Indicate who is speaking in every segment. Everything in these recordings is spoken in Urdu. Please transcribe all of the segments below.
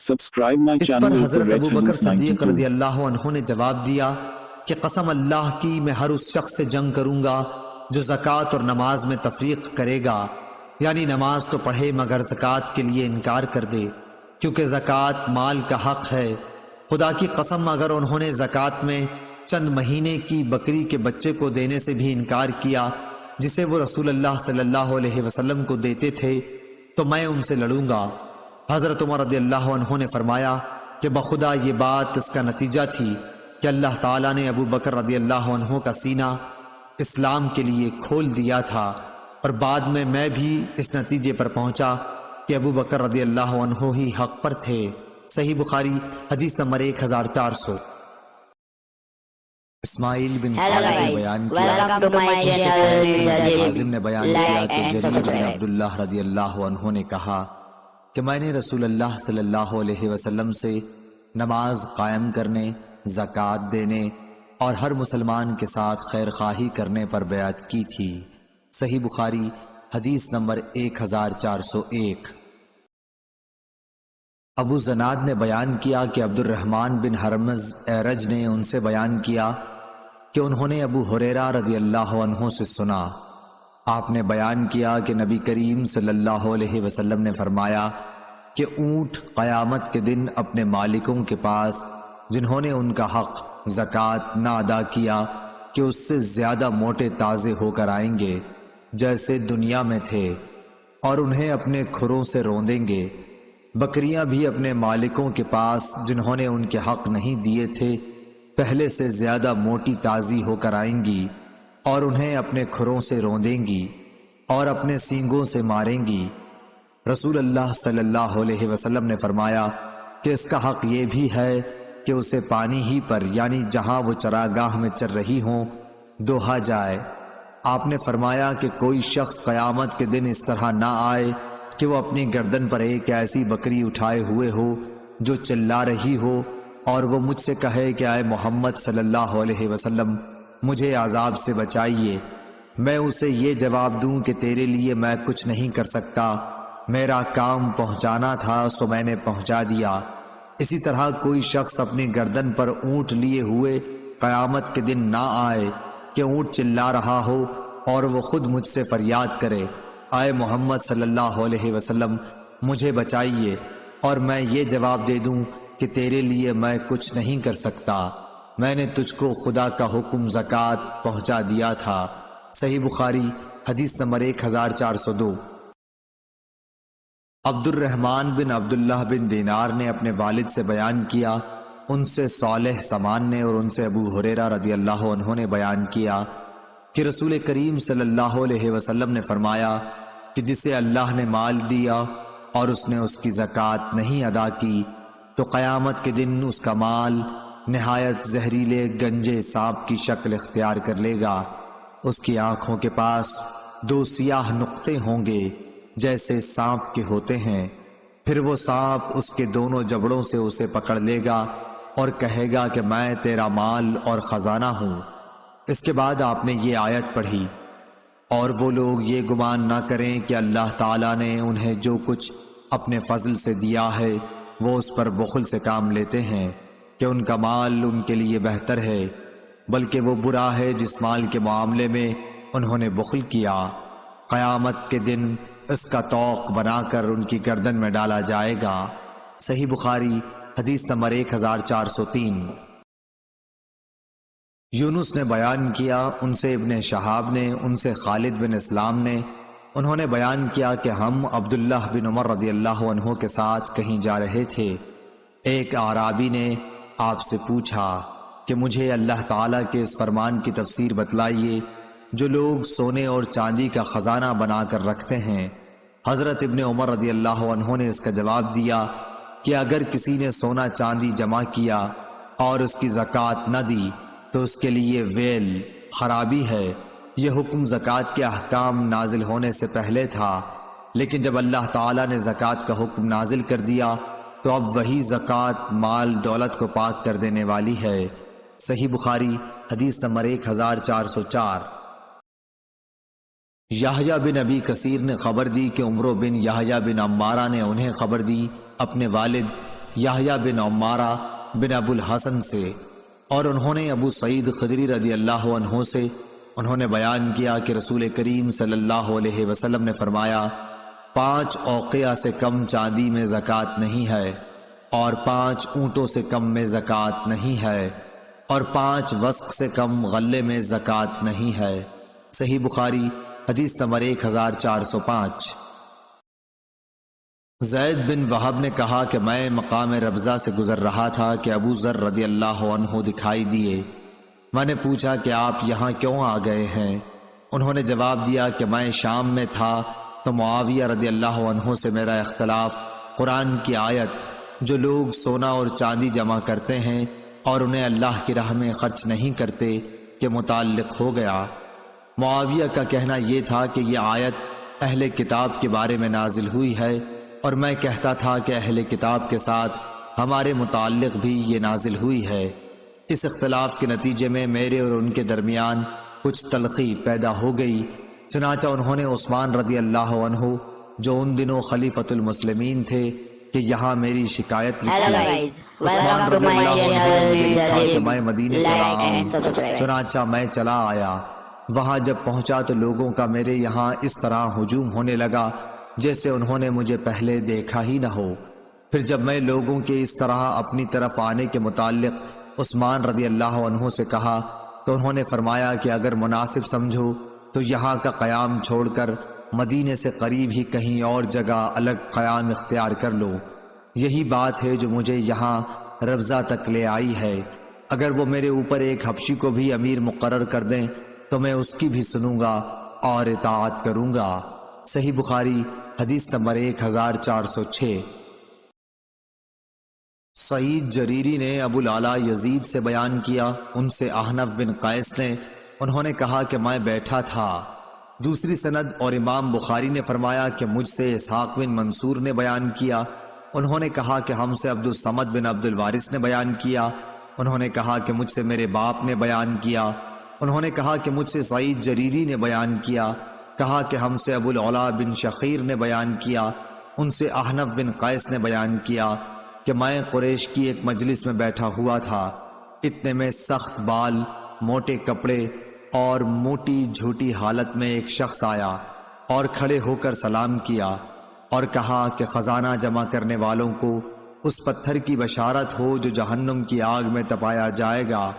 Speaker 1: Subscribe my
Speaker 2: us
Speaker 1: channel
Speaker 2: per
Speaker 1: for
Speaker 2: حضرت
Speaker 1: Red
Speaker 2: ابو بکر
Speaker 1: Hadith
Speaker 2: صدیق
Speaker 1: 92.
Speaker 2: رضی اللہ عنہ نے جواب دیا کہ قسم اللہ کی میں ہر اس شخص سے جنگ کروں گا جو زکوٰۃ اور نماز میں تفریق کرے گا، یعنی نماز تو پڑھے مگر زکوٰۃ کے لیے انکار کر دے، کیونکہ زکوٰۃ مال کا حق ہے۔ خدا کی قسم اگر انہوں نے زکوٰۃ میں چند مہینے کی بکری کے بچے کو دینے سے بھی انکار کیا جسے وہ رسول اللہ صلی اللہ علیہ وسلم کو دیتے تھے تو میں ان سے لڑوں گا۔ حضرت عمر رضی اللہ عنہ نے فرمایا کہ بخدا یہ بات اس کا نتیجہ تھی کہ اللہ تعالیٰ نے ابو بکر رضی اللہ عنہ کا سینہ اسلام کے لیے کھول دیا تھا، اور بعد میں بھی اس نتیجے پر پہنچا کہ ابو بکر رضی اللہ عنہ ہی حق پر تھے۔ صحیح بخاری حدیث نمبر 1400۔ اسماعیل بن خالد نے بیان کیا، ان سے قیس بن حازم نے بیان کیا کہ جریر بن عبداللہ رضی اللہ عنہ نے کہا کہ میں نے رسول اللہ صلی اللہ علیہ وسلم سے نماز قائم کرنے، زکوٰۃ دینے اور ہر مسلمان کے ساتھ خیر خواہی کرنے پر بیعت کی تھی۔ صحیح بخاری حدیث نمبر 1401۔ ابو زناد نے بیان کیا کہ عبد الرحمن بن حرمز اعرج نے ان سے بیان کیا کہ انہوں نے ابو ہریرہ رضی اللہ عنہ سے سنا، آپ نے بیان کیا کہ نبی کریم صلی اللہ علیہ وسلم نے فرمایا کہ اونٹ قیامت کے دن اپنے مالکوں کے پاس جنہوں نے ان کا حق زکوٰۃ نہ ادا کیا کہ اس سے زیادہ موٹے تازے ہو کر آئیں گے جیسے دنیا میں تھے، اور انہیں اپنے کھروں سے روندیں گے۔ بکریاں بھی اپنے مالکوں کے پاس جنہوں نے ان کے حق نہیں دیے تھے پہلے سے زیادہ موٹی تازی ہو کر آئیں گی، اور انہیں اپنے کھروں سے روندیں گی اور اپنے سینگوں سے ماریں گی۔ رسول اللہ صلی اللہ علیہ وسلم نے فرمایا کہ اس کا حق یہ بھی ہے کہ اسے پانی ہی پر یعنی جہاں وہ چراگاہ میں چر رہی ہوں دوہا جائے۔ آپ نے فرمایا کہ کوئی شخص قیامت کے دن اس طرح نہ آئے کہ وہ اپنی گردن پر ایک ایسی بکری اٹھائے ہوئے ہو جو چلا رہی ہو اور وہ مجھ سے کہے کہ اے محمد صلی اللہ علیہ وسلم مجھے عذاب سے بچائیے، میں اسے یہ جواب دوں کہ تیرے لیے میں کچھ نہیں کر سکتا، میرا کام پہنچانا تھا سو میں نے پہنچا دیا۔ اسی طرح کوئی شخص اپنی گردن پر اونٹ لیے ہوئے قیامت کے دن نہ آئے کہ اونٹ چلا رہا ہو اور وہ خود مجھ سے فریاد کرے اے محمد صلی اللہ علیہ وسلم مجھے بچائیے، اور میں یہ جواب دے دوں کہ تیرے لیے میں کچھ نہیں کر سکتا، میں نے تجھ کو خدا کا حکم زکوٰۃ پہنچا دیا تھا۔ صحیح بخاری حدیث نمبر 1402۔ عبد الرحمن بن عبداللہ بن دینار نے اپنے والد سے بیان کیا، ان سے صالح سمان نے اور ان سے ابو ہریرہ رضی اللہ عنہ نے بیان کیا کہ رسول کریم صلی اللہ علیہ وسلم نے فرمایا کہ جسے اللہ نے مال دیا اور اس نے اس کی زکوٰۃ نہیں ادا کی تو قیامت کے دن اس کا مال نہایت زہریلے گنجے سانپ کی شکل اختیار کر لے گا، اس کی آنکھوں کے پاس 2 سیاہ نقطے ہوں گے جیسے سانپ کے ہوتے ہیں، پھر وہ سانپ اس کے دونوں جبڑوں سے اسے پکڑ لے گا اور کہے گا کہ میں تیرا مال اور خزانہ ہوں۔ اس کے بعد آپ نے یہ آیت پڑھی، اور وہ لوگ یہ گمان نہ کریں کہ اللہ تعالیٰ نے انہیں جو کچھ اپنے فضل سے دیا ہے وہ اس پر بخل سے کام لیتے ہیں کہ ان کا مال ان کے لیے بہتر ہے، بلکہ وہ برا ہے جس مال کے معاملے میں انہوں نے بخل کیا، قیامت کے دن اس کا طوق بنا کر ان کی گردن میں ڈالا جائے گا۔ صحیح بخاری حدیث نمبر 1403۔ یونس نے بیان کیا، ان سے ابن شہاب نے، ان سے خالد بن اسلام نے، انہوں نے بیان کیا کہ ہم عبداللہ بن عمر رضی اللہ عنہ کے ساتھ کہیں جا رہے تھے، ایک اعرابی نے آپ سے پوچھا کہ مجھے اللہ تعالیٰ کے اس فرمان کی تفسیر بتلائیے جو لوگ سونے اور چاندی کا خزانہ بنا کر رکھتے ہیں۔ حضرت ابن عمر رضی اللہ عنہ نے اس کا جواب دیا کہ اگر کسی نے سونا چاندی جمع کیا اور اس کی زکوٰۃ نہ دی تو اس کے لیے ویل خرابی ہے۔ یہ حکم زکوٰۃ کے احکام نازل ہونے سے پہلے تھا، لیکن جب اللہ تعالیٰ نے زکوٰۃ کا حکم نازل کر دیا تو اب وہی زکوٰۃ مال دولت کو پاک کر دینے والی ہے۔ صحیح بخاری حدیث نمبر 1404۔ یحییٰ بن ابی کثیر نے خبر دی کہ عمرو بن یحییٰ بن عمارہ نے انہیں خبر دی اپنے والد یحییٰ بن عمارہ بن ابو الحسن سے، اور انہوں نے ابو سعید خدری رضی اللہ عنہ سے انہوں نے بیان کیا کہ رسول کریم صلی اللہ علیہ وسلم نے فرمایا 5 اوقیہ سے کم چاندی میں زکوٰۃ نہیں ہے، اور 5 اونٹوں سے کم میں زکوٰۃ نہیں ہے، اور 5 وسق سے کم غلے میں زکوٰۃ نہیں ہے۔ صحیح بخاری حدیث نمبر 1405۔ زید بن وہب نے کہا کہ میں مقام ربضہ سے گزر رہا تھا کہ ابو ذر رضی اللہ عنہ دکھائی دیے۔ میں نے پوچھا کہ آپ یہاں کیوں آ گئے ہیں؟ انہوں نے جواب دیا کہ میں شام میں تھا تو معاویہ رضی اللہ عنہ سے میرا اختلاف قرآن کی آیت جو لوگ سونا اور چاندی جمع کرتے ہیں اور انہیں اللہ کی راہ میں خرچ نہیں کرتے کے متعلق ہو گیا۔ معاویہ کا کہنا یہ تھا کہ یہ آیت اہل کتاب کے بارے میں نازل ہوئی ہے، اور میں کہتا تھا کہ اہل کتاب کے ساتھ ہمارے متعلق بھی یہ نازل ہوئی ہے۔ اس اختلاف کے نتیجے میں میرے اور ان کے درمیان کچھ تلخی پیدا ہو گئی، چنانچہ انہوں نے عثمان رضی اللہ عنہ جو ان دنوں خلیفۃ المسلمین تھے کہ یہاں میری شکایت لکھی۔ عثمان رضی اللہ عنہ نے مجھے لکھا کہ میں مدینے چلا آؤں، چنانچہ میں چلا آیا۔ وہاں جب پہنچا تو لوگوں کا میرے یہاں اس طرح ہجوم ہونے لگا جیسے انہوں نے مجھے پہلے دیکھا ہی نہ ہو۔ پھر جب میں لوگوں کے اس طرح اپنی طرف آنے کے متعلق عثمان رضی اللہ عنہ سے کہا تو انہوں نے فرمایا کہ اگر مناسب سمجھو تو یہاں کا قیام چھوڑ کر مدینے سے قریب ہی کہیں اور جگہ الگ قیام اختیار کر لو۔ یہی بات ہے جو مجھے یہاں ربضہ تک لے آئی ہے۔ اگر وہ میرے اوپر ایک حبشی کو بھی امیر مقرر کر دیں تو میں اس کی بھی سنوں گا اور اطاعت کروں گا۔ صحیح بخاری حدیث نمبر 1406۔ سعید جریری نے ابو العلا یزید سے بیان کیا، ان سے احنف بن قیس نے انہوں نے کہا کہ میں بیٹھا تھا۔ دوسری سند اور امام بخاری نے فرمایا کہ مجھ سے اسحاق بن منصور نے بیان کیا، انہوں نے کہا کہ ہم سے عبد الصمد بن عبد الوارث نے بیان کیا، انہوں نے کہا کہ مجھ سے میرے باپ نے بیان کیا، انہوں نے کہا کہ مجھ سے سعید جریری نے بیان کیا، کہا کہ ہم سے ابو العلا بن شخیر نے بیان کیا، ان سے احنف بن قیس نے بیان کیا کہ میں قریش کی ایک مجلس میں بیٹھا ہوا تھا، اتنے میں سخت بال، موٹے کپڑے اور موٹی جھوٹی حالت میں ایک شخص آیا اور کھڑے ہو کر سلام کیا اور کہا کہ خزانہ جمع کرنے والوں کو اس پتھر کی بشارت ہو جو جہنم کی آگ میں تپایا جائے گا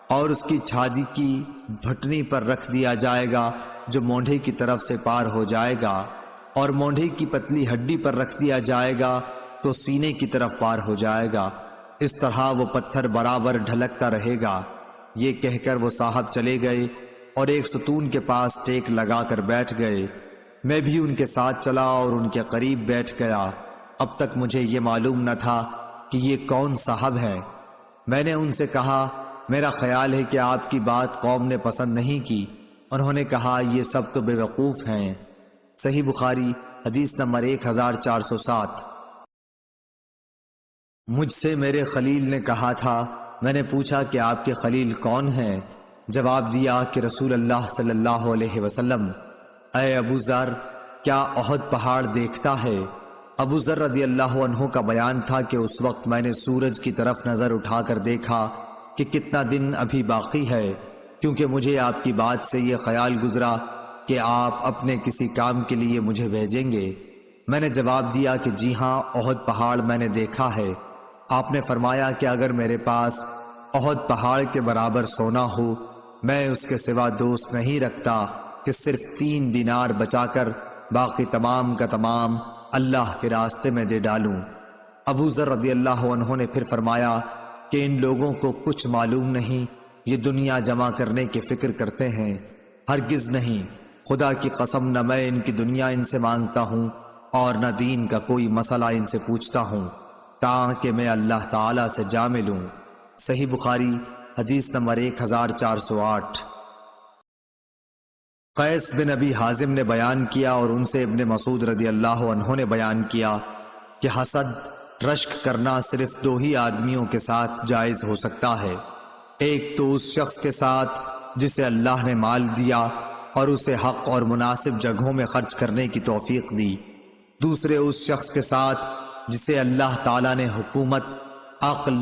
Speaker 2: اور اس کی چھاتی کی بھٹنی پر رکھ دیا جائے گا جو مونڈھے کی طرف سے پار ہو جائے گا، اور مونڈھے کی پتلی ہڈی پر رکھ دیا جائے گا تو سینے کی طرف پار ہو جائے گا، اس طرح وہ پتھر برابر ڈھلکتا رہے گا۔ یہ کہہ کر وہ صاحب چلے گئے اور ایک ستون کے پاس ٹیک لگا کر بیٹھ گئے۔ میں بھی ان کے ساتھ چلا اور ان کے قریب بیٹھ گیا۔ اب تک مجھے یہ معلوم نہ تھا کہ یہ کون صاحب ہے۔ میں نے ان سے کہا میرا خیال ہے کہ آپ کی بات قوم نے پسند نہیں کی۔ انہوں نے کہا یہ سب تو بے وقوف ہیں۔ صحیح بخاری حدیث نمبر 1407۔ مجھ سے میرے خلیل نے کہا تھا، میں نے پوچھا کہ آپ کے خلیل کون ہیں؟ جواب دیا کہ رسول اللہ صلی اللہ علیہ وسلم۔ اے ابو ذر، کیا احد پہاڑ دیکھتا ہے؟ ابو ذر رضی اللہ عنہ کا بیان تھا کہ اس وقت میں نے سورج کی طرف نظر اٹھا کر دیکھا کہ کتنا دن ابھی باقی ہے، کیونکہ مجھے آپ کی بات سے یہ خیال گزرا کہ آپ اپنے کسی کام کے لیے مجھے بھیجیں گے۔ میں نے جواب دیا کہ جی ہاں، احد پہاڑ میں نے دیکھا ہے۔ آپ نے فرمایا کہ اگر میرے پاس احد پہاڑ کے برابر سونا ہو، میں اس کے سوا دوست نہیں رکھتا کہ صرف 3 دینار بچا کر باقی تمام کا تمام اللہ کے راستے میں دے ڈالوں۔ ابو ذر رضی اللہ عنہ نے پھر فرمایا کہ ان لوگوں کو کچھ معلوم نہیں، یہ دنیا جمع کرنے کی فکر کرتے ہیں۔ ہرگز نہیں، خدا کی قسم نہ میں ان کی دنیا ان سے مانگتا ہوں اور نہ دین کا کوئی مسئلہ ان سے پوچھتا ہوں تاکہ میں اللہ تعالیٰ سے جا ملوں۔ صحیح بخاری حدیث نمبر 1408۔ قیس بن ابی حازم نے بیان کیا اور ان سے ابن مسعود رضی اللہ عنہ نے بیان کیا کہ حسد، رشک کرنا صرف 2 ہی آدمیوں کے ساتھ جائز ہو سکتا ہے، ایک تو اس شخص کے ساتھ جسے اللہ نے مال دیا اور اسے حق اور مناسب جگہوں میں خرچ کرنے کی توفیق دی، دوسرے اس شخص کے ساتھ جسے اللہ تعالیٰ نے حکومت، عقل،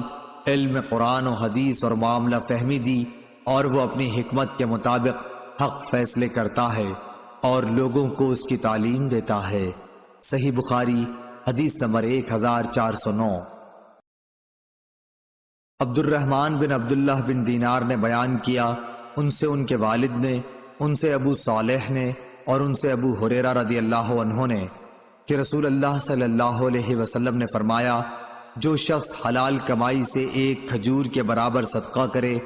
Speaker 2: علم قرآن و حدیث اور معاملہ فہمی دی، اور وہ اپنی حکمت کے مطابق حق فیصلے کرتا ہے اور لوگوں کو اس کی تعلیم دیتا ہے۔ صحیح بخاری حدیث نمبر 1409۔ عبد الرحمن بن عبداللہ بن دینار نے بیان کیا، ان سے ان کے والد نے، ان سے ابو صالح نے، اور ان سے ابو ہریرہ رضی اللہ عنہ نے کہ رسول اللہ صلی اللہ علیہ وسلم نے فرمایا، جو شخص حلال کمائی سے ایک کھجور کے برابر صدقہ کرے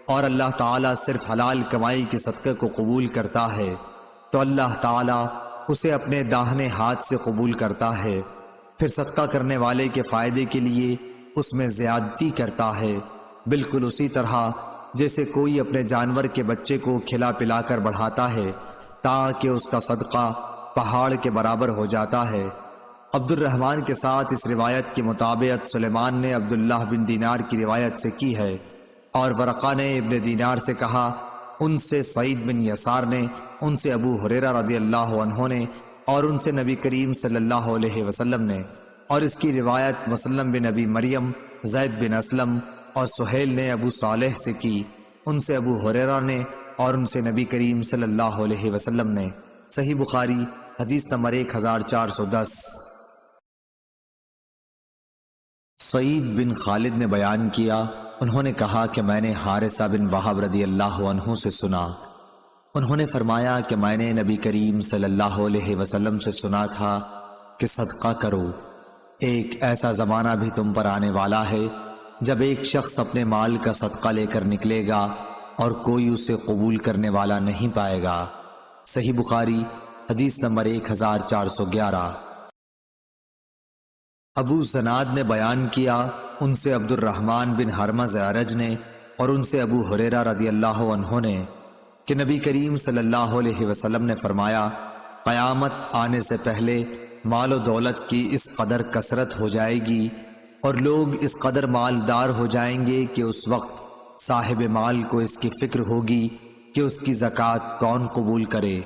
Speaker 2: اور اللہ تعالیٰ صرف حلال کمائی کے صدقے کو قبول کرتا ہے تو اللہ تعالیٰ اسے اپنے داہنے ہاتھ سے قبول کرتا ہے، پھر صدقہ کرنے والے کے فائدے کے لیے اس میں زیادتی کرتا ہے، بالکل اسی طرح جیسے کوئی اپنے جانور کے بچے کو کھلا پلا کر بڑھاتا ہے تاکہ اس کا صدقہ پہاڑ کے برابر ہو جاتا ہے۔ عبد الرحمن کے ساتھ اس روایت کی مطابقت سلیمان نے عبداللہ بن دینار کی روایت سے کی ہے، اور ورقہ نے ابن دینار سے کہا، ان سے سعید بن یسار نے، ان سے ابو ہریرہ رضی اللہ عنہ نے، اور ان سے نبی کریم صلی اللہ علیہ وسلم نے، اور اس کی روایت مسلم بن ابی مریم، زید بن اسلم اور سہیل نے ابو صالح سے کی، ان سے ابو ہریرہ نے، اور ان سے نبی کریم صلی اللہ علیہ وسلم نے۔ صحیح بخاری حدیث نمبر 1410۔ سعید بن خالد نے بیان کیا، انہوں نے کہا کہ میں نے حارثہ بن وہب رضی اللہ عنہ سے سنا، انہوں نے فرمایا کہ میں نے نبی کریم صلی اللہ علیہ وسلم سے سنا تھا کہ صدقہ کرو، ایک ایسا زمانہ بھی تم پر آنے والا ہے جب ایک شخص اپنے مال کا صدقہ لے کر نکلے گا اور کوئی اسے قبول کرنے والا نہیں پائے گا۔ صحیح بخاری حدیث نمبر 1411۔ ابو زناد نے بیان کیا، ان سے عبد الرحمن بن حرمز اعرج نے، اور ان سے ابو ہریرہ رضی اللہ عنہ نے کہ نبی کریم صلی اللہ علیہ وسلم نے فرمایا، قیامت آنے سے پہلے مال و دولت کی اس قدر کثرت ہو جائے گی اور لوگ اس قدر مالدار ہو جائیں گے کہ اس وقت صاحب مال کو اس کی فکر ہوگی کہ اس کی زکوٰۃ کون قبول کرے،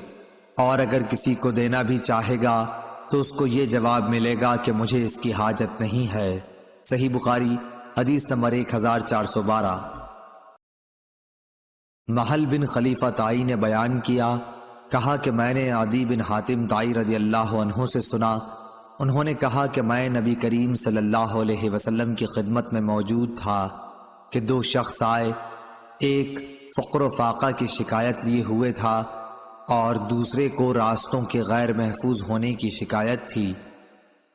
Speaker 2: اور اگر کسی کو دینا بھی چاہے گا تو اس کو یہ جواب ملے گا کہ مجھے اس کی حاجت نہیں ہے۔ صحیح بخاری حدیث نمبر 1412۔ محل بن خلیفہ تائی نے بیان کیا، کہا کہ میں نے عدی بن حاتم تائی رضی اللہ عنہ سے سنا، انہوں نے کہا کہ میں نبی کریم صلی اللہ علیہ وسلم کی خدمت میں موجود تھا کہ دو شخص آئے، ایک فقر و فاقہ کی شکایت لیے ہوئے تھا اور دوسرے کو راستوں کے غیر محفوظ ہونے کی شکایت تھی۔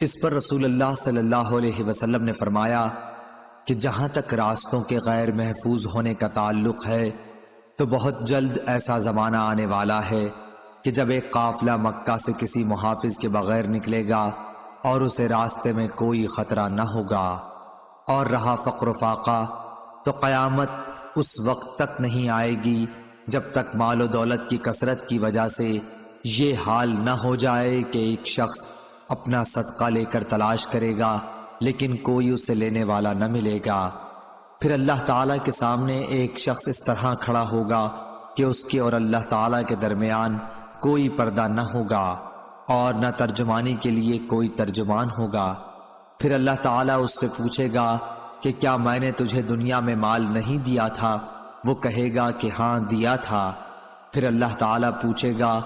Speaker 2: اس پر رسول اللہ صلی اللہ علیہ وسلم نے فرمایا کہ جہاں تک راستوں کے غیر محفوظ ہونے کا تعلق ہے تو بہت جلد ایسا زمانہ آنے والا ہے کہ جب ایک قافلہ مکہ سے کسی محافظ کے بغیر نکلے گا اور اسے راستے میں کوئی خطرہ نہ ہوگا، اور رہا فقر و فاقہ تو قیامت اس وقت تک نہیں آئے گی جب تک مال و دولت کی کثرت کی وجہ سے یہ حال نہ ہو جائے کہ ایک شخص اپنا صدقہ لے کر تلاش کرے گا لیکن کوئی اسے لینے والا نہ ملے گا۔ پھر اللہ تعالیٰ کے سامنے ایک شخص اس طرح کھڑا ہوگا کہ اس کے اور اللہ تعالیٰ کے درمیان کوئی پردہ نہ ہوگا اور نہ ترجمانی کے لیے کوئی ترجمان ہوگا۔ پھر اللہ تعالیٰ اس سے پوچھے گا کہ کیا میں نے تجھے دنیا میں مال نہیں دیا تھا؟ وہ کہے گا کہ ہاں دیا تھا۔ پھر اللہ تعالیٰ پوچھے گا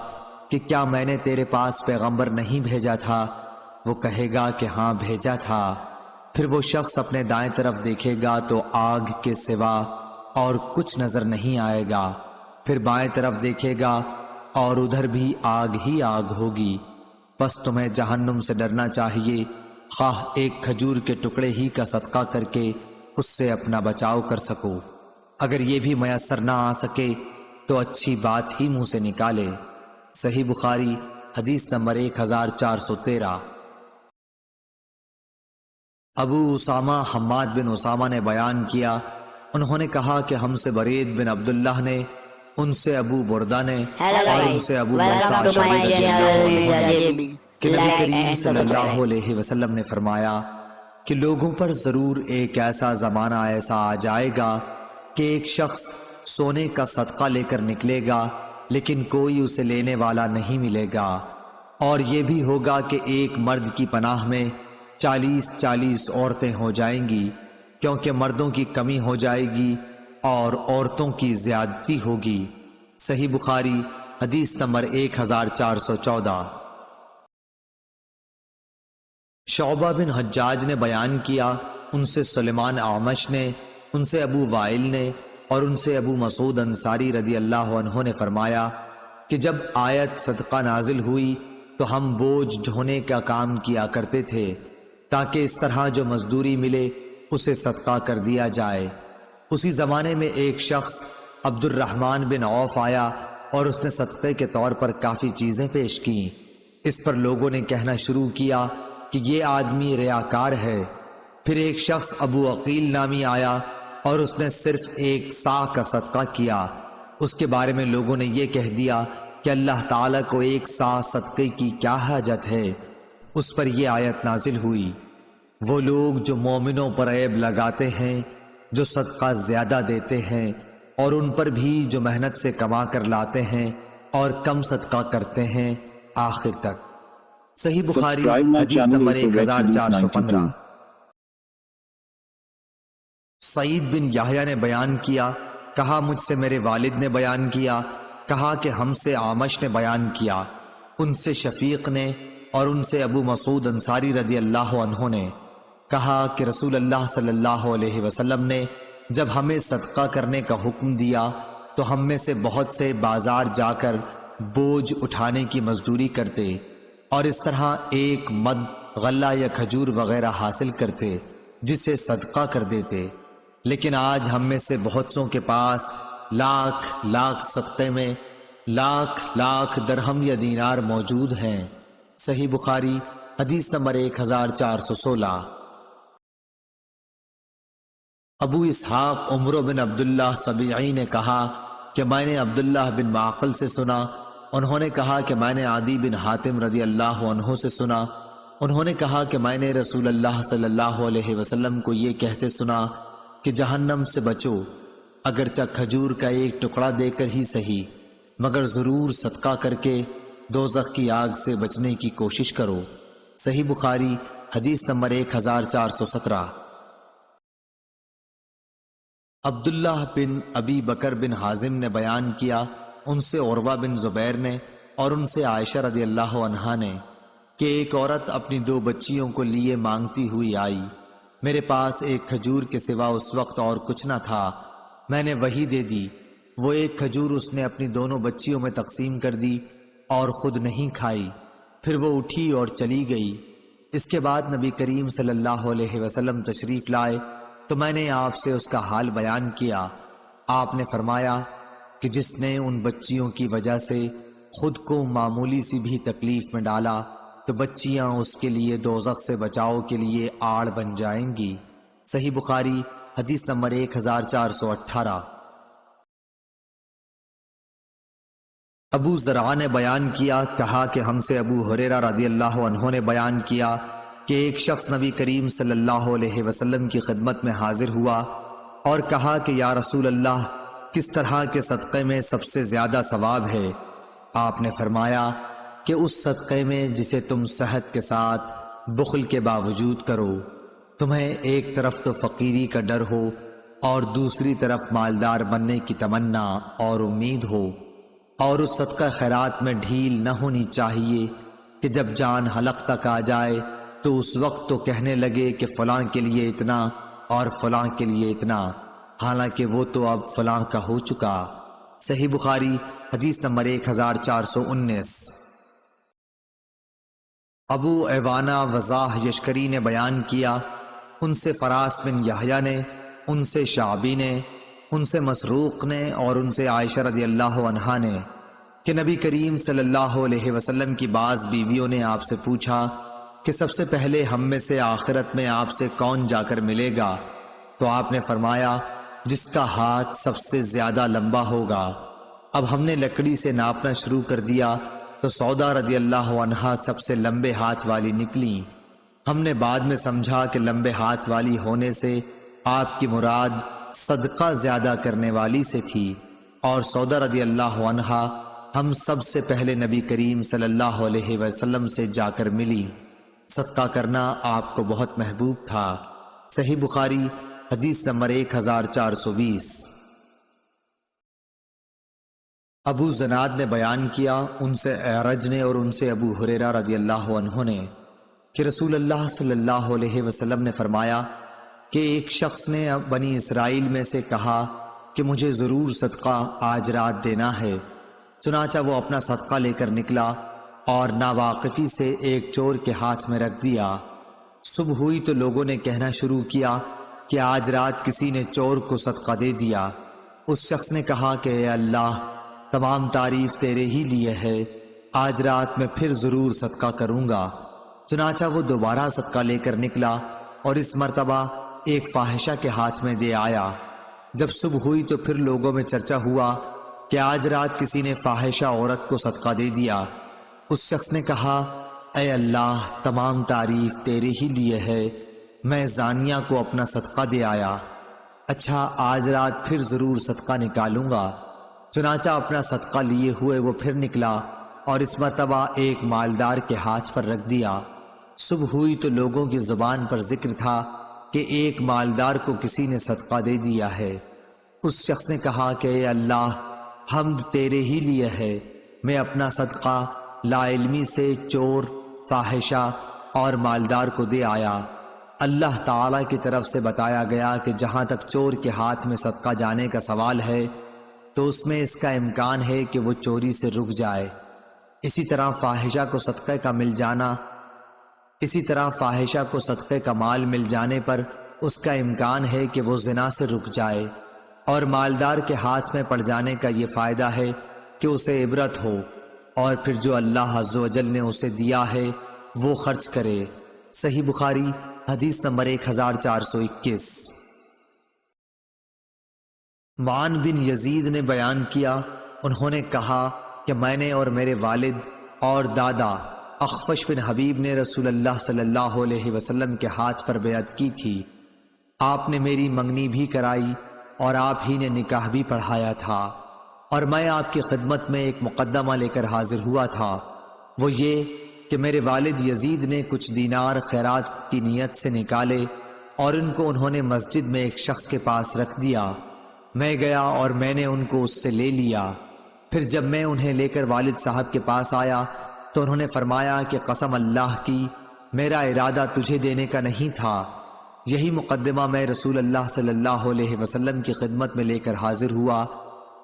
Speaker 2: کہ کیا میں نے تیرے پاس پیغمبر نہیں بھیجا تھا؟ وہ کہے گا کہ ہاں بھیجا تھا۔ پھر وہ شخص اپنے دائیں طرف دیکھے گا تو آگ کے سوا اور کچھ نظر نہیں آئے گا، پھر بائیں طرف دیکھے گا اور ادھر بھی آگ ہی آگ ہوگی۔ بس تمہیں جہنم سے ڈرنا چاہیے، خواہ ایک کھجور کے ٹکڑے ہی کا صدقہ کر کے اس سے اپنا بچاؤ کر سکو، اگر یہ بھی میسر نہ آ سکے تو اچھی بات ہی منہ سے نکالے۔ صحیح بخاری حدیث نمبر 1413۔ ابو اسامہ حماد بن اسامہ نے بیان کیا، انہوں نے کہا کہ ہم سے برید بن عبداللہ نے، ان سے ابو بردہ نے، اور ان سے ابو موسیٰ اشعری رضی اللہ عنہ نے کہ نبی کریم صلی اللہ علیہ وسلم نے فرمایا کہ لوگوں پر ضرور ایک ایسا زمانہ ایسا آ جائے گا کہ ایک شخص سونے کا صدقہ لے کر نکلے گا لیکن کوئی اسے لینے والا نہیں ملے گا، اور یہ بھی ہوگا کہ ایک مرد کی پناہ میں 40 عورتیں ہو جائیں گی، کیونکہ مردوں کی کمی ہو جائے گی اور عورتوں کی زیادتی ہوگی۔ صحیح بخاری حدیث نمبر 1414۔ شعبہ بن حجاج نے بیان کیا، ان سے سلیمان اعمش نے، ان سے ابو وائل نے اور ان سے ابو مسعود انصاری رضی اللہ عنہ نے فرمایا کہ جب آیت صدقہ نازل ہوئی تو ہم بوجھ ڈھونے کا کام کیا کرتے تھے، تاکہ اس طرح جو مزدوری ملے اسے صدقہ کر دیا جائے۔ اسی زمانے میں ایک شخص عبد الرحمن بن عوف آیا اور اس نے صدقے کے طور پر کافی چیزیں پیش کیں۔ اس پر لوگوں نے کہنا شروع کیا کہ یہ آدمی ریاکار ہے۔ پھر ایک شخص ابو عقیل نامی آیا اور اس نے صرف 1 صاع کا صدقہ کیا۔ اس کے بارے میں لوگوں نے یہ کہہ دیا کہ اللہ تعالیٰ کو 1 صاع صدقے کی کیا حاجت ہے۔ اس پر یہ آیت نازل ہوئی، وہ لوگ جو مومنوں پر عیب لگاتے ہیں، جو صدقہ زیادہ دیتے ہیں، اور ان پر بھی جو محنت سے کما کر لاتے ہیں اور کم صدقہ کرتے ہیں، آخر تک۔ صحیح بخاری حدیث نمبر 1415۔ سعید بن یحییٰ نے بیان کیا، کہا مجھ سے میرے والد نے بیان کیا، کہا کہ ہم سے اعمش نے بیان کیا، ان سے شفیق نے اور ان سے ابو مسعود انصاری رضی اللہ عنہ نے کہا کہ رسول اللہ صلی اللہ علیہ وسلم نے جب ہمیں صدقہ کرنے کا حکم دیا تو ہم میں سے بہت سے بازار جا کر بوجھ اٹھانے کی مزدوری کرتے اور اس طرح 1 مد غلہ یا کھجور وغیرہ حاصل کرتے، جسے صدقہ کر دیتے۔ لیکن آج ہم میں سے بہت سوں کے پاس لاکھ صدقے میں لاکھ درہم یا دینار موجود ہیں۔ صحیح بخاری حدیث نمبر 1416۔ ابو اسحاق عمرو بن عبداللہ سبیعی نے کہا کہ میں نے عبداللہ بن معقل سے سنا، انہوں نے کہا کہ میں نے عدی بن حاتم رضی اللہ عنہ سے سنا، انہوں نے کہا کہ میں نے رسول اللہ صلی اللہ علیہ وسلم کو یہ کہتے سنا کہ جہنم سے بچو، اگرچہ کھجور کا 1 ٹکڑا دے کر ہی صحیح، مگر ضرور صدقہ کر کے دوزخ کی آگ سے بچنے کی کوشش کرو۔ صحیح بخاری حدیث نمبر 1417۔ عبداللہ بن ابی بکر بن حازم نے بیان کیا، ان سے عروہ بن زبیر نے اور ان سے عائشہ رضی اللہ عنہا نے کہ ایک عورت اپنی 2 بچیوں کو لیے مانگتی ہوئی آئی، میرے پاس 1 کھجور کے سوا اس وقت اور کچھ نہ تھا، میں نے وہی دے دی۔ وہ 1 کھجور اس نے اپنی دونوں بچیوں میں تقسیم کر دی اور خود نہیں کھائی، پھر وہ اٹھی اور چلی گئی۔ اس کے بعد نبی کریم صلی اللہ علیہ وسلم تشریف لائے تو میں نے آپ سے اس کا حال بیان کیا۔ آپ نے فرمایا کہ جس نے ان بچیوں کی وجہ سے خود کو معمولی سی بھی تکلیف میں ڈالا تو بچیاں اس کے لیے دوزخ سے بچاؤ کے لیے آڑ بن جائیں گی۔ صحیح بخاری حدیث نمبر 1418۔ ابو زرعہ نے بیان کیا، کہا کہ ہم سے ابو ہریرہ رضی اللہ عنہ نے بیان کیا کہ ایک شخص نبی کریم صلی اللہ علیہ وسلم کی خدمت میں حاضر ہوا اور کہا کہ یا رسول اللہ، کس طرح کے صدقے میں سب سے زیادہ ثواب ہے؟ آپ نے فرمایا کہ اس صدقے میں جسے تم صحت کے ساتھ بخل کے باوجود کرو، تمہیں ایک طرف تو فقیری کا ڈر ہو اور دوسری طرف مالدار بننے کی تمنا اور امید ہو، اور اس صدقہ خیرات میں ڈھیل نہ ہونی چاہیے کہ جب جان حلق تک آ جائے تو اس وقت تو کہنے لگے کہ فلاں کے لیے اتنا اور فلاں کے لیے اتنا، حالانکہ وہ تو اب فلاں کا ہو چکا۔ صحیح بخاری حدیث نمبر 1419۔ ابو ایوانہ وضاح یشکری نے بیان کیا، ان سے فراس بن یحییٰ نے، ان سے شعبی نے، ان سے مسروق نے اور ان سے عائشہ رضی اللہ عنہا نے کہ نبی کریم صلی اللہ علیہ وسلم کی بعض بیویوں نے آپ سے پوچھا کہ سب سے پہلے ہم میں سے آخرت میں آپ سے کون جا کر ملے گا؟ تو آپ نے فرمایا جس کا ہاتھ سب سے زیادہ لمبا ہوگا۔ اب ہم نے لکڑی سے ناپنا شروع کر دیا تو سودا رضی اللہ عنہا سب سے لمبے ہاتھ والی نکلی۔ ہم نے بعد میں سمجھا کہ لمبے ہاتھ والی ہونے سے آپ کی مراد صدقہ زیادہ کرنے والی سے تھی، اور سودا رضی اللہ عنہا ہم سب سے پہلے نبی کریم صلی اللہ علیہ وسلم سے جا کر ملی۔ صدقہ کرنا آپ کو بہت محبوب تھا۔ صحیح بخاری حدیث نمبر 1420۔ ابو زناد نے بیان کیا، ان سے اعرج نے اور ان سے ابو ہریرہ رضی اللہ عنہ نے کہ رسول اللہ صلی اللہ علیہ وسلم نے فرمایا کہ ایک شخص نے بنی اسرائیل میں سے کہا کہ مجھے ضرور صدقہ آج رات دینا ہے، چنانچہ وہ اپنا صدقہ لے کر نکلا اور ناواقفی سے ایک چور کے ہاتھ میں رکھ دیا۔ صبح ہوئی تو لوگوں نے کہنا شروع کیا کہ آج رات کسی نے چور کو صدقہ دے دیا۔ اس شخص نے کہا کہ اے اللہ، تمام تعریف تیرے ہی لیے ہے، آج رات میں پھر ضرور صدقہ کروں گا۔ چنانچہ وہ دوبارہ صدقہ لے کر نکلا اور اس مرتبہ ایک فاحشہ کے ہاتھ میں دے آیا۔ جب صبح ہوئی تو پھر لوگوں میں چرچا ہوا کہ آج رات کسی نے فاحشہ عورت کو صدقہ دے دیا۔ اس شخص نے کہا اے اللہ، تمام تعریف تیرے ہی لیے ہے، میں زانیہ کو اپنا صدقہ دے آیا، اچھا آج رات پھر ضرور صدقہ نکالوں گا۔ چنانچہ اپنا صدقہ لیے ہوئے وہ پھر نکلا اور اس مرتبہ ایک مالدار کے ہاتھ پر رکھ دیا۔ صبح ہوئی تو لوگوں کی زبان پر ذکر تھا کہ ایک مالدار کو کسی نے صدقہ دے دیا ہے۔ اس شخص نے کہا کہ اے اللہ، حمد تیرے ہی لیے ہے، میں اپنا صدقہ لا علمی سے چور، فاحشہ اور مالدار کو دے آیا۔ اللہ تعالیٰ کی طرف سے بتایا گیا کہ جہاں تک چور کے ہاتھ میں صدقہ جانے کا سوال ہے تو اس میں اس کا امکان ہے کہ وہ چوری سے رک جائے۔ اسی طرح فاحشہ کو صدقے کا مال مل جانے پر اس کا امکان ہے کہ وہ زنا سے رک جائے، اور مالدار کے ہاتھ میں پڑ جانے کا یہ فائدہ ہے کہ اسے عبرت ہو، اور پھر جو اللہ عز و جل نے اسے دیا ہے وہ خرچ کرے۔ صحیح بخاری حدیث نمبر 1421۔ معن بن یزید نے بیان کیا، انہوں نے کہا کہ میں نے اور میرے والد اور دادا اخفش بن حبیب نے رسول اللہ صلی اللہ علیہ وسلم کے ہاتھ پر بیعت کی تھی۔ آپ نے میری منگنی بھی کرائی اور آپ ہی نے نکاح بھی پڑھایا تھا، اور میں آپ کی خدمت میں ایک مقدمہ لے کر حاضر ہوا تھا، وہ یہ کہ میرے والد یزید نے کچھ دینار خیرات کی نیت سے نکالے اور ان کو انہوں نے مسجد میں ایک شخص کے پاس رکھ دیا۔ میں گیا اور میں نے ان کو اس سے لے لیا۔ پھر جب میں انہیں لے کر والد صاحب کے پاس آیا تو انہوں نے فرمایا کہ قسم اللہ کی، میرا ارادہ تجھے دینے کا نہیں تھا۔ یہی مقدمہ میں رسول اللہ صلی اللہ علیہ وسلم کی خدمت میں لے کر حاضر ہوا،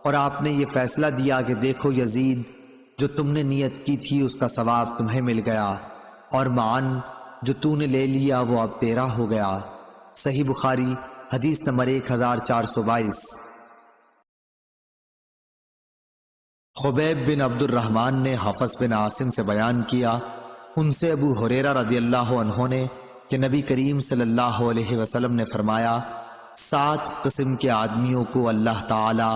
Speaker 2: اور آپ نے یہ فیصلہ دیا کہ دیکھو یزید، جو تم نے نیت کی تھی اس کا ثواب تمہیں مل گیا، اور معن جو تو نے لے لیا وہ اب تیرا ہو گیا۔ صحیح بخاری حدیث نمبر 1422۔ خبیب بن عبد الرحمن نے حفص بن عاصم سے بیان کیا، ان سے ابو ہریرہ رضی اللہ عنہ نے کہ نبی کریم صلی اللہ علیہ وسلم نے فرمایا، 7 قسم کے آدمیوں کو اللہ تعالی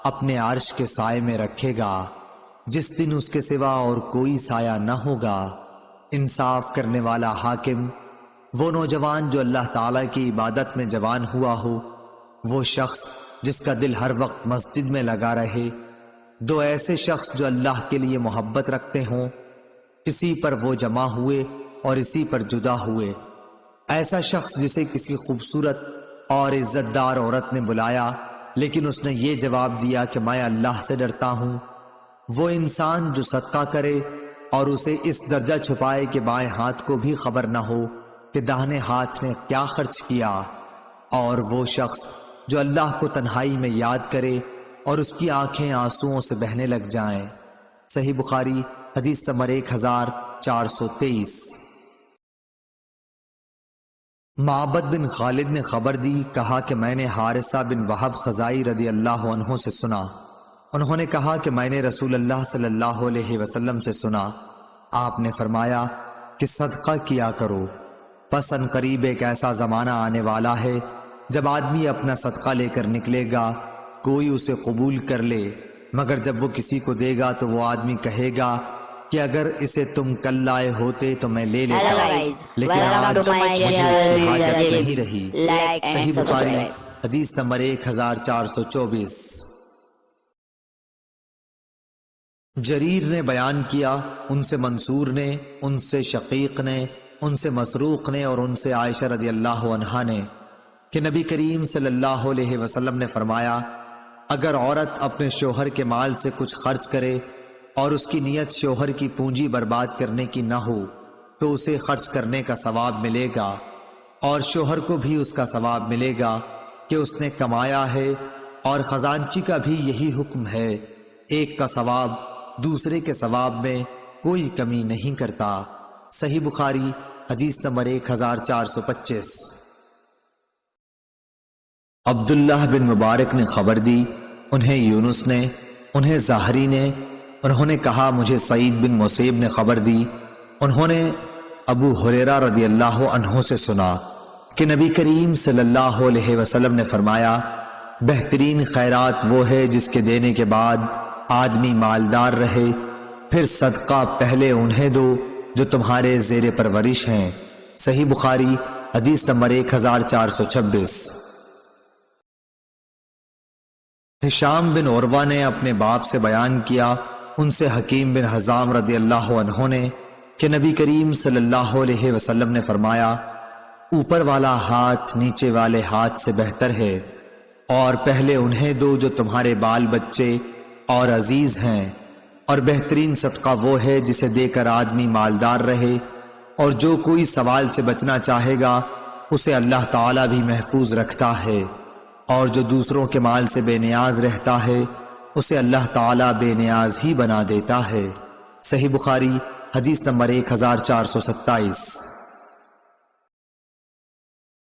Speaker 2: اپنے عرش کے سائے میں رکھے گا، جس دن اس کے سوا اور کوئی سایہ نہ ہوگا۔ انصاف کرنے والا حاکم، وہ نوجوان جو اللہ تعالیٰ کی عبادت میں جوان ہوا ہو، وہ شخص جس کا دل ہر وقت مسجد میں لگا رہے، 2 ایسے شخص جو اللہ کے لیے محبت رکھتے ہوں، اسی پر وہ جمع ہوئے اور اسی پر جدا ہوئے۔ ایسا شخص جسے کسی خوبصورت اور عزت دار عورت نے بلایا لیکن اس نے یہ جواب دیا کہ میں اللہ سے ڈرتا ہوں۔ وہ انسان جو صدقہ کرے اور اسے اس درجہ چھپائے کہ بائیں ہاتھ کو بھی خبر نہ ہو کہ داہنے ہاتھ نے کیا خرچ کیا، اور وہ شخص جو اللہ کو تنہائی میں یاد کرے اور اس کی آنکھیں آنسوؤں سے بہنے لگ جائیں۔ صحیح بخاری حدیث نمبر 1423۔ معبد بن خالد نے خبر دی، کہا کہ میں نے حارثہ بن وہب خزائی رضی اللہ عنہ سے سنا، انہوں نے کہا کہ میں نے رسول اللہ صلی اللہ علیہ وسلم سے سنا، آپ نے فرمایا کہ صدقہ کیا کرو، پس ان قریب ایک ایسا زمانہ آنے والا ہے جب آدمی اپنا صدقہ لے کر نکلے گا، کوئی اسے قبول کر لے، مگر جب وہ کسی کو دے گا تو وہ آدمی کہے گا کہ اگر اسے تم کل لائے ہوتے تو میں لے لیتا، لیکن آج مجھے اس کی حاجت نہیں رہی۔ صحیح بخاری حدیث نمبر 1424۔ جریر نے بیان کیا، ان سے منصور نے، ان سے شقیق نے، ان سے مسروق نے اور ان سے عائشہ رضی اللہ عنہا نے کہ نبی کریم صلی اللہ علیہ وسلم نے فرمایا، اگر عورت اپنے شوہر کے مال سے کچھ خرچ کرے اور اس کی نیت شوہر کی پونجی برباد کرنے کی نہ ہو تو اسے خرچ کرنے کا ثواب ملے گا، اور شوہر کو بھی اس کا ثواب ملے گا کہ اس نے کمایا ہے، اور خزانچی کا بھی یہی حکم ہے، ایک کا ثواب دوسرے کے ثواب میں کوئی کمی نہیں کرتا۔ صحیح بخاری حدیث نمبر 1425۔ عبداللہ بن مبارک نے خبر دی، انہیں یونس نے، انہیں زہری نے، انہوں نے کہا مجھے سعید بن مسیب نے خبر دی، انہوں نے ابو ہریرہ رضی اللہ عنہ سے سنا کہ نبی کریم صلی اللہ علیہ وسلم نے فرمایا، بہترین خیرات وہ ہے جس کے دینے کے بعد آدمی مالدار رہے، پھر صدقہ پہلے انہیں دو جو تمہارے زیر پرورش ہیں۔ صحیح بخاری حدیث نمبر 1426۔ ہشام بن عروہ نے اپنے باپ سے بیان کیا، ان سے حکیم بن حزام رضی اللہ عنہ نے کہ نبی کریم صلی اللہ علیہ وسلم نے فرمایا، اوپر والا ہاتھ نیچے والے ہاتھ سے بہتر ہے، اور پہلے انہیں دو جو تمہارے بال بچے اور عزیز ہیں، اور بہترین صدقہ وہ ہے جسے دے کر آدمی مالدار رہے، اور جو کوئی سوال سے بچنا چاہے گا اسے اللہ تعالیٰ بھی محفوظ رکھتا ہے، اور جو دوسروں کے مال سے بے نیاز رہتا ہے اسے اللہ تعالیٰ بے نیاز ہی بنا دیتا ہے۔ صحیح بخاری حدیث نمبر 1427۔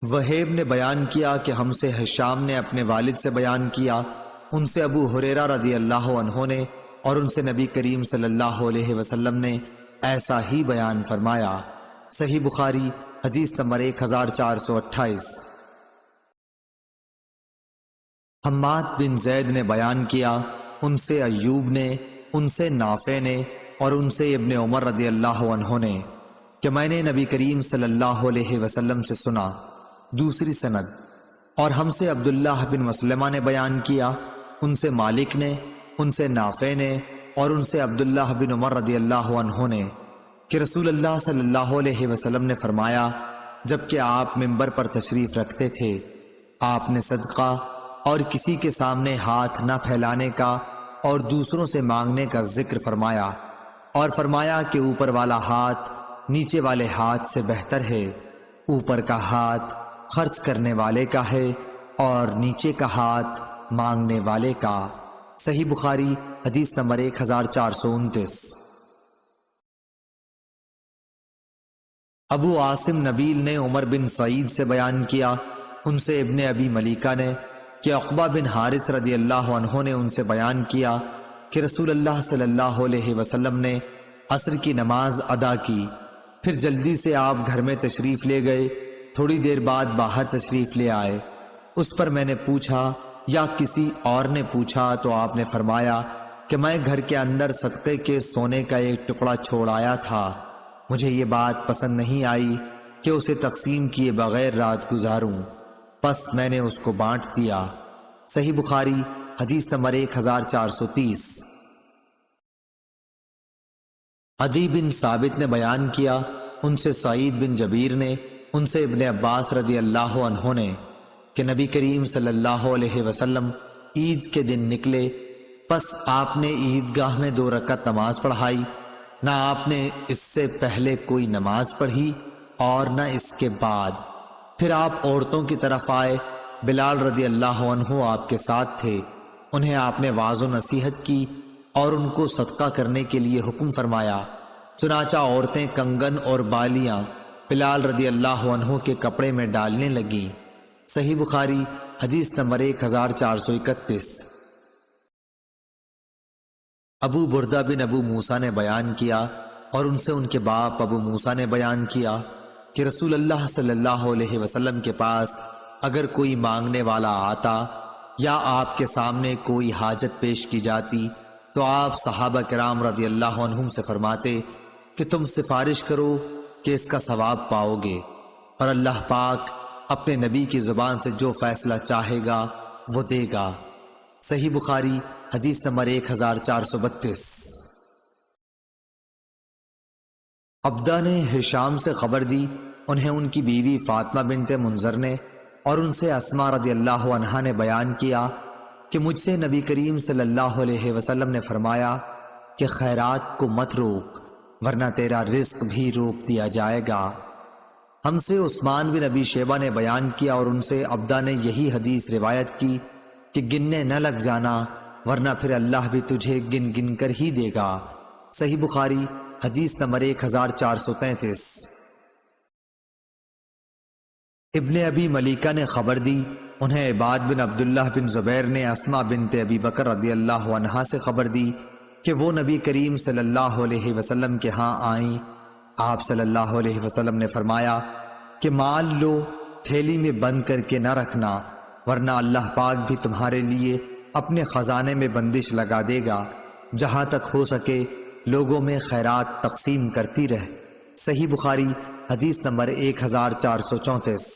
Speaker 2: وہیب نے بیان کیا کہ ہم سے ہشام نے اپنے والد سے بیان کیا، ان سے ابو ہریرہ رضی اللہ عنہ نے، اور ان سے نبی کریم صلی اللہ علیہ وسلم نے ایسا ہی بیان فرمایا۔ صحیح بخاری حدیث نمبر 1428۔ حماد بن زید نے بیان کیا، ان سے ایوب نے، ان سے نافع نے، اور ان سے ابن عمر رضی اللہ عنہ نے کہ میں نے نبی کریم صلی اللہ علیہ وسلم سے سنا۔ دوسری سند، اور ہم سے عبداللہ بن مسلمہ نے بیان کیا، ان سے مالک نے، ان سے نافع نے، اور ان سے عبداللہ بن عمر رضی اللہ عنہ نے کہ رسول اللہ صلی اللہ علیہ وسلم نے فرمایا، جبکہ آپ منبر پر تشریف رکھتے تھے، آپ نے صدقہ اور کسی کے سامنے ہاتھ نہ پھیلانے کا اور دوسروں سے مانگنے کا ذکر فرمایا، اور فرمایا کہ اوپر والا ہاتھ نیچے والے ہاتھ سے بہتر ہے، اوپر کا ہاتھ خرچ کرنے والے کا ہے اور نیچے کا ہاتھ مانگنے والے کا۔ صحیح بخاری حدیث نمبر 1429۔ ابو عاصم نبیل نے عمر بن سعید سے بیان کیا، ان سے ابن ابی ملیکہ نے کہ عقبہ بن حارث رضی اللہ عنہ نے ان سے بیان کیا کہ رسول اللہ صلی اللہ علیہ وسلم نے عصر کی نماز ادا کی، پھر جلدی سے آپ گھر میں تشریف لے گئے، تھوڑی دیر بعد باہر تشریف لے آئے۔ اس پر میں نے پوچھا یا کسی اور نے پوچھا تو آپ نے فرمایا کہ میں گھر کے اندر صدقے کے سونے کا ایک ٹکڑا چھوڑ آیا تھا، مجھے یہ بات پسند نہیں آئی کہ اسے تقسیم کیے بغیر رات گزاروں، پس میں نے اس کو بانٹ دیا۔ صحیح بخاری حدیث نمبر 1430۔ عدی بن ثابت نے بیان کیا، ان سے سعید بن جبیر نے، ان سے ابن عباس رضی اللہ عنہ نے کہ نبی کریم صلی اللہ علیہ وسلم عید کے دن نکلے، پس آپ نے عیدگاہ میں 2 رکعت نماز پڑھائی، نہ آپ نے اس سے پہلے کوئی نماز پڑھی اور نہ اس کے بعد۔ پھر آپ عورتوں کی طرف آئے، بلال رضی اللہ عنہ آپ کے ساتھ تھے، انہیں آپ نے واعظ و نصیحت کی اور ان کو صدقہ کرنے کے لیے حکم فرمایا، چنانچہ عورتیں کنگن اور بالیاں بلال رضی اللہ عنہ کے کپڑے میں ڈالنے لگیں۔ صحیح بخاری حدیث نمبر 1431۔ ابو بردہ بن ابو موسیٰ نے بیان کیا، اور ان سے ان کے باپ ابو موسیٰ نے بیان کیا کہ رسول اللہ صلی اللہ علیہ وسلم کے پاس اگر کوئی مانگنے والا آتا یا آپ کے سامنے کوئی حاجت پیش کی جاتی تو آپ صحابہ کرام رضی اللہ عنہم سے فرماتے کہ تم سفارش کرو کہ اس کا ثواب پاؤ گے، اور اللہ پاک اپنے نبی کی زبان سے جو فیصلہ چاہے گا وہ دے گا۔ صحیح بخاری حدیث نمبر 1432۔ عبدہ نے ہشام سے خبر دی، انہیں ان کی بیوی فاطمہ بنت منذر نے اور ان سے اسماء رضی اللہ عنہا نے بیان کیا کہ مجھ سے نبی کریم صلی اللہ علیہ وسلم نے فرمایا کہ خیرات کو مت روک ورنہ تیرا رزق بھی روک دیا جائے گا۔ ہم سے عثمان بن ابی شیبہ نے بیان کیا اور ان سے عبدہ نے یہی حدیث روایت کی کہ گننے نہ لگ جانا ورنہ پھر اللہ بھی تجھے گن گن کر ہی دے گا۔ صحیح بخاری حدیث نمبر 1433۔ ابن ابی ملیکہ نے خبر دی، انہیں عباد بن عبداللہ بن زبیر نے اسماء بنت ابی بکر رضی اللہ عنہا سے خبر دی کہ وہ نبی کریم صلی اللہ علیہ وسلم کے ہاں آئیں۔ آپ صلی اللہ علیہ وسلم نے فرمایا کہ مال لو، تھیلی میں بند کر کے نہ رکھنا ورنہ اللہ پاک بھی تمہارے لیے اپنے خزانے میں بندش لگا دے گا۔ جہاں تک ہو سکے لوگوں میں خیرات تقسیم کرتی رہ۔ صحیح بخاری حدیث نمبر 1434۔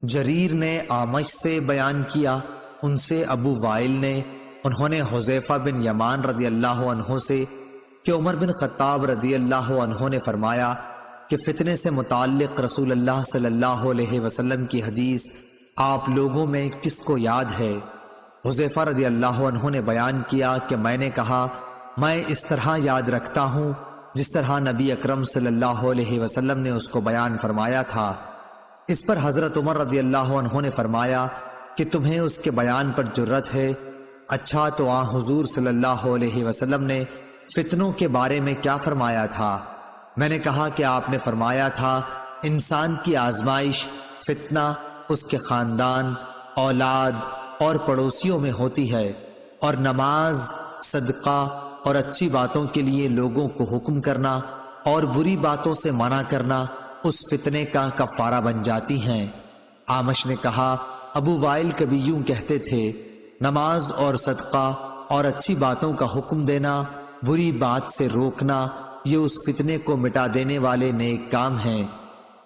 Speaker 2: جریر نے اعمش سے بیان کیا، ان سے ابو وائل نے، انہوں نے حذیفہ بن یمان رضی اللہ عنہ سے کہ عمر بن خطاب رضی اللہ عنہ نے فرمایا کہ فتنے سے متعلق رسول اللہ صلی اللہ علیہ وسلم کی حدیث آپ لوگوں میں کس کو یاد ہے؟ حذیفہ رضی اللہ عنہ نے بیان کیا کہ میں نے کہا میں اس طرح یاد رکھتا ہوں جس طرح نبی اکرم صلی اللہ علیہ وسلم نے اس کو بیان فرمایا تھا۔ اس پر حضرت عمر رضی اللہ عنہ نے فرمایا کہ تمہیں اس کے بیان پر جرت ہے؟ اچھا تو حضور صلی اللہ علیہ وسلم نے فتنوں کے بارے میں کیا فرمایا تھا؟ میں نے کہا کہ آپ نے فرمایا تھا انسان کی آزمائش فتنہ اس کے خاندان، اولاد اور پڑوسیوں میں ہوتی ہے، اور نماز، صدقہ اور اچھی باتوں کے لیے لوگوں کو حکم کرنا اور بری باتوں سے منع کرنا اس فتنے کا کفارہ بن جاتی ہیں۔ اعمش نے کہا ابو وائل کبھی یوں کہتے تھے، نماز اور صدقہ اور اچھی باتوں کا حکم دینا، بری بات سے روکنا، یہ اس فتنے کو مٹا دینے والے نیک کام ہیں۔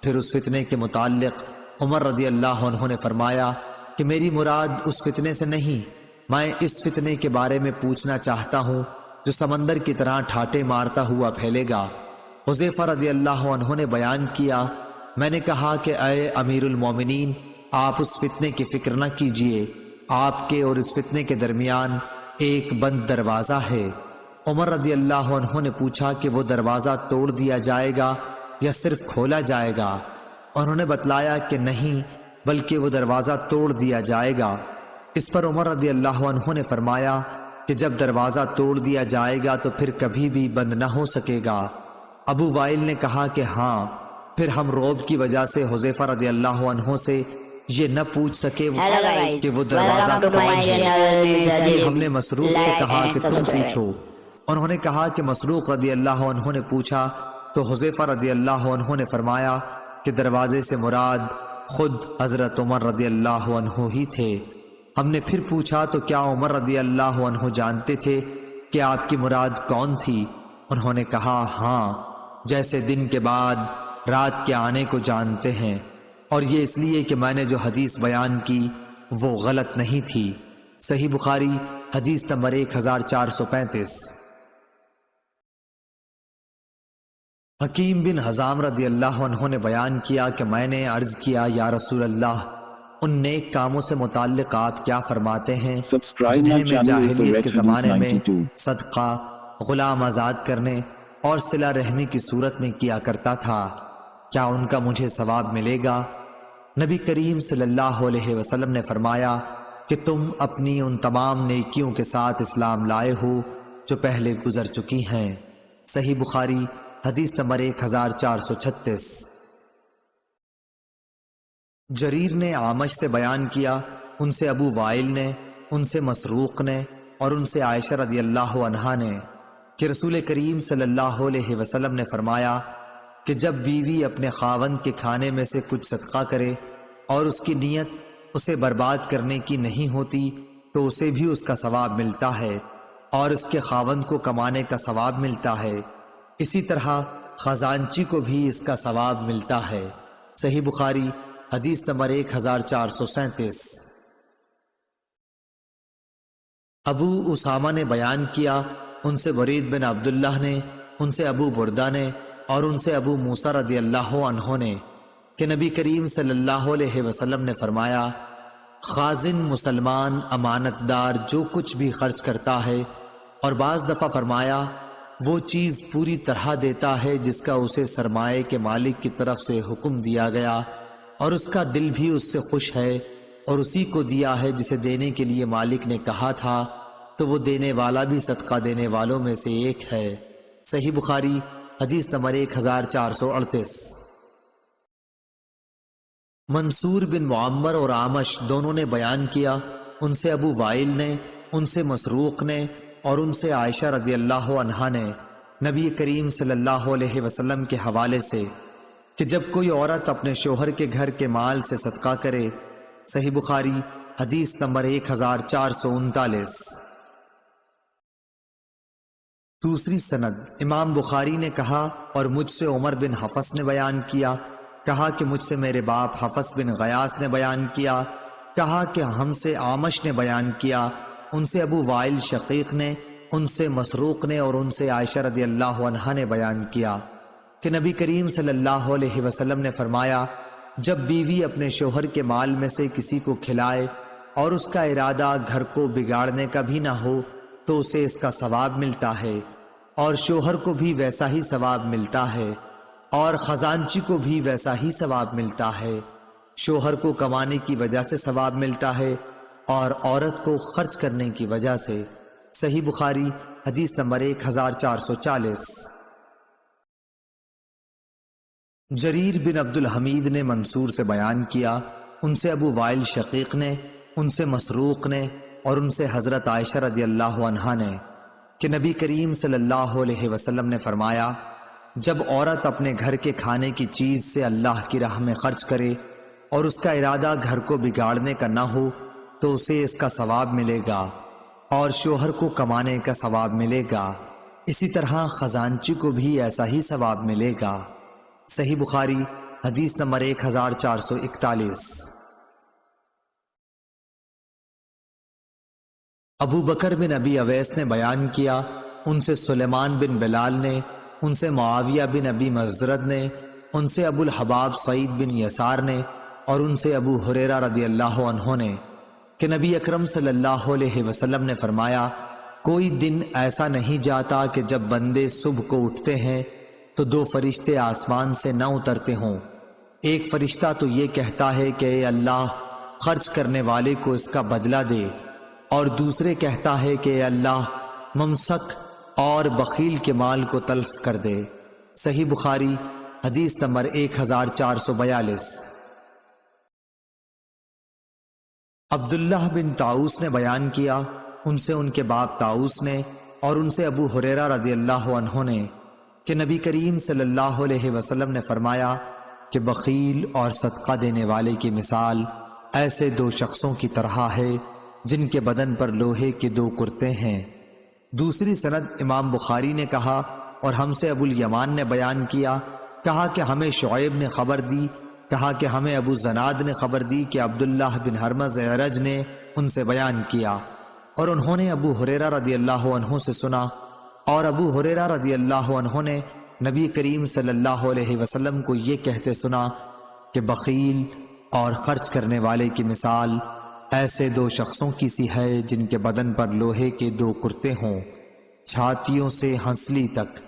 Speaker 2: پھر اس فتنے کے متعلق عمر رضی اللہ عنہ نے فرمایا کہ میری مراد اس فتنے سے نہیں، میں اس فتنے کے بارے میں پوچھنا چاہتا ہوں جو سمندر کی طرح ٹھاٹے مارتا ہوا پھیلے گا۔ حذیفہ رضی اللہ عنہ نے بیان کیا، میں نے کہا کہ اے امیر المومنین، آپ اس فتنے کی فکر نہ کیجیے، آپ کے اور اس فتنے کے درمیان ایک بند دروازہ ہے۔ عمر رضی اللہ عنہ نے پوچھا کہ وہ دروازہ توڑ دیا جائے گا یا صرف کھولا جائے گا؟ انہوں نے بتلایا کہ نہیں بلکہ وہ دروازہ توڑ دیا جائے گا۔ اس پر عمر رضی اللہ عنہ نے فرمایا کہ جب دروازہ توڑ دیا جائے گا تو پھر کبھی بھی بند نہ ہو سکے گا۔ ابو وائل نے کہا کہ ہاں، پھر ہم رعب کی وجہ سے حذیفہ رضی اللہ عنہ سے یہ نہ پوچھ سکے کہ وہ دروازہ کون ہے، اس لیے ہم نے مسروق سے کہا کہ تم پوچھو۔ انہوں نے کہا کہ مسروق رضی اللہ عنہ نے پوچھا تو حذیفہ رضی اللہ عنہ نے فرمایا کہ دروازے سے مراد خود حضرت عمر رضی اللہ عنہ ہی تھے۔ ہم نے پھر پوچھا تو کیا عمر رضی اللہ عنہ جانتے تھے کہ آپ کی مراد کون تھی؟ انہوں نے کہا ہاں، جیسے دن کے بعد رات کے آنے کو جانتے ہیں، اور یہ اس لیے کہ میں نے جو حدیث بیان کی وہ غلط نہیں تھی۔ صحیح بخاری حدیث نمبر 1435۔ حکیم بن حزام رضی اللہ عنہ نے بیان کیا کہ میں نے عرض کیا یا رسول اللہ، ان نیک کاموں سے متعلق آپ کیا فرماتے ہیں جنہیں میں جاہلیت کے زمانے میں صدقہ، غلام آزاد کرنے اور صلہ رحمی کی صورت میں کیا کرتا تھا؟ کیا ان کا مجھے ثواب ملے گا؟ نبی کریم صلی اللہ علیہ وسلم نے فرمایا کہ تم اپنی ان تمام نیکیوں کے ساتھ اسلام لائے ہو جو پہلے گزر چکی ہیں۔ صحیح بخاری حدیث نمبر 1436۔ جریر نے اعمش سے بیان کیا، ان سے ابو وائل نے، ان سے مسروق نے اور ان سے عائشہ رضی اللہ عنہا نے کہ رسول کریم صلی اللہ علیہ وسلم نے فرمایا کہ جب بیوی اپنے خاوند کے کھانے میں سے کچھ صدقہ کرے اور اس کی نیت اسے برباد کرنے کی نہیں ہوتی تو اسے بھی اس کا ثواب ملتا ہے اور اس کے خاوند کو کمانے کا ثواب ملتا ہے، اسی طرح خزانچی کو بھی اس کا ثواب ملتا ہے۔ صحیح بخاری حدیث نمبر 1437۔ ابو اسامہ نے بیان کیا، ان سے برید بن عبداللہ نے، ان سے ابو بردہ نے اور ان سے ابو موسیٰ رضی اللہ عنہ نے کہ نبی کریم صلی اللہ علیہ وسلم نے فرمایا، خازن مسلمان امانت دار جو کچھ بھی خرچ کرتا ہے، اور بعض دفعہ فرمایا وہ چیز پوری طرح دیتا ہے جس کا اسے سرمایے کے مالک کی طرف سے حکم دیا گیا، اور اس کا دل بھی اس سے خوش ہے، اور اسی کو دیا ہے جسے دینے کے لیے مالک نے کہا تھا، تو وہ دینے والا بھی صدقہ دینے والوں میں سے ایک ہے۔ صحیح بخاری حدیث نمبر 1438۔ منصور بن معمر اور عامش دونوں نے بیان کیا، ان سے ابو وائل نے، ان سے مسروق نے اور ان سے عائشہ رضی اللہ عنہا نے نبی کریم صلی اللہ علیہ وسلم کے حوالے سے کہ جب کوئی عورت اپنے شوہر کے گھر کے مال سے صدقہ کرے۔ صحیح بخاری حدیث نمبر 1439۔ دوسری سند، امام بخاری نے کہا اور مجھ سے عمر بن حفص نے بیان کیا، کہا کہ مجھ سے میرے باپ حفص بن غیاث نے بیان کیا، کہا کہ ہم سے عامش نے بیان کیا، ان سے ابو وائل شقیق نے، ان سے مسروق نے اور ان سے عائشہ رضی اللہ عنہا نے بیان کیا کہ نبی کریم صلی اللہ علیہ وسلم نے فرمایا، جب بیوی اپنے شوہر کے مال میں سے کسی کو کھلائے اور اس کا ارادہ گھر کو بگاڑنے کا بھی نہ ہو تو اسے اس کا ثواب ملتا ہے، اور شوہر کو بھی ویسا ہی ثواب ملتا ہے، اور خزانچی کو بھی ویسا ہی ثواب ملتا ہے۔ شوہر کو کمانے کی وجہ سے ثواب ملتا ہے اور عورت کو خرچ کرنے کی وجہ سے۔ صحیح بخاری حدیث نمبر 1440۔ جریر بن عبد الحمید نے منصور سے بیان کیا، ان سے ابو وائل شقیق نے، ان سے مسروق نے اور ان سے حضرت عائشہ رضی اللہ عنہا نے کہ نبی کریم صلی اللہ علیہ وسلم نے فرمایا، جب عورت اپنے گھر کے کھانے کی چیز سے اللہ کی راہ میں خرچ کرے اور اس کا ارادہ گھر کو بگاڑنے کا نہ ہو تو اسے اس کا ثواب ملے گا اور شوہر کو کمانے کا ثواب ملے گا، اسی طرح خزانچی کو بھی ایسا ہی ثواب ملے گا۔ صحیح بخاری حدیث نمبر 1441۔ ابو بکر بن ابی اویس نے بیان کیا، ان سے سلیمان بن بلال نے، ان سے معاویہ بن ابی مزرد نے، ان سے ابو الحباب سعید بن یسار نے اور ان سے ابو ہریرہ رضی اللہ عنہ نے کہ نبی اکرم صلی اللہ علیہ وسلم نے فرمایا، کوئی دن ایسا نہیں جاتا کہ جب بندے صبح کو اٹھتے ہیں تو دو فرشتے آسمان سے نہ اترتے ہوں۔ ایک فرشتہ تو یہ کہتا ہے کہ اے اللہ خرچ کرنے والے کو اس کا بدلہ دے، اور دوسرے کہتا ہے کہ اے اللہ ممسک اور بخیل کے مال کو تلف کر دے۔ صحیح بخاری حدیث نمبر 1442۔ عبداللہ بن طاؤس نے بیان کیا، ان سے ان کے باپ طاؤس نے اور ان سے ابو ہریرہ رضی اللہ عنہ نے کہ نبی کریم صلی اللہ علیہ وسلم نے فرمایا کہ بخیل اور صدقہ دینے والے کی مثال ایسے دو شخصوں کی طرح ہے جن کے بدن پر لوہے کے دو کرتے ہیں۔ دوسری سند، امام بخاری نے کہا اور ہم سے ابو الیمان نے بیان کیا، کہا کہ ہمیں شعیب نے خبر دی، کہا کہ ہمیں ابو زناد نے خبر دی کہ عبداللہ بن ہرمز اعرج نے ان سے بیان کیا، اور انہوں نے ابو ہریرہ رضی اللہ عنہ سے سنا، اور ابو ہریرہ رضی اللہ عنہ نے نبی کریم صلی اللہ علیہ وسلم کو یہ کہتے سنا کہ بخیل اور خرچ کرنے والے کی مثال ایسے دو شخصوں کی سی ہے جن کے بدن پر لوہے کے دو کرتے ہوں، چھاتیوں سے ہنسلی تک۔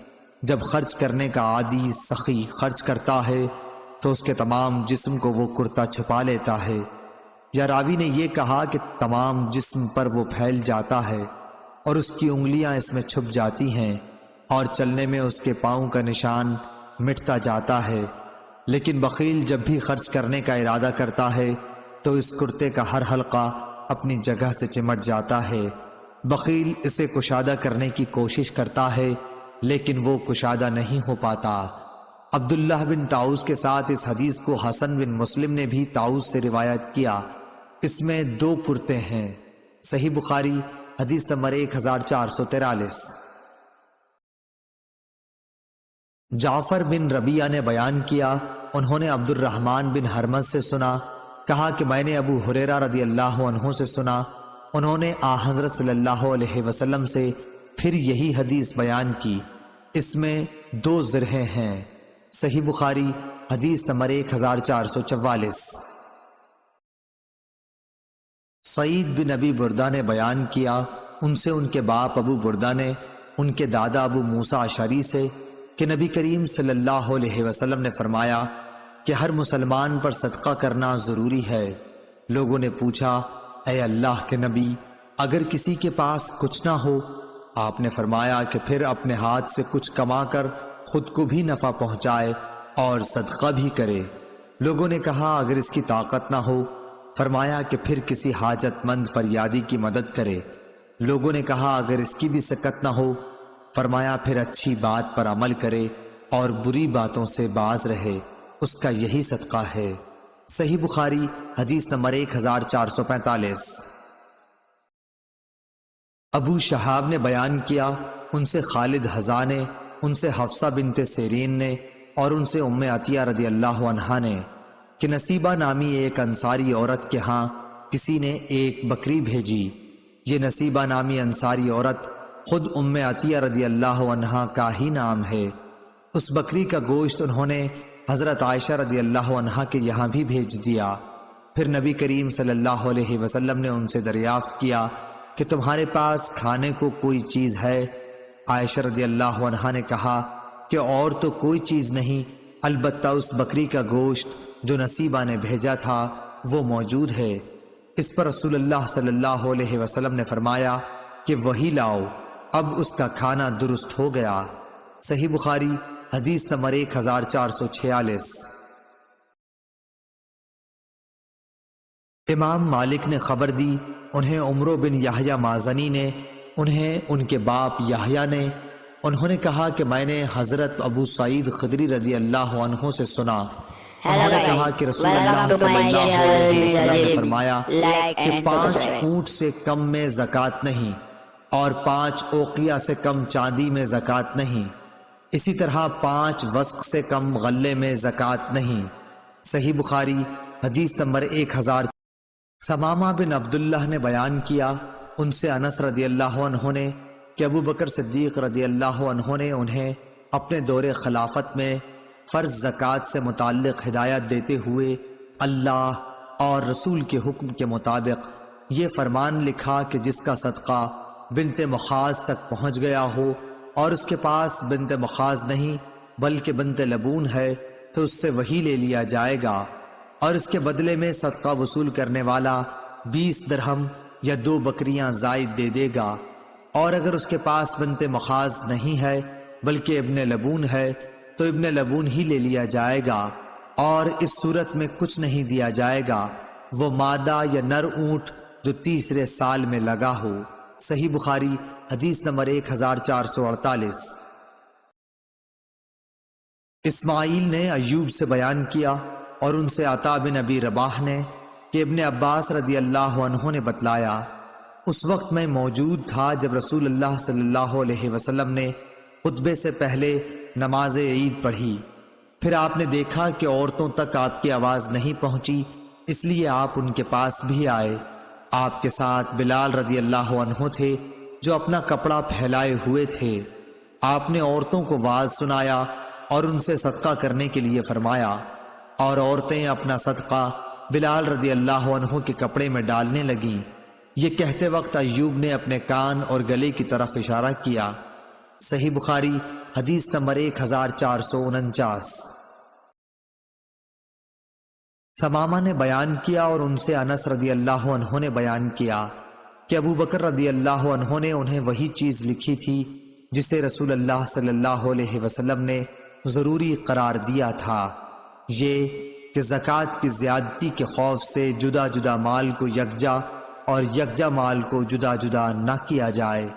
Speaker 2: جب خرچ کرنے کا عادی سخی خرچ کرتا ہے تو اس کے تمام جسم کو وہ کرتا چھپا لیتا ہے، یا راوی نے یہ کہا کہ تمام جسم پر وہ پھیل جاتا ہے اور اس کی انگلیاں اس میں چھپ جاتی ہیں، اور چلنے میں اس کے پاؤں کا نشان مٹتا جاتا ہے۔ لیکن بخیل جب بھی خرچ کرنے کا ارادہ کرتا ہے تو اس کرتے کا ہر حلقہ اپنی جگہ سے چمٹ جاتا ہے۔ بخیل اسے کشادہ کرنے کی کوشش کرتا ہے لیکن وہ کشادہ نہیں ہو پاتا۔ عبداللہ بن طاؤس کے ساتھ اس حدیث کو حسن بن مسلم نے بھی طاؤس سے روایت کیا، اس میں دو کرتے ہیں۔ صحیح بخاری حدیث نمبر 1443۔ جعفر بن ربیعہ نے بیان کیا، انہوں نے عبد الرحمن بن ہرمز سے سنا، کہا کہ میں نے ابو ہریرہ رضی اللہ عنہ سے سنا، انہوں نے حضرت صلی اللہ علیہ وسلم سے پھر یہی حدیث بیان کی۔ اس میں 2 زرہیں ہیں۔ صحیح بخاری حدیث نمبر 1444۔ سعید بن ابی بردہ نے بیان کیا، ان سے ان کے باپ ابو بردہ نے ان کے دادا ابو موسیٰ اشعری سے کہ نبی کریم صلی اللہ علیہ وسلم نے فرمایا کہ ہر مسلمان پر صدقہ کرنا ضروری ہے۔ لوگوں نے پوچھا، اے اللہ کے نبی، اگر کسی کے پاس کچھ نہ ہو؟ آپ نے فرمایا کہ پھر اپنے ہاتھ سے کچھ کما کر خود کو بھی نفع پہنچائے اور صدقہ بھی کرے۔ لوگوں نے کہا، اگر اس کی طاقت نہ ہو؟ فرمایا کہ پھر کسی حاجت مند فریادی کی مدد کرے۔ لوگوں نے کہا، اگر اس کی بھی سکت نہ ہو؟ فرمایا پھر اچھی بات پر عمل کرے اور بری باتوں سے باز رہے، اس کا یہی صدقہ ہے۔ صحیح بخاری حدیث نمبر 1445۔ ابو شہاب نے بیان کیا، ان سے خالد حذا نے، ان سے حفصہ بنت سیرین نے اور ان سے ام عطیہ رضی اللہ عنہا نے کہ نصیبہ نامی ایک انصاری عورت کے ہاں کسی نے ایک بکری بھیجی۔ یہ نصیبہ نامی انصاری عورت خود ام عطیہ رضی اللہ عنہا کا ہی نام ہے۔ اس بکری کا گوشت انہوں نے حضرت عائشہ رضی اللہ عنہا کے یہاں بھی بھیج دیا۔ پھر نبی کریم صلی اللہ علیہ وسلم نے ان سے دریافت کیا کہ تمہارے پاس کھانے کو کوئی چیز ہے؟ عائشہ رضی اللہ عنہا نے کہا کہ اور تو کوئی چیز نہیں، البتہ اس بکری کا گوشت جو نصیبہ نے بھیجا تھا وہ موجود ہے۔ اس پر رسول اللہ صلی اللہ علیہ وسلم نے فرمایا کہ وہی لاؤ، اب اس کا کھانا درست ہو گیا۔ صحیح بخاری حدیث نمبر 1446۔ امام مالک نے خبر دی، انہیں عمرو بن یحییٰ مازنی نے، انہیں ان کے باپ یحییٰ نے، انہوں نے کہا کہ میں نے حضرت ابو سعید خدری رضی اللہ عنہ سے سنا، انہوں نے کہا کہ رسول اللہ صلی اللہ علیہ وسلم نے فرمایا کہ 5 اونٹ سے کم میں زکوٰۃ نہیں اور 5 اوقیہ سے کم چاندی میں زکوٰۃ نہیں، اسی طرح 5 وسق سے کم غلے میں زکوٰۃ نہیں۔ صحیح بخاری حدیث نمبر 1000۔ ثمامہ بن عبداللہ نے بیان کیا، ان سے انس رضی اللہ عنہ نے کہ ابو بکر صدیق رضی اللہ عنہ نے انہیں اپنے دور خلافت میں فرض زکوٰۃ سے متعلق ہدایت دیتے ہوئے اللہ اور رسول کے حکم کے مطابق یہ فرمان لکھا کہ جس کا صدقہ بنت مخاض تک پہنچ گیا ہو اور اس کے پاس بنت مخاض نہیں بلکہ بنت لبون ہے تو اس سے وہی لے لیا جائے گا، اور اس کے بدلے میں صدقہ وصول کرنے والا 20 درہم یا 2 بکریاں زائد دے دے گا، اور اگر اس کے پاس بنت مخاض نہیں ہے بلکہ ابن لبون ہے تو ابن لبون ہی لے لیا جائے گا، اور اس صورت میں کچھ نہیں دیا جائے گا وہ مادہ یا نر اونٹ جو تیسرے سال میں لگا ہو۔ صحیح بخاری حدیث نمبر 1448۔ اسماعیل نے ایوب سے بیان کیا اور ان سے عطا بن ابی رباح نے کہ ابن عباس رضی اللہ عنہ نے بتلایا، اس وقت میں موجود تھا جب رسول اللہ صلی اللہ علیہ وسلم نے خطبے سے پہلے نماز عید پڑھی، پھر آپ نے دیکھا کہ عورتوں تک آپ کی آواز نہیں پہنچی، اس لیے آپ ان کے پاس بھی آئے۔ آپ کے ساتھ بلال رضی اللہ عنہ تھے جو اپنا کپڑا پھیلائے ہوئے تھے۔ آپ نے عورتوں کو واعظ سنایا اور ان سے صدقہ کرنے کے لیے فرمایا، اور عورتیں اپنا صدقہ بلال رضی اللہ عنہ کے کپڑے میں ڈالنے لگیں۔ یہ کہتے وقت ایوب نے اپنے کان اور گلے کی طرف اشارہ کیا۔ صحیح بخاری حدیث نمبر 1449۔ ثمامہ نے بیان کیا اور ان سے انس رضی اللہ عنہ نے بیان کیا کہ ابو بکر رضی اللہ عنہ نے انہیں وہی چیز لکھی تھی جسے رسول اللہ صلی اللہ علیہ وسلم نے ضروری قرار دیا تھا، یہ کہ زکوٰۃ کی زیادتی کے خوف سے جدا جدا مال کو یکجا اور یکجا مال کو جدا جدا نہ کیا جائے۔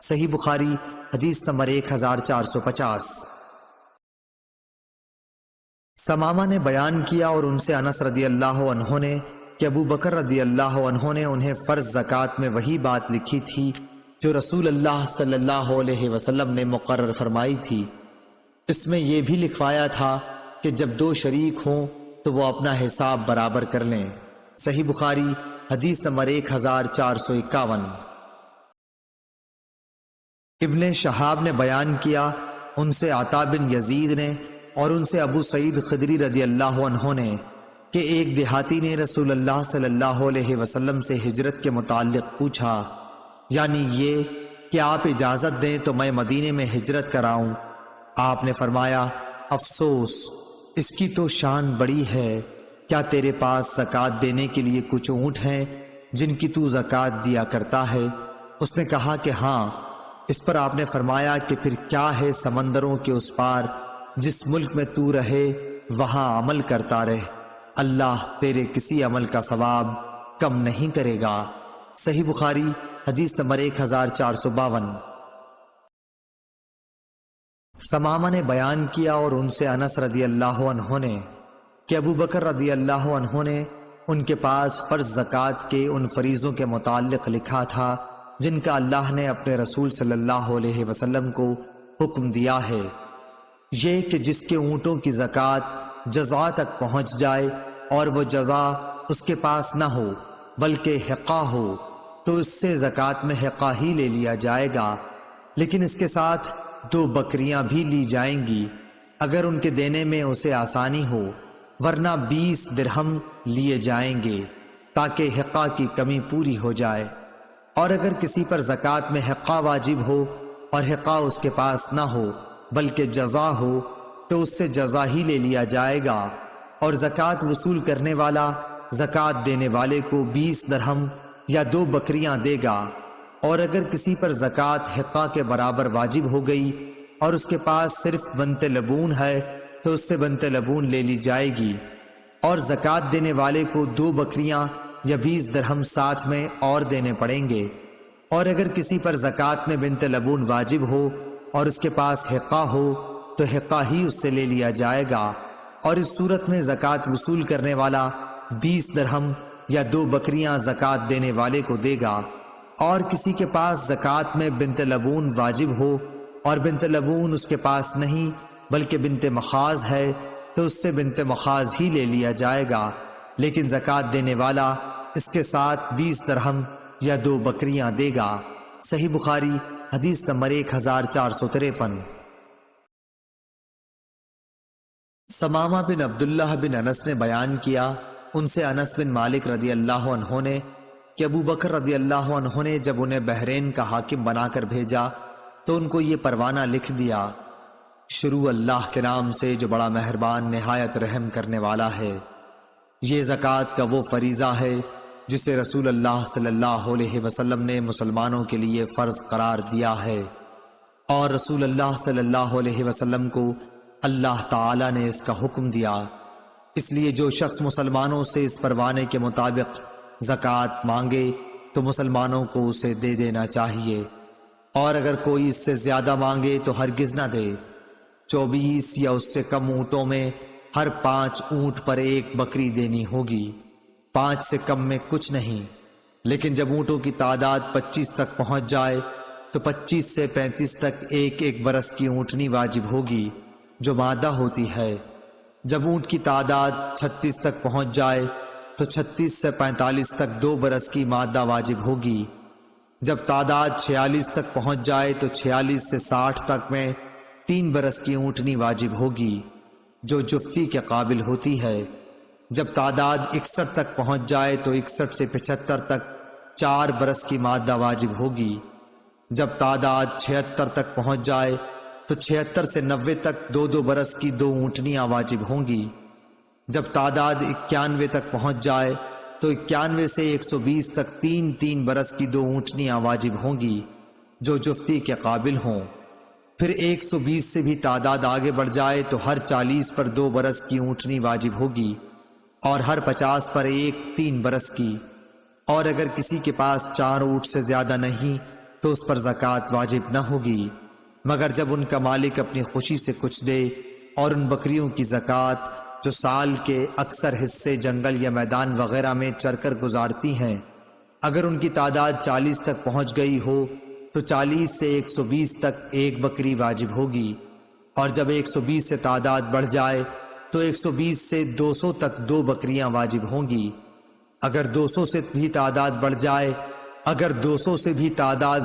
Speaker 2: صحیح بخاری حدیث نمبر 1450۔ ثمامہ نے بیان کیا اور ان سے انس رضی اللہ عنہ نے کہ ابو بکر رضی اللہ عنہ نے انہیں فرض زکوٰۃ میں وہی بات لکھی تھی جو رسول اللہ صلی اللہ علیہ وسلم نے مقرر فرمائی تھی۔ اس میں یہ بھی لکھوایا تھا کہ جب 2 شریک ہوں تو وہ اپنا حساب برابر کر لیں۔ صحیح بخاری حدیث نمبر 1451۔ ابن شہاب نے بیان کیا، ان سے عطا بن یزید نے اور ان سے ابو سعید خدری رضی اللہ عنہ نے کہ ایک دیہاتی نے رسول اللہ صلی اللہ علیہ وسلم سے ہجرت کے متعلق پوچھا، یعنی یہ کہ آپ اجازت دیں تو میں مدینے میں ہجرت کراؤں۔ آپ نے فرمایا، افسوس، اس کی تو شان بڑی ہے، کیا تیرے پاس زکوٰۃ دینے کے لیے کچھ اونٹ ہیں جن کی تو زکوٰۃ دیا کرتا ہے؟ اس نے کہا کہ ہاں۔ اس پر آپ نے فرمایا کہ پھر کیا ہے سمندروں کے اس پار، جس ملک میں تو رہے وہاں عمل کرتا رہ، اللہ تیرے کسی عمل کا ثواب کم نہیں کرے گا۔ صحیح بخاری حدیث نمبر 1452۔ ثمامہ نے بیان کیا اور ان سے انس رضی اللہ عنہ نے کہ ابو بکر رضی اللہ عنہ نے ان کے پاس فرض زکوٰۃ کے ان فریضوں کے متعلق لکھا تھا جن کا اللہ نے اپنے رسول صلی اللہ علیہ وسلم کو حکم دیا ہے، یہ کہ جس کے اونٹوں کی زکوٰۃ جزا تک پہنچ جائے اور وہ جزا اس کے پاس نہ ہو بلکہ حقہ ہو تو اس سے زکوٰۃ میں حقہ ہی لے لیا جائے گا، لیکن اس کے ساتھ 2 بکریاں بھی لی جائیں گی اگر ان کے دینے میں اسے آسانی ہو، ورنہ 20 درہم لیے جائیں گے تاکہ حقہ کی کمی پوری ہو جائے۔ اور اگر کسی پر زکوٰۃ میں حقہ واجب ہو اور حقہ اس کے پاس نہ ہو بلکہ جزا ہو تو اس سے جزا ہی لے لیا جائے گا، اور زکوٰۃ وصول کرنے والا زکوٰۃ دینے والے کو 20 درہم یا 2 بکریاں دے گا۔ اور اگر کسی پر زکوٰۃ حقہ کے برابر واجب ہو گئی اور اس کے پاس صرف بنت لبون ہے تو اس سے بنت لبون لے لی جائے گی، اور زکوٰۃ دینے والے کو 2 بکریاں یا 20 درہم ساتھ میں اور دینے پڑیں گے۔ اور اگر کسی پر زکوٰۃ میں بنت لبون واجب ہو اور اس کے پاس حقہ ہو تو حقہ ہی اس سے لے لیا جائے گا، اور اس صورت میں زکوٰۃ وصول کرنے والا 20 درہم یا 2 بکریاں زکوٰۃ دینے والے کو دے گا۔ اور کسی کے پاس زکوٰۃ میں بنت لبون واجب ہو اور بنت لبون اس کے پاس نہیں بلکہ بنت مخاض ہے تو اس سے بنت مخاض ہی لے لیا جائے گا، لیکن زکوٰۃ دینے والا اس کے ساتھ 20 درہم یا 2 بکریاں دے گا۔ صحیح بخاری حدیث نمبر 1453۔ ثمامہ بن عبداللہ بن انس نے بیان کیا، ان سے انس بن مالک رضی اللہ عنہ نے کہ ابو بکر رضی اللہ عنہ نے جب انہیں بحرین کا حاکم بنا کر بھیجا تو ان کو یہ پروانہ لکھ دیا، شروع اللہ کے نام سے جو بڑا مہربان نہایت رحم کرنے والا ہے۔ یہ زکوٰۃ کا وہ فریضہ ہے جسے رسول اللہ صلی اللہ علیہ وسلم نے مسلمانوں کے لیے فرض قرار دیا ہے، اور رسول اللہ صلی اللہ علیہ وسلم کو اللہ تعالی نے اس کا حکم دیا، اس لیے جو شخص مسلمانوں سے اس پروانے کے مطابق زکوٰۃ مانگے تو مسلمانوں کو اسے دے دینا چاہیے، اور اگر کوئی اس سے زیادہ مانگے تو ہرگز نہ دے۔ 24 یا اس سے کم اونٹوں میں ہر 5 اونٹ پر 1 بکری دینی ہوگی، 5 سے کم میں کچھ نہیں، لیکن جب اونٹوں کی تعداد 25 تک پہنچ جائے تو 25 سے 35 تک 1 برس کی اونٹنی واجب ہوگی جو مادہ ہوتی ہے۔ جب اونٹ کی تعداد 36 تک پہنچ جائے تو 36 سے 45 تک 2 برس کی مادہ واجب ہوگی۔ جب تعداد 46 تک پہنچ جائے تو 46 سے 60 تک میں 3 برس کی اونٹنی واجب ہوگی جو جفتی کے قابل ہوتی ہے۔ جب تعداد 61 تک پہنچ جائے تو 61 سے 75 تک 4 برس کی مادہ واجب ہوگی۔ جب تعداد 76 تک پہنچ جائے تو 76 سے 90 تک 2 برس کی 2 اونٹنیاں واجب ہوں گی۔ جب تعداد 91 تک پہنچ جائے تو 91 سے 120 تک 3 برس کی 2 اونٹنیاں واجب ہوں گی جو جفتی کے قابل ہوں۔ پھر 120 سے بھی تعداد آگے بڑھ جائے تو ہر 40 پر 2 برس کی اونٹنی واجب ہوگی، اور ہر 50 پر 3 برس کی۔ اور اگر کسی کے پاس 4 اونٹ سے زیادہ نہیں تو اس پر زکوٰۃ واجب نہ ہوگی، مگر جب ان کا مالک اپنی خوشی سے کچھ دے، اور ان بکریوں کی زکوٰۃ جو سال کے اکثر حصے جنگل یا میدان وغیرہ میں چر کر گزارتی ہیں، اگر ان کی تعداد 40 تک پہنچ گئی ہو تو 40 سے 120 تک 1 بکری واجب ہوگی، اور جب 120 سے تعداد بڑھ جائے تو 120 سے 200 تک 2 بکریاں واجب ہوں گی۔ اگر 200 سے بھی تعداد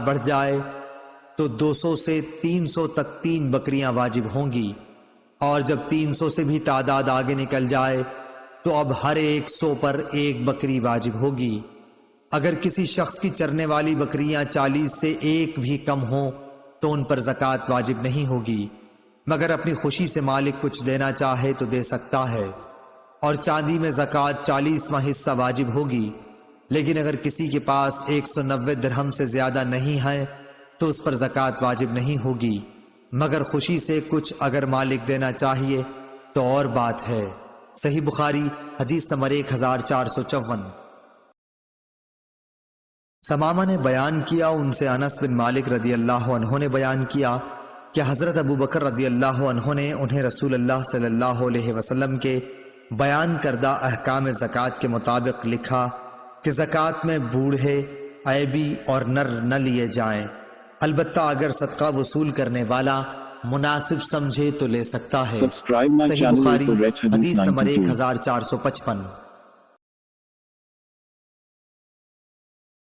Speaker 2: بڑھ جائے تو 200 سے 300 تک 3 بکریاں واجب ہوں گی، اور جب 300 سے بھی تعداد آگے نکل جائے تو اب ہر 100 پر 1 بکری واجب ہوگی۔ اگر کسی شخص کی چرنے والی بکریاں 40 سے 1 بھی کم ہوں تو ان پر زکوٰۃ واجب نہیں ہوگی، مگر اپنی خوشی سے مالک کچھ دینا چاہے تو دے سکتا ہے، اور چاندی میں زکوٰۃ 40واں حصہ واجب ہوگی۔ لیکن اگر کسی کے پاس 190 درہم سے زیادہ نہیں ہے تو اس پر زکوٰۃ واجب نہیں ہوگی، مگر خوشی سے کچھ اگر مالک دینا چاہیے تو اور بات ہے۔ صحیح بخاری حدیث نمبر 1454۔ ثمامہ نے بیان کیا، ان سے انس بن مالک رضی اللہ عنہ نے بیان کیا کہ حضرت ابو بکر رضی اللہ عنہ نے انہیں رسول اللہ صلی اللہ علیہ وسلم کے بیان کردہ احکام زکوٰۃ کے مطابق لکھا کہ زکوٰۃ میں بوڑھے، عیبی اور نر نہ لیے جائیں، البتہ اگر صدقہ وصول کرنے والا مناسب سمجھے تو لے سکتا ہے۔ صحیح بخاری حدیث نمبر 1455۔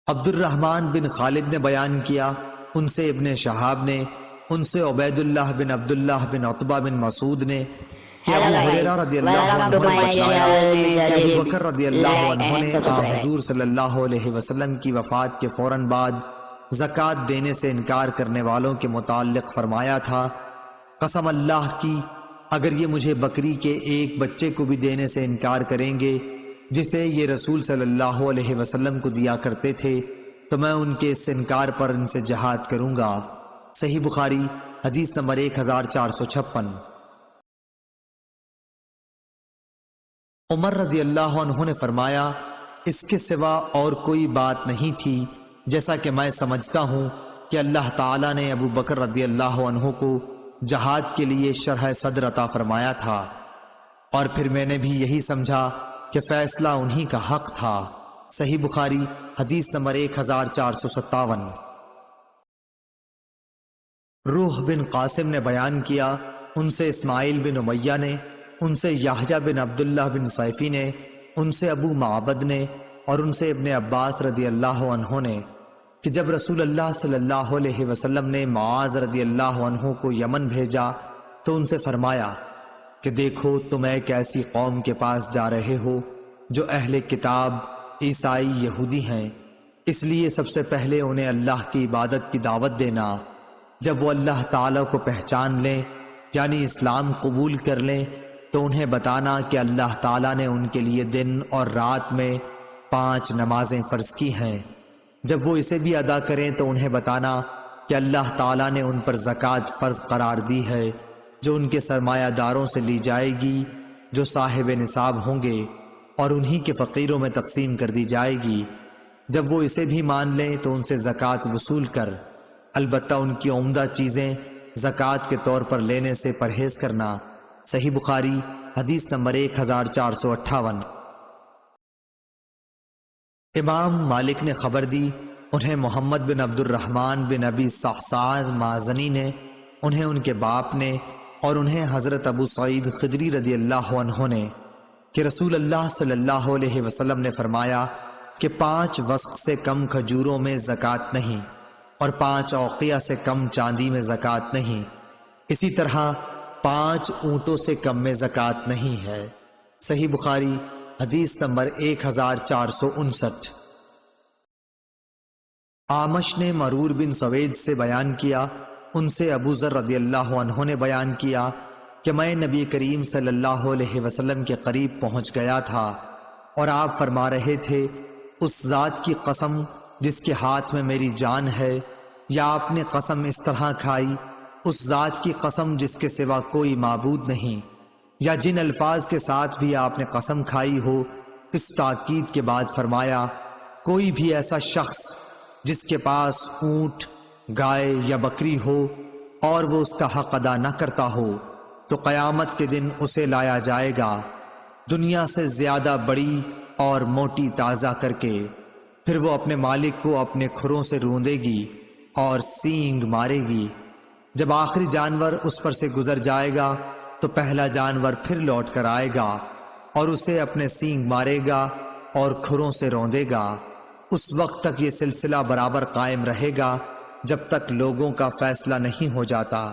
Speaker 2: عبد الرحمن بن خالد نے بیان کیا، ان سے ابن شہاب نے، ان سے عبید اللہ بن عبداللہ بن عتبہ بن مسعود نے کہ ابو ہریرہ رضی اللہ عنہ نے بتلایا کہ ابو بکر رضی اللہ عنہ نے حضور صلی اللہ علیہ وسلم کی وفات کے فوراً بعد زکوٰۃ دینے سے انکار کرنے والوں کے متعلق فرمایا تھا، قسم اللہ کی اگر یہ مجھے بکری کے ایک بچے کو بھی دینے سے انکار کریں گے جسے یہ رسول صلی اللہ علیہ وسلم کو دیا کرتے تھے تو میں ان کے اس انکار پر ان سے جہاد کروں گا۔ صحیح بخاری حدیث نمبر 1456۔ عمر رضی اللہ عنہ نے فرمایا، اس کے سوا اور کوئی بات نہیں تھی، جیسا کہ میں سمجھتا ہوں کہ اللہ تعالیٰ نے ابو بکر رضی اللہ عنہ کو جہاد کے لیے شرح صدر عطا فرمایا تھا، اور پھر میں نے بھی یہی سمجھا کہ فیصلہ انہی کا حق تھا۔ صحیح بخاری حدیث نمبر 1457۔ روح بن قاسم نے بیان کیا، ان سے اسماعیل بن امیہ نے، ان سے یحییٰ بن عبداللہ بن سیفی نے، ان سے ابو معبد نے، اور ان سے ابن عباس رضی اللہ عنہ نے کہ جب رسول اللہ صلی اللہ علیہ وسلم نے معاذ رضی اللہ عنہ کو یمن بھیجا تو ان سے فرمایا کہ دیکھو تم ایک ایسی قوم کے پاس جا رہے ہو جو اہل کتاب عیسائی یہودی ہیں، اس لیے سب سے پہلے انہیں اللہ کی عبادت کی دعوت دینا، جب وہ اللہ تعالیٰ کو پہچان لیں یعنی اسلام قبول کر لیں تو انہیں بتانا کہ اللہ تعالیٰ نے ان کے لیے دن اور رات میں 5 نمازیں فرض کی ہیں، جب وہ اسے بھی ادا کریں تو انہیں بتانا کہ اللہ تعالیٰ نے ان پر زکوٰۃ فرض قرار دی ہے جو ان کے سرمایہ داروں سے لی جائے گی جو صاحب نصاب ہوں گے، اور انہی کے فقیروں میں تقسیم کر دی جائے گی، جب وہ اسے بھی مان لیں تو ان سے زکوٰۃ وصول کر، البتہ ان کی عمدہ چیزیں زکوٰۃ کے طور پر لینے سے پرہیز کرنا۔ صحیح بخاری حدیث نمبر 1458۔ امام مالک نے خبر دی، انہیں محمد بن عبد الرحمن بن ابی صحصح مازنی نے، انہیں ان کے باپ نے، اور انہیں حضرت ابو سعید خدری رضی اللہ عنہ نے کہ رسول اللہ صلی اللہ علیہ وسلم نے فرمایا کہ 5 وسق سے کم کھجوروں میں زکوٰۃ نہیں، اور 5 اوقیہ سے کم چاندی میں زکوٰۃ نہیں، اسی طرح 5 اونٹوں سے کم میں زکوٰۃ نہیں ہے۔ صحیح بخاری حدیث نمبر 1459۔ آمش نے مرور بن سوید سے بیان کیا، ان سے ابو ذر رضی اللہ عنہ نے بیان کیا کہ میں نبی کریم صلی اللہ علیہ وسلم کے قریب پہنچ گیا تھا اور آپ فرما رہے تھے، اس ذات کی قسم جس کے ہاتھ میں میری جان ہے، یا آپ نے قسم اس طرح کھائی، اس ذات کی قسم جس کے سوا کوئی معبود نہیں، یا جن الفاظ کے ساتھ بھی آپ نے قسم کھائی ہو، اس تاکید کے بعد فرمایا، کوئی بھی ایسا شخص جس کے پاس اونٹ، گائے یا بکری ہو اور وہ اس کا حق ادا نہ کرتا ہو تو قیامت کے دن اسے لایا جائے گا دنیا سے زیادہ بڑی اور موٹی تازہ کر کے، پھر وہ اپنے مالک کو اپنے کھروں سے روندے گی اور سینگ مارے گی، جب آخری جانور اس پر سے گزر جائے گا تو پہلا جانور پھر لوٹ کر آئے گا اور اسے اپنے سینگ مارے گا اور کھروں سے روندے گا، اس وقت تک یہ سلسلہ برابر قائم رہے گا جب تک لوگوں کا فیصلہ نہیں ہو جاتا۔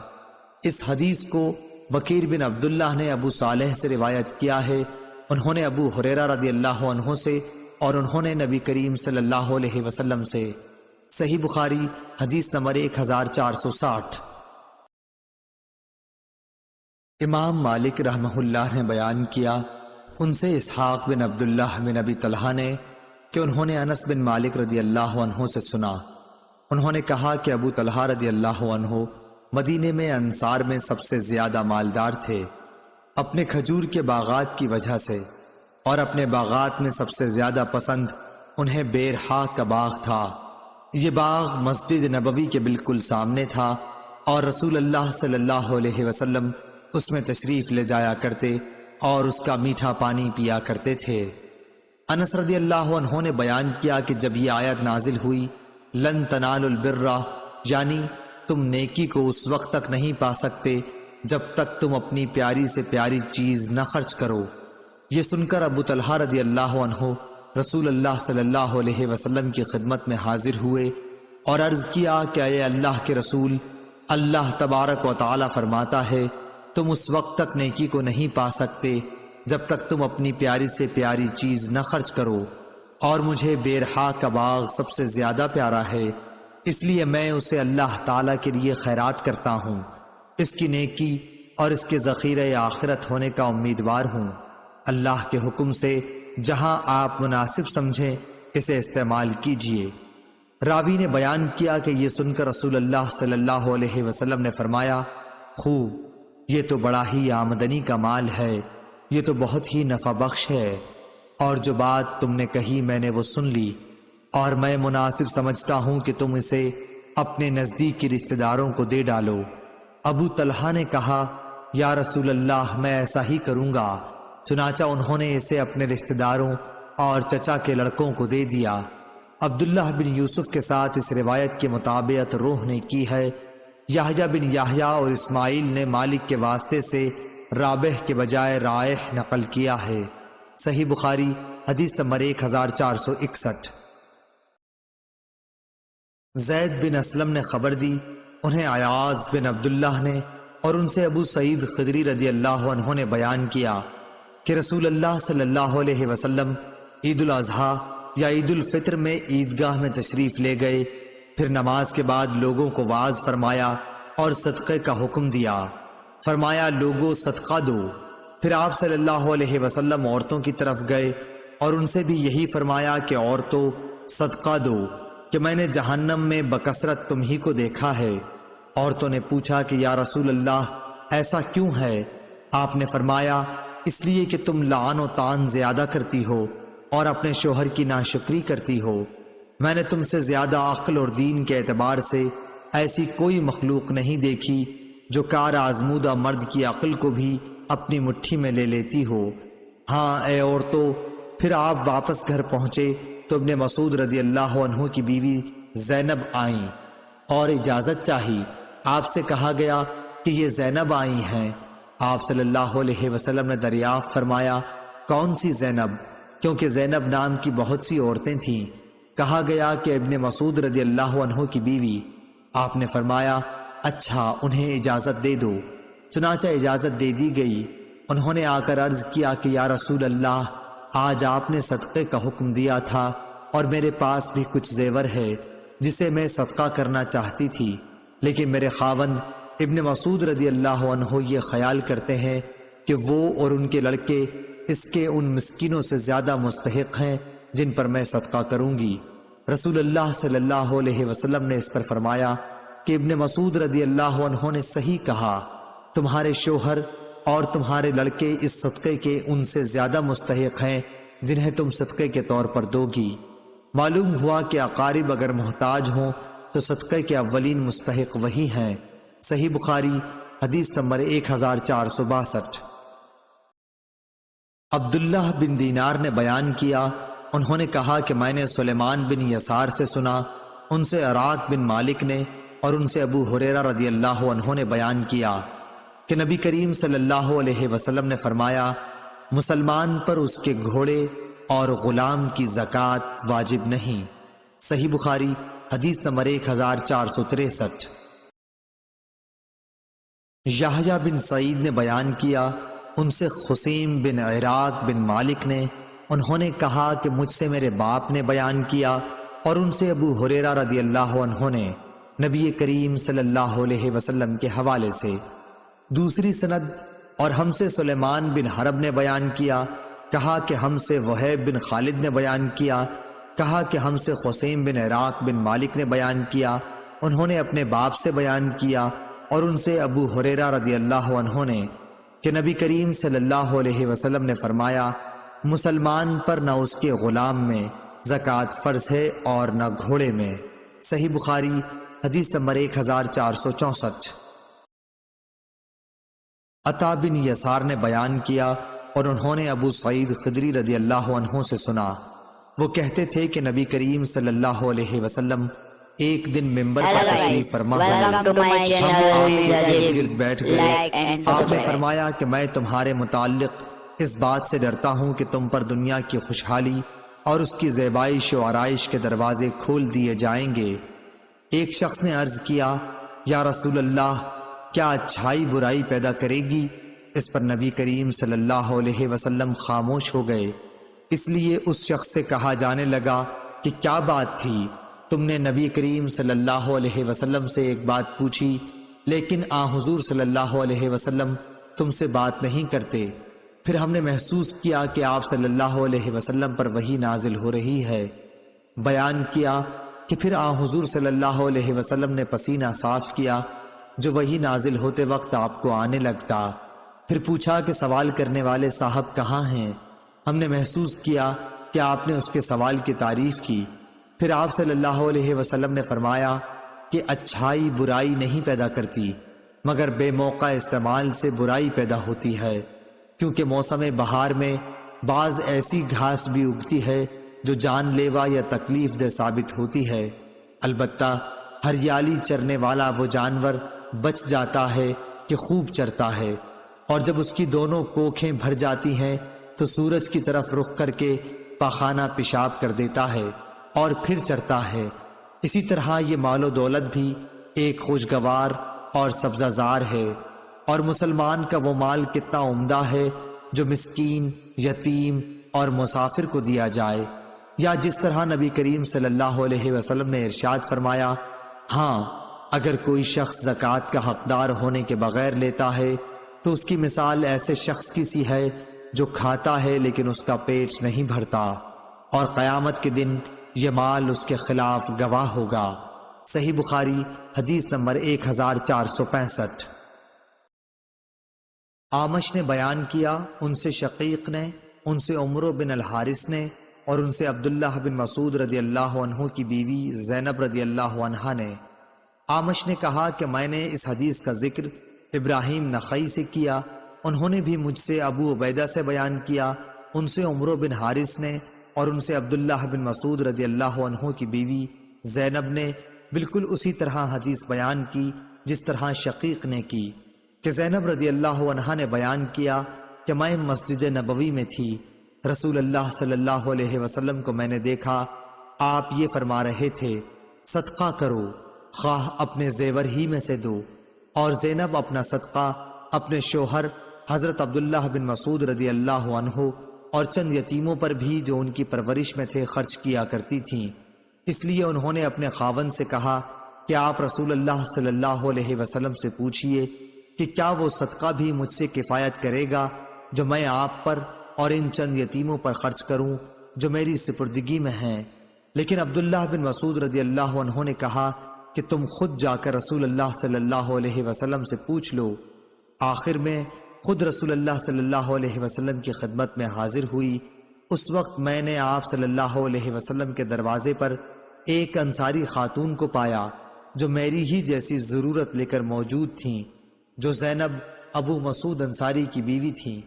Speaker 2: اس حدیث کو بکیر بن عبداللہ نے ابو صالح سے روایت کیا ہے، انہوں نے ابو ہریرہ رضی اللہ عنہ سے اور انہوں نے نبی کریم صلی اللہ علیہ وسلم سے۔ صحیح بخاری حدیث نمبر 1460۔ امام مالک رحمہ اللہ نے بیان کیا، ان سے اسحاق بن عبداللہ بن ابی طلحہ نے کہ انہوں نے انس بن مالک رضی اللہ عنہ سے سنا، انہوں نے کہا کہ ابو طلحہ رضی اللہ عنہ مدینے میں انصار میں سب سے زیادہ مالدار تھے اپنے کھجور کے باغات کی وجہ سے، اور اپنے باغات میں سب سے زیادہ پسند انہیں بیرحا کا باغ تھا۔ یہ باغ مسجد نبوی کے بالکل سامنے تھا اور رسول اللہ صلی اللہ علیہ وسلم اس میں تشریف لے جایا کرتے اور اس کا میٹھا پانی پیا کرتے تھے۔ انس رضی اللہ عنہ نے بیان کیا کہ جب یہ آیت نازل ہوئی، لن تنالوا البر، یعنی تم نیکی کو اس وقت تک نہیں پا سکتے جب تک تم اپنی پیاری سے پیاری چیز نہ خرچ کرو، یہ سن کر ابو طلحہ رضی اللہ عنہ رسول اللہ صلی اللہ علیہ وسلم کی خدمت میں حاضر ہوئے اور عرض کیا کہ اے اللہ کے رسول، اللہ تبارک و تعالی فرماتا ہے تم اس وقت تک نیکی کو نہیں پا سکتے جب تک تم اپنی پیاری سے پیاری چیز نہ خرچ کرو، اور مجھے بیرحا کا باغ سب سے زیادہ پیارا ہے، اس لیے میں اسے اللہ تعالیٰ کے لیے خیرات کرتا ہوں، اس کی نیکی اور اس کے ذخیرہ آخرت ہونے کا امیدوار ہوں۔ اللہ کے حکم سے جہاں آپ مناسب سمجھیں اسے استعمال کیجیے۔ راوی نے بیان کیا کہ یہ سن کر رسول اللہ صلی اللہ علیہ وسلم نے فرمایا، خوب، یہ تو بڑا ہی آمدنی کا مال ہے، یہ تو بہت ہی نفع بخش ہے، اور جو بات تم نے کہی میں نے وہ سن لی، اور میں مناسب سمجھتا ہوں کہ تم اسے اپنے نزدیکی رشتہ داروں کو دے ڈالو۔ ابو طلحہ نے کہا، یا رسول اللہ، میں ایسا ہی کروں گا۔ چنانچہ انہوں نے اسے اپنے رشتہ داروں اور چچا کے لڑکوں کو دے دیا۔ عبداللہ بن یوسف کے ساتھ اس روایت کی مطابقت روح نے کی ہے۔ یحییٰ بن یحییٰ اور اسماعیل نے مالک کے واسطے سے رابح کے بجائے رائح نقل کیا ہے۔ صحیح بخاری حدیث نمبر 1461۔ زید بن اسلم نے خبر دی، انہیں عیاض بن عبداللہ نے اور ان سے ابو سعید خدری رضی اللہ عنہ نے بیان کیا کہ رسول اللہ صلی اللہ علیہ وسلم عید الاضحیٰ یا عید الفطر میں عیدگاہ میں تشریف لے گئے، پھر نماز کے بعد لوگوں کو واعظ فرمایا اور صدقے کا حکم دیا، فرمایا لوگوں صدقہ دو۔ پھر آپ صلی اللہ علیہ وسلم عورتوں کی طرف گئے اور ان سے بھی یہی فرمایا کہ عورتوں صدقہ دو، کہ میں نے جہنم میں بکثرت تم ہی کو دیکھا ہے۔ عورتوں نے پوچھا کہ یا رسول اللہ ایسا کیوں ہے؟ آپ نے فرمایا اس لیے کہ تم لعن و طعن زیادہ کرتی ہو اور اپنے شوہر کی ناشکری کرتی ہو۔ میں نے تم سے زیادہ عقل اور دین کے اعتبار سے ایسی کوئی مخلوق نہیں دیکھی جو کار آزمودہ مرد کی عقل کو بھی اپنی مٹھی میں لے لیتی ہو۔ ہاں اے عورتوں، پھر آپ واپس گھر پہنچے تو ابن مسعود رضی اللہ عنہ کی بیوی زینب آئیں اور اجازت چاہی۔ آپ سے کہا گیا کہ یہ زینب آئی ہیں۔ آپ صلی اللہ علیہ وسلم نے دریافت فرمایا، کون سی زینب؟ کیونکہ زینب نام کی بہت سی عورتیں تھیں۔ کہا گیا کہ ابن مسعود رضی اللہ عنہ کی بیوی۔ آپ نے فرمایا اچھا، انہیں اجازت دے دو۔ چنانچہ اجازت دے دی گئی۔ انہوں نے آ کر عرض کیا کہ یا رسول اللہ، آج آپ نے صدقے کا حکم دیا تھا اور میرے پاس بھی کچھ زیور ہے جسے میں صدقہ کرنا چاہتی تھی، لیکن میرے خاوند ابن مسعود رضی اللہ عنہ یہ خیال کرتے ہیں کہ وہ اور ان کے لڑکے اس کے ان مسکینوں سے زیادہ مستحق ہیں جن پر میں صدقہ کروں گی۔ رسول اللہ صلی اللہ علیہ وسلم نے اس پر فرمایا کہ ابن مسعود رضی اللہ عنہ نے صحیح کہا، تمہارے شوہر اور تمہارے لڑکے اس صدقے کے ان سے زیادہ مستحق ہیں جنہیں تم صدقے کے طور پر دو گی۔ معلوم ہوا کہ اقارب اگر محتاج ہوں تو صدقے کے اولین مستحق وہی ہیں۔ صحیح بخاری حدیث نمبر 1462۔ عبداللہ بن دینار نے بیان کیا، انہوں نے کہا کہ میں نے سلیمان بن یسار سے سنا، ان سے عراق بن مالک نے اور ان سے ابو ہریرہ رضی اللہ عنہ نے بیان کیا کہ نبی کریم صلی اللہ علیہ وسلم نے فرمایا، مسلمان پر اس کے گھوڑے اور غلام کی زکوٰۃ واجب نہیں۔ صحیح بخاری حدیث نمبر 1463۔ یحییٰ بن سعید نے بیان کیا، ان سے خصیم بن عراق بن مالک نے، انہوں نے کہا کہ مجھ سے میرے باپ نے بیان کیا، اور ان سے ابو ہریرہ رضی اللہ عنہ نے نبی کریم صلی اللہ علیہ وسلم کے حوالے سے۔ دوسری سند، اور ہم سے سلیمان بن حرب نے بیان کیا، کہا کہ ہم سے وہیب بن خالد نے بیان کیا، کہا کہ ہم سے خصیم بن عراق بن مالک نے بیان کیا، انہوں نے اپنے باپ سے بیان کیا، اور ان سے ابو ہریرہ رضی اللہ عنہ نے کہ نبی کریم صلی اللہ علیہ وسلم نے فرمایا، مسلمان پر نہ اس کے غلام میں زکوٰۃ فرض ہے اور نہ گھوڑے میں۔ صحیح بخاری حدیث نمبر 1464۔ عطا بن یسار نے بیان کیا، اور انہوں نے ابو سعید خدری رضی اللہ عنہ سے سنا، وہ کہتے تھے کہ نبی کریم صلی اللہ علیہ وسلم ایک دن ممبر پر تشریف فرما ہوئے، ہم آپ کے ارد گرد بیٹھ گئے۔ آپ نے فرمایا کہ میں تمہارے متعلق اس بات سے ڈرتا ہوں کہ تم پر دنیا کی خوشحالی اور اس کی زیبائش و آرائش کے دروازے کھول دیے جائیں گے۔ ایک شخص نے عرض کیا، یا رسول اللہ، کیا اچھائی برائی پیدا کرے گی؟ اس پر نبی کریم صلی اللہ علیہ وسلم خاموش ہو گئے۔ اس لیے اس شخص سے کہا جانے لگا کہ کیا بات تھی؟ تم نے نبی کریم صلی اللہ علیہ وسلم سے ایک بات پوچھی، لیکن حضور صلی اللہ علیہ وسلم تم سے بات نہیں کرتے۔ پھر ہم نے محسوس کیا کہ آپ صلی اللہ علیہ وسلم پر وحی نازل ہو رہی ہے۔ بیان کیا کہ پھر حضور صلی اللہ علیہ وسلم نے پسینہ صاف کیا جو وحی نازل ہوتے وقت آپ کو آنے لگتا۔ پھر پوچھا کہ سوال کرنے والے صاحب کہاں ہیں؟ ہم نے محسوس کیا کہ آپ نے اس کے سوال کی تعریف کی۔ پھر آپ صلی اللہ علیہ وسلم نے فرمایا کہ اچھائی برائی نہیں پیدا کرتی، مگر بے موقع استعمال سے برائی پیدا ہوتی ہے، کیونکہ موسم بہار میں بعض ایسی گھاس بھی اگتی ہے جو جان لیوا یا تکلیف دہ ثابت ہوتی ہے۔ البتہ ہریالی چرنے والا وہ جانور بچ جاتا ہے کہ خوب چرتا ہے، اور جب اس کی دونوں کوکھیں بھر جاتی ہیں تو سورج کی طرف رخ کر کے پاخانہ پیشاب کر دیتا ہے اور پھر چرتا ہے۔ اسی طرح یہ مال و دولت بھی ایک خوشگوار اور سبزہ زار ہے، اور مسلمان کا وہ مال کتنا عمدہ ہے جو مسکین، یتیم اور مسافر کو دیا جائے، یا جس طرح نبی کریم صلی اللہ علیہ وسلم نے ارشاد فرمایا، ہاں اگر کوئی شخص زکوٰۃ کا حقدار ہونے کے بغیر لیتا ہے تو اس کی مثال ایسے شخص کی سی ہے جو کھاتا ہے لیکن اس کا پیٹ نہیں بھرتا، اور قیامت کے دن یہ مال اس کے خلاف گواہ ہوگا۔ صحیح بخاری حدیث نمبر 1465۔ اعمش نے بیان کیا، ان سے شقیق نے، ان سے عمرو بن الحارث نے، اور ان سے عبداللہ بن مسعود رضی اللہ عنہ کی بیوی زینب رضی اللہ عنہا نے۔ اعمش نے کہا کہ میں نے اس حدیث کا ذکر ابراہیم نخعی سے کیا، انہوں نے بھی مجھ سے ابو عبیدہ سے بیان کیا، ان سے عمرو بن حارث نے، اور ان سے عبداللہ بن مسعود رضی اللہ عنہ کی بیوی زینب نے بالکل اسی طرح حدیث بیان کی جس طرح شقیق نے کی، کہ زینب رضی اللہ عنہا نے بیان کیا کہ میں مسجد نبوی میں تھی، رسول اللہ صلی اللہ علیہ وسلم کو میں نے دیکھا، آپ یہ فرما رہے تھے، صدقہ کرو، خواہ اپنے زیور ہی میں سے دو، اور زینب اپنا صدقہ اپنے شوہر حضرت عبداللہ بن مسعود رضی اللہ عنہ اور چند یتیموں پر بھی جو ان کی پرورش میں تھے خرچ کیا کرتی تھیں۔ اس لیے انہوں نے اپنے خاوند سے کہا کہ آپ رسول اللہ صلی اللہ علیہ وسلم سے پوچھئے کہ کیا وہ صدقہ بھی مجھ سے کفایت کرے گا جو میں آپ پر اور ان چند یتیموں پر خرچ کروں جو میری سپردگی میں ہیں۔ لیکن عبداللہ بن مسعود رضی اللہ عنہ نے کہا کہ تم خود جا کر رسول اللہ صلی اللہ علیہ وسلم سے پوچھ لو۔ آخر میں خود رسول اللہ صلی اللہ علیہ وسلم کی خدمت میں حاضر ہوئی۔ اس وقت میں نے آپ صلی اللہ علیہ وسلم کے دروازے پر ایک انصاری خاتون کو پایا جو میری ہی جیسی ضرورت لے کر موجود تھیں، جو زینب ابو مسعود انصاری کی بیوی تھیں۔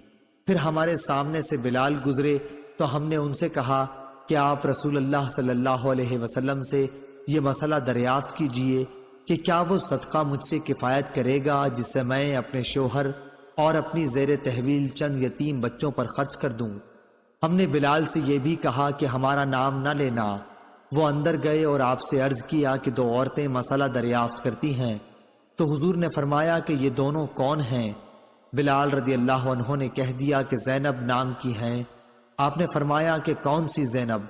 Speaker 2: پھر ہمارے سامنے سے بلال گزرے تو ہم نے ان سے کہا کہ آپ رسول اللہ صلی اللہ علیہ وسلم سے یہ مسئلہ دریافت کیجئے کہ کیا وہ صدقہ مجھ سے کفایت کرے گا جس سے میں اپنے شوہر اور اپنی زیر تحویل چند یتیم بچوں پر خرچ کر دوں۔ ہم نے بلال سے یہ بھی کہا کہ ہمارا نام نہ لینا، وہ اندر گئے اور آپ سے عرض کیا کہ دو عورتیں مسئلہ دریافت کرتی ہیں۔ تو حضور نے فرمایا کہ یہ دونوں کون ہیں؟ بلال رضی اللہ عنہ نے کہہ دیا کہ زینب نام کی ہیں۔ آپ نے فرمایا کہ کون سی زینب؟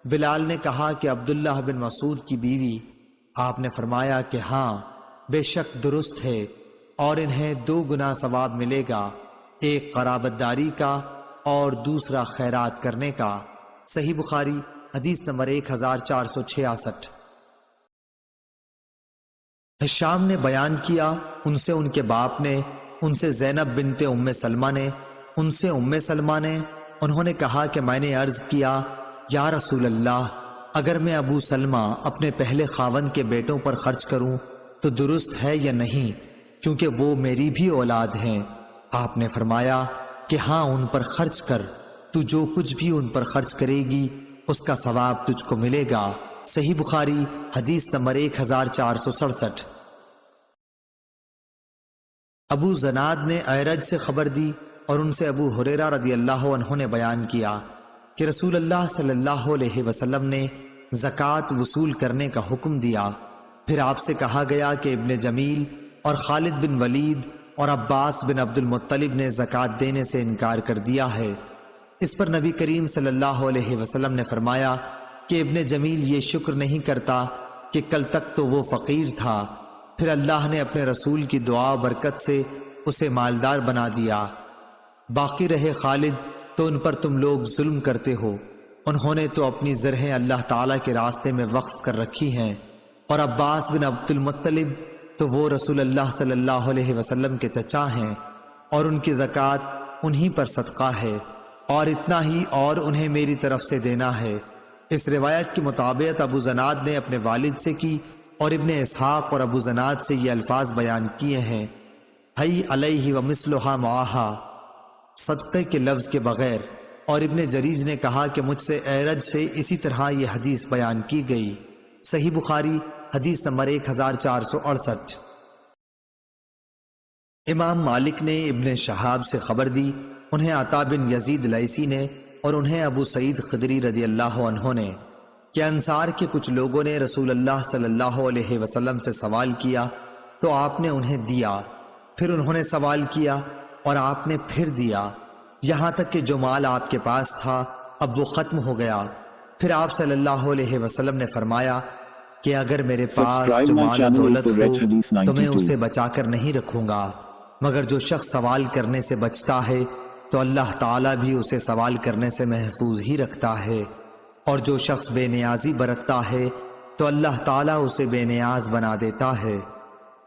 Speaker 2: بلال نے کہا کہ عبداللہ بن مسعود کی بیوی۔ آپ نے فرمایا کہ ہاں، بے شک درست ہے، اور انہیں 2 گنا ثواب ملے گا، ایک قرابت داری کا اور دوسرا خیرات کرنے کا۔ صحیح بخاری حدیث نمبر 1466۔ ہشام نے بیان کیا، ان سے ان کے باپ نے، ان سے زینب بنت ام سلمہ نے، ان سے ام سلمہ نے، انہوں نے کہا کہ میں نے عرض کیا یا رسول اللہ، اگر میں ابو سلمہ اپنے پہلے خاوند کے بیٹوں پر خرچ کروں تو درست ہے یا نہیں، کیونکہ وہ میری بھی اولاد ہیں؟ آپ نے فرمایا کہ ہاں، ان پر خرچ کر، تو جو کچھ بھی ان پر خرچ کرے گی اس کا ثواب تجھ کو ملے گا۔ صحیح بخاری حدیث نمبر 1467۔ ابو زناد نے اعرج سے خبر دی اور ان سے ابو ہریرہ رضی اللہ عنہ نے بیان کیا کہ رسول اللہ صلی اللہ علیہ وسلم نے زکوٰۃ وصول کرنے کا حکم دیا۔ پھر آپ سے کہا گیا کہ ابن جمیل اور خالد بن ولید اور عباس بن عبد المطلب نے زکوٰۃ دینے سے انکار کر دیا ہے۔ اس پر نبی کریم صلی اللہ علیہ وسلم نے فرمایا کہ ابن جمیل یہ شکر نہیں کرتا کہ کل تک تو وہ فقیر تھا، پھر اللہ نے اپنے رسول کی دعا برکت سے اسے مالدار بنا دیا۔ باقی رہے خالد تو ان پر تم لوگ ظلم کرتے ہو، انہوں نے تو اپنی زرہیں اللہ تعالیٰ کے راستے میں وقف کر رکھی ہیں، اور عباس بن عبد المطلب تو وہ رسول اللہ صلی اللہ علیہ وسلم کے چچا ہیں، اور ان کی زکوٰۃ انہی پر صدقہ ہے، اور اتنا ہی اور انہیں میری طرف سے دینا ہے۔ اس روایت کی مطابق ابو زناد نے اپنے والد سے کی، اور ابن اسحاق اور ابو زناد سے یہ الفاظ بیان کیے ہیں، حی علیہ ومثلھا معہا، صدقے کے لفظ کے بغیر۔ اور ابن جریج نے کہا کہ مجھ سے اعرج سے اسی طرح یہ حدیث بیان کی گئی۔ صحیح بخاری حدیث نمبر 1468۔ امام مالک نے ابن شہاب سے خبر دی، انہیں عطا بن یزید لیثی نے، اور انہیں ابو سعید خدری رضی اللہ عنہ نے، کہ انصار کے کچھ لوگوں نے رسول اللہ صلی اللہ علیہ وسلم سے سوال کیا تو آپ نے انہیں دیا، پھر انہوں نے سوال کیا اور آپ نے پھر دیا، یہاں تک کہ جو مال آپ کے پاس تھا اب وہ ختم ہو گیا۔ پھر آپ صلی اللہ علیہ وسلم نے فرمایا کہ اگر میرے پاس جو مال و دولت ہو تو میں اسے بچا کر نہیں رکھوں گا، مگر جو شخص سوال کرنے سے بچتا ہے تو اللہ تعالیٰ بھی اسے سوال کرنے سے محفوظ ہی رکھتا ہے، اور جو شخص بے نیازی برتتا ہے تو اللہ تعالیٰ اسے بے نیاز بنا دیتا ہے،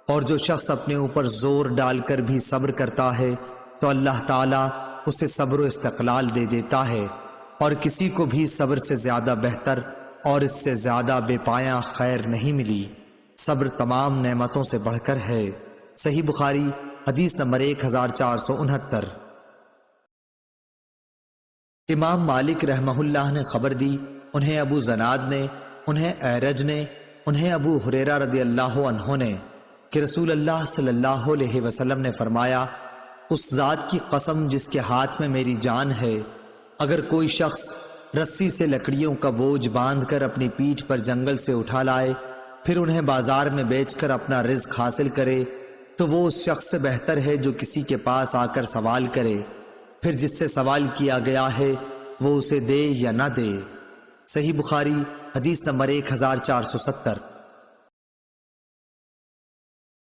Speaker 2: اور جو شخص اپنے اوپر زور ڈال کر بھی صبر کرتا ہے تو اللہ تعالیٰ اسے صبر و استقلال دے دیتا ہے، اور کسی کو بھی صبر سے زیادہ بہتر اور اس سے زیادہ بے پایاں خیر نہیں ملی۔ صبر تمام نعمتوں سے بڑھ کر ہے۔ صحیح بخاری حدیث نمبر 1469۔ امام مالک رحمہ اللہ نے خبر دی، انہیں ابو زناد نے، انہیں اعرج نے، انہیں ابو ہریرہ رضی اللہ عنہ نے، کہ رسول اللہ صلی اللہ علیہ وسلم نے فرمایا، اس ذات کی قسم جس کے ہاتھ میں میری جان ہے، اگر کوئی شخص رسی سے لکڑیوں کا بوجھ باندھ کر اپنی پیٹھ پر جنگل سے اٹھا لائے، پھر انہیں بازار میں بیچ کر اپنا رزق حاصل کرے، تو وہ اس شخص سے بہتر ہے جو کسی کے پاس آ کر سوال کرے، پھر جس سے سوال کیا گیا ہے وہ اسے دے یا نہ دے۔ صحیح بخاری حدیث نمبر 1470۔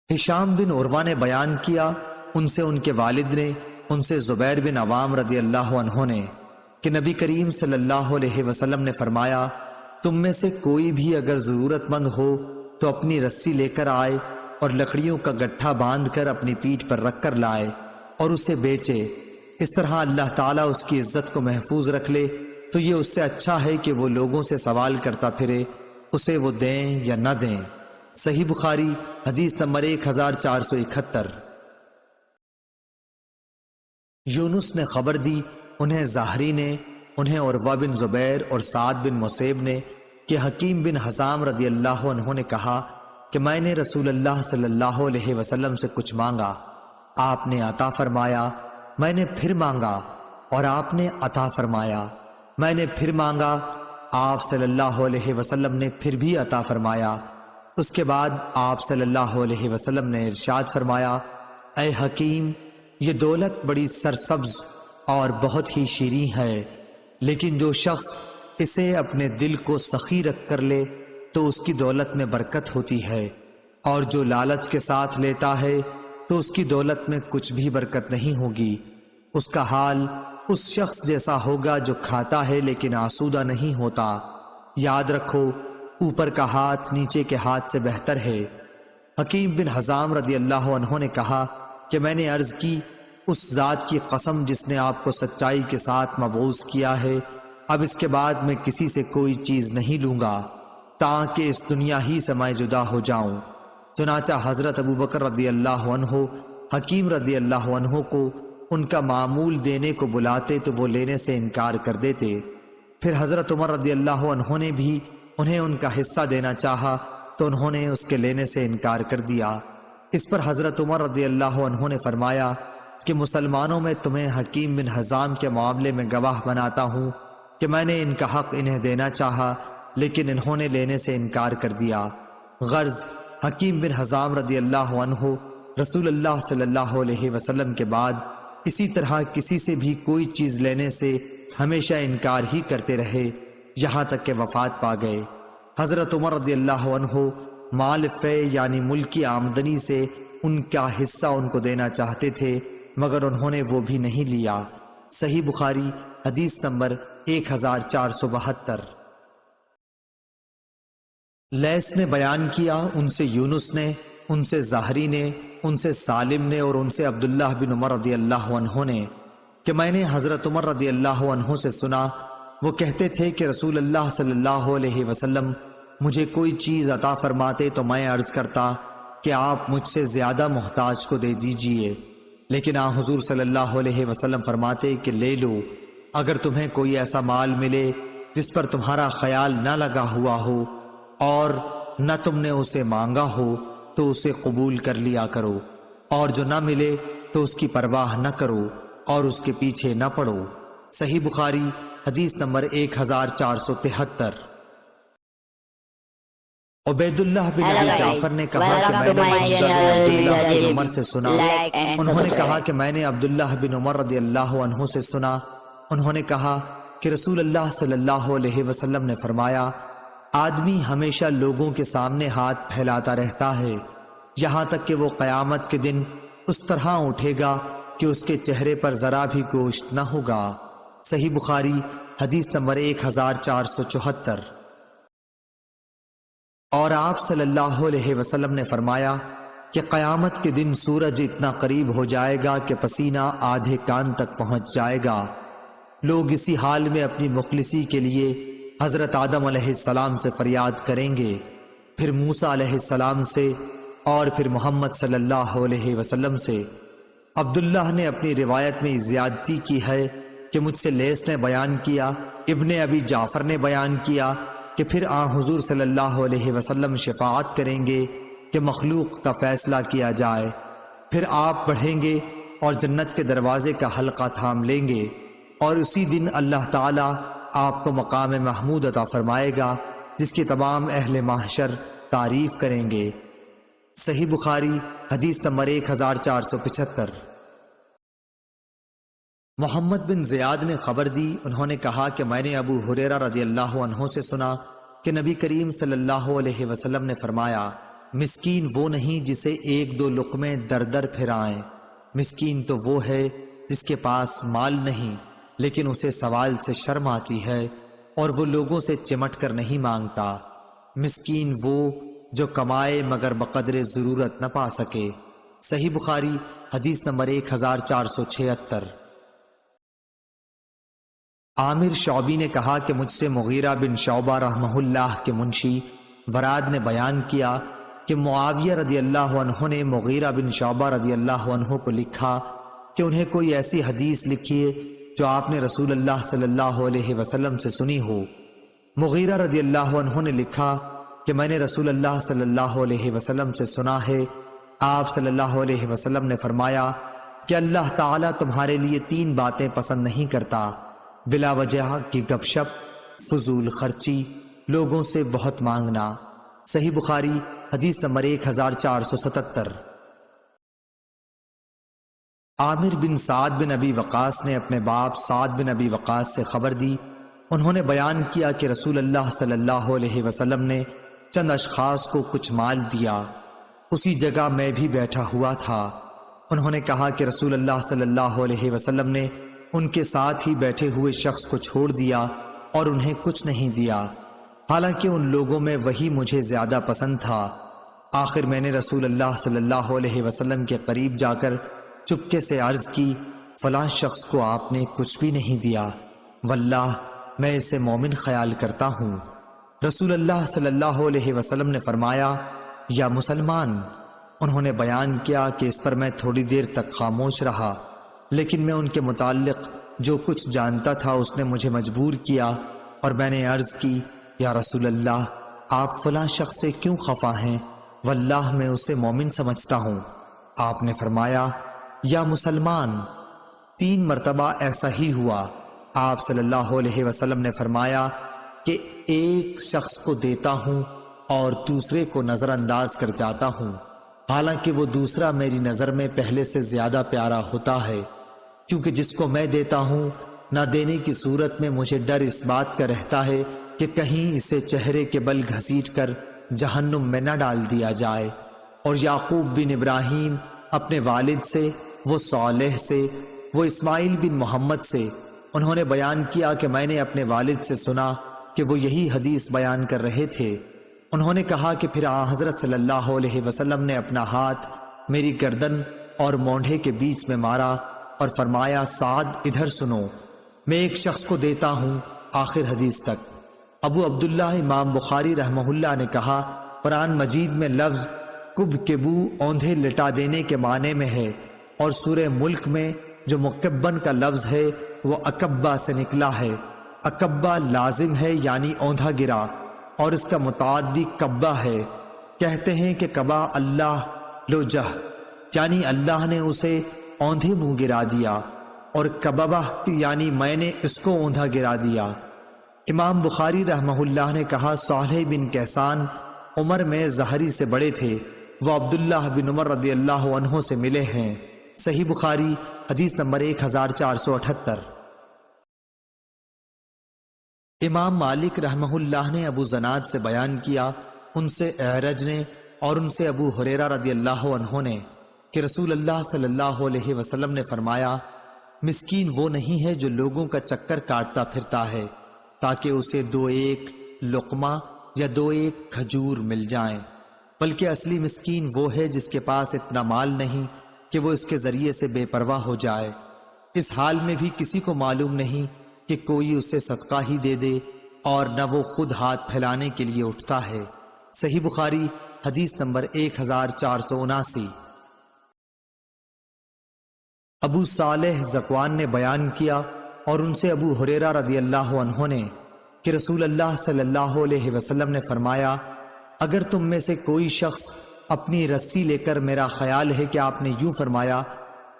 Speaker 2: ہشام بن عروہ نے بیان کیا، ان سے ان کے والد نے، ان سے زبیر بن عوام رضی اللہ عنہ نے، کہ نبی کریم صلی اللہ علیہ وسلم نے فرمایا، تم میں سے کوئی بھی اگر ضرورت مند ہو تو اپنی رسی لے کر آئے اور لکڑیوں کا گٹھا باندھ کر اپنی پیٹھ پر رکھ کر لائے اور اسے بیچے، اس طرح اللہ تعالیٰ اس کی عزت کو محفوظ رکھ لے، تو یہ اس سے اچھا ہے کہ وہ لوگوں سے سوال کرتا پھرے، اسے وہ دیں یا نہ دیں۔ صحیح بخاری حدیث نمبر 1471۔ یونس نے خبر دی، انہیں زہری نے، انہیں عروہ بن زبیر اور سعد بن مسیب نے، کہ حکیم بن حزام رضی اللہ عنہ نے کہا کہ میں نے رسول اللہ صلی اللہ علیہ وسلم سے کچھ مانگا، آپ نے عطا فرمایا، میں نے پھر مانگا اور آپ نے عطا فرمایا، میں نے پھر مانگا، آپ صلی اللہ علیہ وسلم نے پھر بھی عطا فرمایا۔ اس کے بعد آپ صلی اللہ علیہ وسلم نے ارشاد فرمایا، اے حکیم، یہ دولت بڑی سرسبز اور بہت ہی شیریں ہے، لیکن جو شخص اسے اپنے دل کو سخی رکھ کر لے تو اس کی دولت میں برکت ہوتی ہے، اور جو لالچ کے ساتھ لیتا ہے تو اس کی دولت میں کچھ بھی برکت نہیں ہوگی۔ اس کا حال اس شخص جیسا ہوگا جو کھاتا ہے لیکن آسودہ نہیں ہوتا۔ یاد رکھو، اوپر کا ہاتھ نیچے کے ہاتھ سے بہتر ہے۔ حکیم بن حزام رضی اللہ عنہ نے کہا کہ میں نے عرض کی، اس ذات کی قسم جس نے آپ کو سچائی کے ساتھ مبعوث کیا ہے، اب اس کے بعد میں کسی سے کوئی چیز نہیں لوں گا تاکہ اس دنیا ہی سے میں جدا ہو جاؤں۔ چنانچہ حضرت ابوبکر رضی اللہ عنہ حکیم رضی اللہ عنہ کو ان کا معمول دینے کو بلاتے تو وہ لینے سے انکار کر دیتے۔ پھر حضرت عمر رضی اللہ عنہ نے بھی انہیں ان کا حصہ دینا چاہا تو انہوں نے اس کے لینے سے انکار کر دیا۔ اس پر حضرت عمر رضی اللہ عنہ نے فرمایا کہ مسلمانوں میں تمہیں حکیم بن حزام کے معاملے میں گواہ بناتا ہوں کہ میں نے ان کا حق انہیں دینا چاہا لیکن انہوں نے لینے سے انکار کر دیا۔ غرض حکیم بن حزام رضی اللہ عنہ رسول اللہ صلی اللہ علیہ وسلم کے بعد اسی طرح کسی سے بھی کوئی چیز لینے سے ہمیشہ انکار ہی کرتے رہے یہاں تک کہ وفات پا گئے۔ حضرت عمر رضی اللہ عنہ مال فے یعنی ملک کی آمدنی سے ان کا حصہ ان کو دینا چاہتے تھے مگر انہوں نے وہ بھی نہیں لیا۔ صحیح بخاری حدیث نمبر 1472۔ لیث نے بیان کیا، ان سے یونس نے، ان سے زہری نے، ان سے سالم نے اور ان سے عبداللہ بن عمر رضی اللہ عنہ نے کہ میں نے حضرت عمر رضی اللہ عنہ سے سنا، وہ کہتے تھے کہ رسول اللہ صلی اللہ علیہ وسلم مجھے کوئی چیز عطا فرماتے تو میں عرض کرتا کہ آپ مجھ سے زیادہ محتاج کو دے دیجئے، لیکن حضور صلی اللہ علیہ وسلم فرماتے کہ لے لو، اگر تمہیں کوئی ایسا مال ملے جس پر تمہارا خیال نہ لگا ہوا ہو اور نہ تم نے اسے مانگا ہو تو اسے قبول کر لیا کرو، اور جو نہ ملے تو اس کی پرواہ نہ کرو اور اس کے پیچھے نہ پڑو۔ صحیح بخاری حدیث نمبر 1473۔ عبید اللہ بن ابی جعفر نے کہا کہ میں نے حمزہ بن عبداللہ بن عمر سے سنا، انہوں نے کہا کہ میں نے عبداللہ بن عمر رضی اللہ عنہ سے سنا، انہوں نے کہا کہ رسول اللہ صلی اللہ علیہ وسلم نے فرمایا، آدمی ہمیشہ لوگوں کے سامنے ہاتھ پھیلاتا رہتا ہے یہاں تک کہ وہ قیامت کے دن اس طرح اٹھے گا کہ اس کے چہرے پر ذرا بھی گوشت نہ ہوگا۔ صحیح بخاری حدیث نمبر 1474۔ اور آپ صلی اللہ علیہ وسلم نے فرمایا کہ قیامت کے دن سورج اتنا قریب ہو جائے گا کہ پسینہ آدھے کان تک پہنچ جائے گا۔ لوگ اسی حال میں اپنی مخلصی کے لیے حضرت آدم علیہ السلام سے فریاد کریں گے، پھر موسیٰ علیہ السلام سے، اور پھر محمد صلی اللہ علیہ وسلم سے۔ عبداللہ نے اپنی روایت میں زیادتی کی ہے کہ مجھ سے لیث نے بیان کیا، ابن ابی جعفر نے بیان کیا کہ پھر حضور صلی اللہ علیہ وسلم شفاعت کریں گے کہ مخلوق کا فیصلہ کیا جائے، پھر آپ بڑھیں گے اور جنت کے دروازے کا حلقہ تھام لیں گے، اور اسی دن اللہ تعالیٰ آپ کو مقام محمود عطا فرمائے گا جس کی تمام اہل محشر تعریف کریں گے۔ صحیح بخاری حدیث نمبر 1475۔ محمد بن زیاد نے خبر دی، انہوں نے کہا کہ میں نے ابو ہریرہ رضی اللہ عنہ سے سنا کہ نبی کریم صلی اللہ علیہ وسلم نے فرمایا، مسکین وہ نہیں جسے ایک دو لقمے در در پھرائیں، مسکین تو وہ ہے جس کے پاس مال نہیں لیکن اسے سوال سے شرم آتی ہے اور وہ لوگوں سے چمٹ کر نہیں مانگتا، مسکین وہ جو کمائے مگر بقدر ضرورت نہ پا سکے۔ صحیح بخاری حدیث نمبر 1476۔ عامر شعبی نے کہا کہ مجھ سے مغیرہ بن شعبہ رحمہ اللہ کے منشی وراد نے بیان کیا کہ معاویہ رضی اللہ عنہ نے مغیرہ بن شعبہ رضی اللہ عنہ کو لکھا کہ انہیں کوئی ایسی حدیث لکھیے جو آپ نے رسول اللہ صلی اللہ علیہ وسلم سے سنی ہو۔ مغیرہ رضی اللہ عنہ نے لکھا کہ میں نے رسول اللہ صلی اللہ علیہ وسلم سے سنا ہے، آپ صلی اللہ علیہ وسلم نے فرمایا کہ اللہ تعالیٰ تمہارے لیے 3 باتیں پسند نہیں کرتا، بلا وجہ کی گپ شپ، فضول خرچی، لوگوں سے بہت مانگنا۔ صحیح بخاری حدیث نمبر 1477۔ عامر بن سعد بن ابی وقاص نے اپنے باپ سعد بن ابی وقاص سے خبر دی، انہوں نے بیان کیا کہ رسول اللہ صلی اللہ علیہ وسلم نے چند اشخاص کو کچھ مال دیا، اسی جگہ میں بھی بیٹھا ہوا تھا۔ انہوں نے کہا کہ رسول اللہ صلی اللہ علیہ وسلم نے ان کے ساتھ ہی بیٹھے ہوئے شخص کو چھوڑ دیا اور انہیں کچھ نہیں دیا، حالانکہ ان لوگوں میں وہی مجھے زیادہ پسند تھا۔ آخر میں نے رسول اللہ صلی اللہ علیہ وسلم کے قریب جا کر چپکے سے عرض کی، فلاں شخص کو آپ نے کچھ بھی نہیں دیا، واللہ میں اسے مومن خیال کرتا ہوں۔ رسول اللہ صلی اللہ علیہ وسلم نے فرمایا، یا مسلمان۔ انہوں نے بیان کیا کہ اس پر میں تھوڑی دیر تک خاموش رہا، لیکن میں ان کے متعلق جو کچھ جانتا تھا اس نے مجھے مجبور کیا، اور میں نے عرض کی، یا رسول اللہ، آپ فلاں شخص سے کیوں خفا ہیں؟ واللہ میں اسے مومن سمجھتا ہوں۔ آپ نے فرمایا، یا مسلمان۔ 3 مرتبہ ایسا ہی ہوا۔ آپ صلی اللہ علیہ وسلم نے فرمایا کہ ایک شخص کو دیتا ہوں اور دوسرے کو نظر انداز کر جاتا ہوں، حالانکہ وہ دوسرا میری نظر میں پہلے سے زیادہ پیارا ہوتا ہے، کیونکہ جس کو میں دیتا ہوں نہ دینے کی صورت میں مجھے ڈر اس بات کا رہتا ہے کہ کہیں اسے چہرے کے بل گھسیٹ کر جہنم میں نہ ڈال دیا جائے۔ اور یعقوب بن ابراہیم اپنے والد سے، وہ صالح سے، وہ اسماعیل بن محمد سے، انہوں نے بیان کیا کہ میں نے اپنے والد سے سنا کہ وہ یہی حدیث بیان کر رہے تھے۔ انہوں نے کہا کہ پھر حضرت صلی اللہ علیہ وسلم نے اپنا ہاتھ میری گردن اور مونڈھے کے بیچ میں مارا اور فرمایا، سعد ادھر سنو، میں ایک شخص کو دیتا ہوں، آخر حدیث تک۔ ابو عبداللہ امام بخاری رحمہ اللہ نے کہا، قرآن مجید میں لفظ کب کبو اوندھے لٹا دینے کے معنی میں ہے، اور سورہ ملک میں جو مکبن کا لفظ ہے وہ اکبہ سے نکلا ہے۔ اکبہ لازم ہے یعنی اوندھا گرا، اور اس کا متعدی کبہ ہے۔ کہتے ہیں کہ کبا اللہ لوجہ، یعنی اللہ نے اسے اوندھے منہ گرا دیا، اور کببہ یعنی میں نے اس کو اوندھا گرا دیا۔ امام بخاری رحمہ اللہ نے کہا، صالح بن کیسان عمر میں زہری سے بڑے تھے، وہ عبداللہ بن عمر رضی اللہ عنہ سے ملے ہیں۔ صحیح بخاری حدیث نمبر 1478۔ امام مالک رحمہ اللہ نے ابو زناد سے بیان کیا، ان سے اعرج نے اور ان سے ابو ہریرہ رضی اللہ عنہ نے، کہ رسول اللہ صلی اللہ علیہ وسلم نے فرمایا، مسکین وہ نہیں ہے جو لوگوں کا چکر کاٹتا پھرتا ہے تاکہ اسے 2 لقمہ یا 2 کھجور مل جائیں، بلکہ اصلی مسکین وہ ہے جس کے پاس اتنا مال نہیں کہ وہ اس کے ذریعے سے بے پرواہ ہو جائے، اس حال میں بھی کسی کو معلوم نہیں کہ کوئی اسے صدقہ ہی دے دے، اور نہ وہ خود ہاتھ پھیلانے کے لیے اٹھتا ہے۔ صحیح بخاری حدیث نمبر 1479۔ ابو صالح ذکوان نے بیان کیا، اور ان سے ابو ہریرہ رضی اللہ عنہ نے، کہ رسول اللہ صلی اللہ علیہ وسلم نے فرمایا، اگر تم میں سے کوئی شخص اپنی رسی لے کر، میرا خیال ہے کہ آپ نے یوں فرمایا،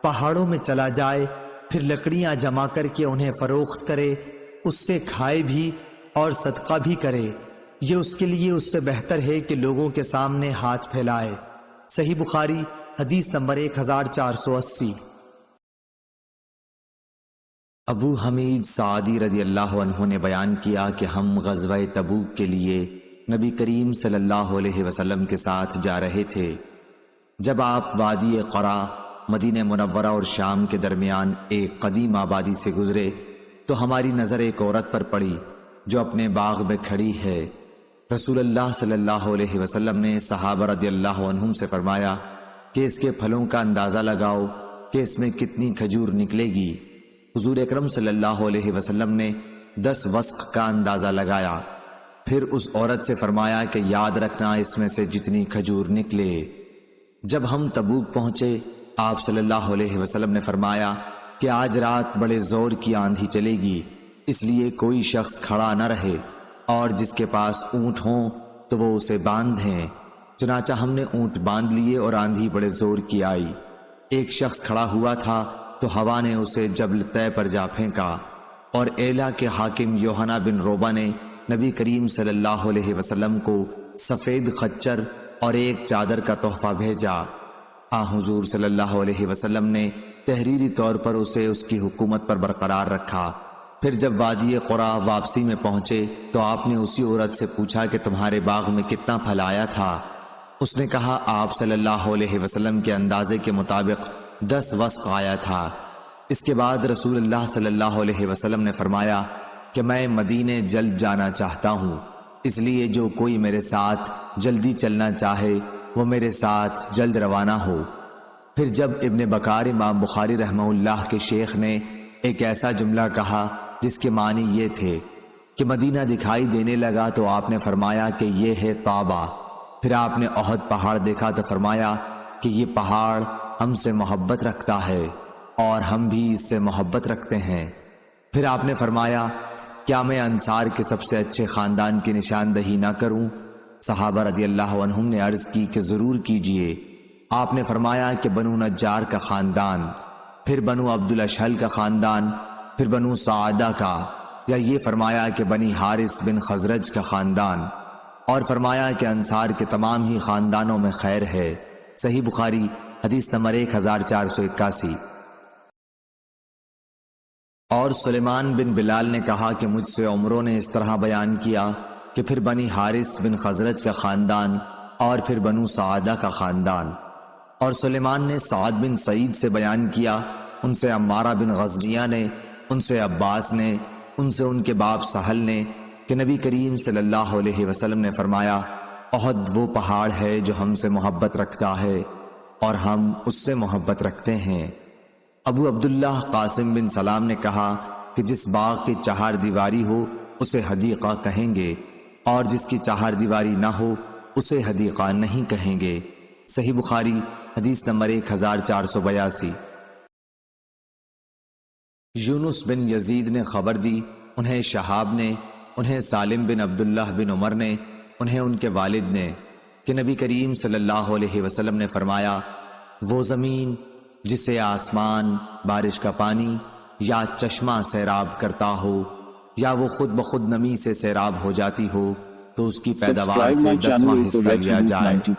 Speaker 2: پہاڑوں میں چلا جائے، پھر لکڑیاں جمع کر کے انہیں فروخت کرے، اس سے کھائے بھی اور صدقہ بھی کرے، یہ اس کے لیے اس سے بہتر ہے کہ لوگوں کے سامنے ہاتھ پھیلائے۔ صحیح بخاری حدیث نمبر 1480۔
Speaker 1: ابو حمید سعدی رضی اللہ عنہ نے بیان کیا کہ ہم غزوہ تبوک کے لیے نبی کریم صلی اللہ علیہ وسلم کے ساتھ جا رہے تھے۔ جب آپ وادی قرا، مدینہ منورہ اور شام کے درمیان ایک قدیم آبادی سے گزرے تو ہماری نظر ایک عورت پر پڑی جو اپنے باغ میں کھڑی ہے۔ رسول اللہ صلی اللہ علیہ وسلم نے صحابہ رضی اللہ عنہم سے فرمایا کہ اس کے پھلوں کا اندازہ لگاؤ کہ اس میں کتنی کھجور نکلے گی۔ حضور اکرم صلی اللہ علیہ وسلم نے 10 وسق کا اندازہ لگایا، پھر اس عورت سے فرمایا کہ یاد رکھنا اس میں سے جتنی کھجور نکلے۔ جب ہم تبوک پہنچے، آپ صلی اللہ علیہ وسلم نے فرمایا کہ آج رات بڑے زور کی آندھی چلے گی، اس لیے کوئی شخص کھڑا نہ رہے، اور جس کے پاس اونٹ ہوں تو وہ اسے باندھیں۔ چنانچہ ہم نے اونٹ باندھ لیے اور آندھی بڑے زور کی آئی۔ ایک شخص کھڑا ہوا تھا تو ہوا نے اسے جبل طے پر جا پھینکا۔ اور ایلا کے حاکم یوحنا بن روبہ نے نبی کریم صلی اللہ علیہ وسلم کو سفید خچر اور ایک چادر کا تحفہ بھیجا۔ حضور صلی اللہ علیہ وسلم نے تحریری طور پر اسے اس کی حکومت پر برقرار رکھا۔ پھر جب وادی قرا واپسی میں پہنچے تو آپ نے اسی عورت سے پوچھا کہ تمہارے باغ میں کتنا پھل آیا تھا؟ اس نے کہا آپ صلی اللہ علیہ وسلم کے اندازے کے مطابق 10 وسق آیا تھا۔ اس کے بعد رسول اللہ صلی اللہ علیہ وسلم نے فرمایا کہ میں مدینے جلد جانا چاہتا ہوں، اس لیے جو کوئی میرے ساتھ جلدی چلنا چاہے وہ میرے ساتھ جلد روانہ ہو۔ پھر جب ابن بکار امام بخاری رحمہ اللہ کے شیخ نے ایک ایسا جملہ کہا جس کے معنی یہ تھے کہ مدینہ دکھائی دینے لگا تو آپ نے فرمایا کہ یہ ہے طابہ۔ پھر آپ نے احد پہاڑ دیکھا تو فرمایا کہ یہ پہاڑ ہم سے محبت رکھتا ہے اور ہم بھی اس سے محبت رکھتے ہیں۔ پھر آپ نے فرمایا کیا میں انصار کے سب سے اچھے خاندان کی نشاندہی نہ کروں؟ صحابہ رضی اللہ عنہم نے عرض کی کہ ضرور کیجئے۔ آپ نے فرمایا کہ بنو نجار کا خاندان، پھر بنو عبد الاشہل کا خاندان، پھر بنو سعادہ کا، یا یہ فرمایا کہ بنی حارث بن خزرج کا خاندان، اور فرمایا کہ انصار کے تمام ہی خاندانوں میں خیر ہے۔ صحیح بخاری حدیث نمبر 1481۔ اور سلیمان بن بلال نے کہا کہ مجھ سے عمروں نے اس طرح بیان کیا کہ پھر بنی حارث بن خزرج کا خاندان اور پھر بنو سعادہ کا خاندان، اور سلیمان نے سعد بن سعید سے بیان کیا، ان سے عمارہ بن غزنیہ نے، ان سے عباس نے، ان سے ان کے باپ سہل نے کہ نبی کریم صلی اللہ علیہ وسلم نے فرمایا احد وہ پہاڑ ہے جو ہم سے محبت رکھتا ہے اور ہم اس سے محبت رکھتے ہیں۔ ابو عبداللہ قاسم بن سلام نے کہا کہ جس باغ کی چہار دیواری ہو اسے حدیقہ کہیں گے، اور جس کی چہار دیواری نہ ہو اسے حدیقہ نہیں کہیں گے۔ صحیح بخاری حدیث نمبر 1482۔ یونس بن یزید نے خبر دی، انہیں شہاب نے، انہیں سالم بن عبداللہ بن عمر نے، انہیں ان کے والد نے کہ نبی کریم صلی اللہ علیہ وسلم نے فرمایا وہ زمین جسے آسمان بارش کا پانی یا چشمہ سیراب کرتا ہو یا وہ خود بخود نمی سے سیراب ہو جاتی ہو تو اس کی پیداوار سے 10واں حصہ لیا جائے۔